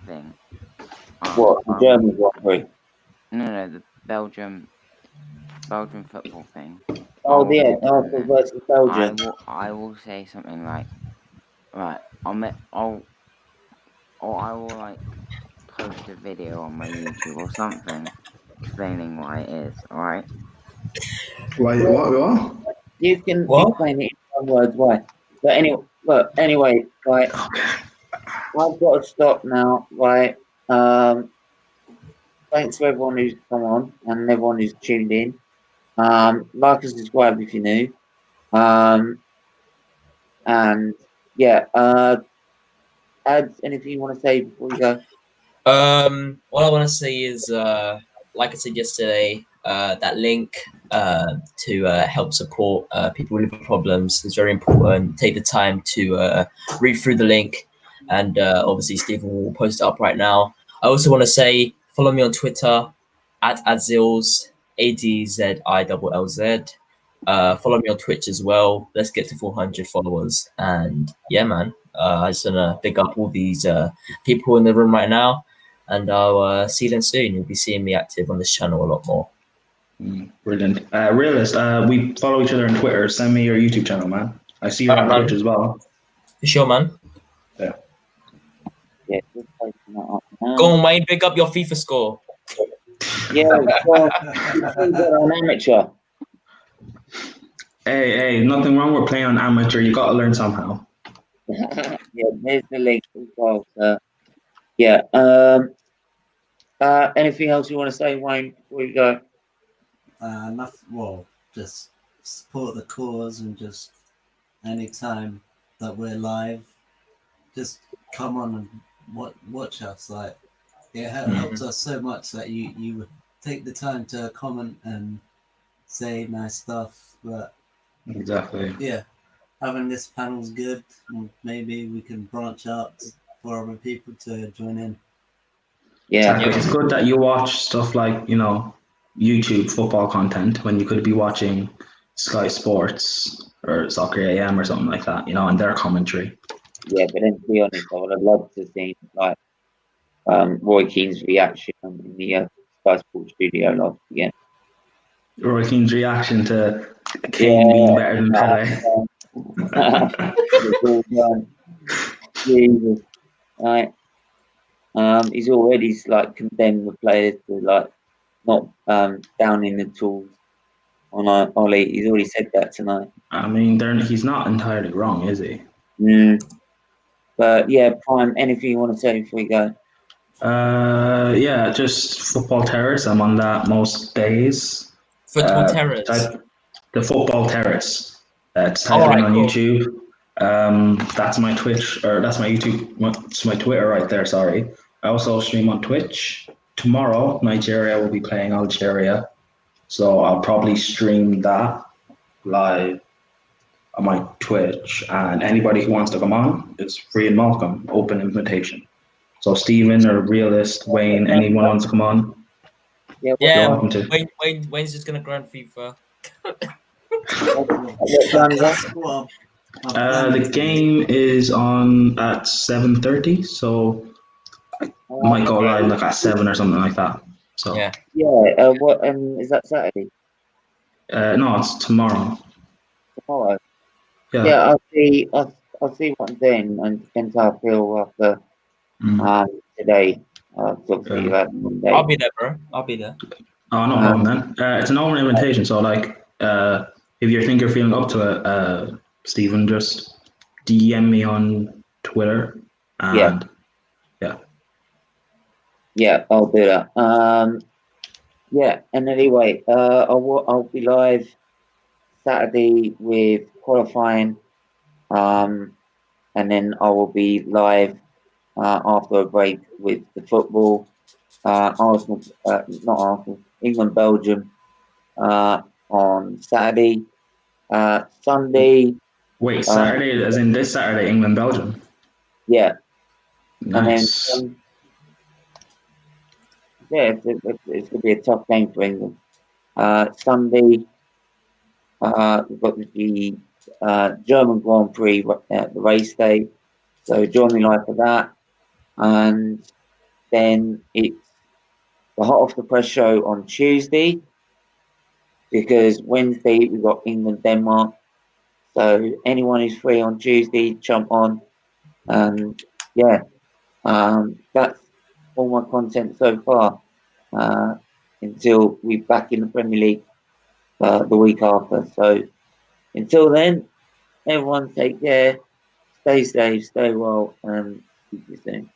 thing. what? The German Grand No, the Belgium football thing. Oh, yeah, Arsenal versus Belgium. I will say something like, right, I will like post a video on my YouTube or something explaining why it is. All right. Why? What? You can What? explain it in one word why. But anyway, right. I've got to stop now, right? Thanks to everyone who's come on and everyone who's tuned in. Like and subscribe if you're new. And yeah, add anything you want to say before you go? What I want to say is, like I said yesterday, that link to help support people with liver problems is very important. Take the time to read through the link, and obviously Stephen will post it up right now. I also want to say, follow me on Twitter at Adzils, ADZILLZ. Follow me on Twitch as well. Let's get to 400 followers. And yeah, man, I just want to big up all these people in the room right now. And I'll see them soon. You'll be seeing me active on this channel a lot more. Brilliant. Realist, we follow each other on Twitter. Send me your YouTube channel, man. I see you on man. Twitch as well. For sure, man. Yeah. Yeah, just posting that up now. Go on, Wayne. Pick up your FIFA score. Yeah, well, you're an amateur. Hey, nothing wrong with playing on amateur. You got to learn somehow. Yeah, there's the link as well. So, yeah. Anything else you want to say, Wayne, before you go? Nothing. Well, just support the cause, and just anytime that we're live, just come on and watch us. Like, it helps us so much that you would take the time to comment and say nice stuff. But Exactly. yeah, having this panel's good. Maybe we can branch out for other people to join in. Yeah, Exactly. It's good that you watch stuff like, YouTube football content when you could be watching Sky Sports or Soccer AM or something like that, and their commentary. Yeah, but then to be honest, I would have loved to see like Roy Keane's reaction in the Sky Sports studio last weekend. Roy Keane's reaction to Kane being better than Pele. Jesus, right. He's already like condemned the players to like not downing the tools on Ollie. He's already said that tonight. I mean, he's not entirely wrong, is he? But yeah, Prime, anything you want to say before we go? Yeah, just Football Terrace. I'm on that most days. Football Terrace. The Football Terrace. It's on cool. YouTube. That's my Twitch, or that's my YouTube. It's my Twitter right there. Sorry. I also stream on Twitch. tomorrow, Nigeria will be playing Algeria. So I'll probably stream that live on my Twitch. And anybody who wants to come on is free and welcome, open invitation. So Stephen or Realist, Wayne, anyone wants to come on, Yeah. you're Yeah, welcome to. Wayne's just gonna grind FIFA. What time's that? What The game is on at 7:30, so might go live like at 7 or something like that. So Yeah. Yeah. What? Is that Saturday? no, it's tomorrow. Tomorrow. Yeah. Yeah. I'll see. I'll see what I'm doing, and depends how I feel after today. Obviously, Yeah. Monday. I'll be there, bro. I'll be there. Oh, no problem, man. It's an open invitation, so like, if you think you're feeling up to it, Stephen, just DM me on Twitter, and Yeah, I'll do that. Yeah, and anyway, I'll be live Saturday with qualifying, and then I will be live after a break with the football. Arsenal, not Arsenal, England, Belgium, on Saturday. Sunday, wait, Saturday, as in this Saturday, England, Belgium. yeah, Nice. and then yeah, it's gonna be a tough game for England. Sunday, we've got the German Grand Prix, the race day. So join me live for that. And then it's the Hot Off the Press show on Tuesday, because Wednesday we've got England, Denmark. So anyone who's free on Tuesday, jump on. And yeah, that's all my content so far, until we're back in the Premier League the week after. So until then, everyone take care, stay safe, stay well, and see you soon.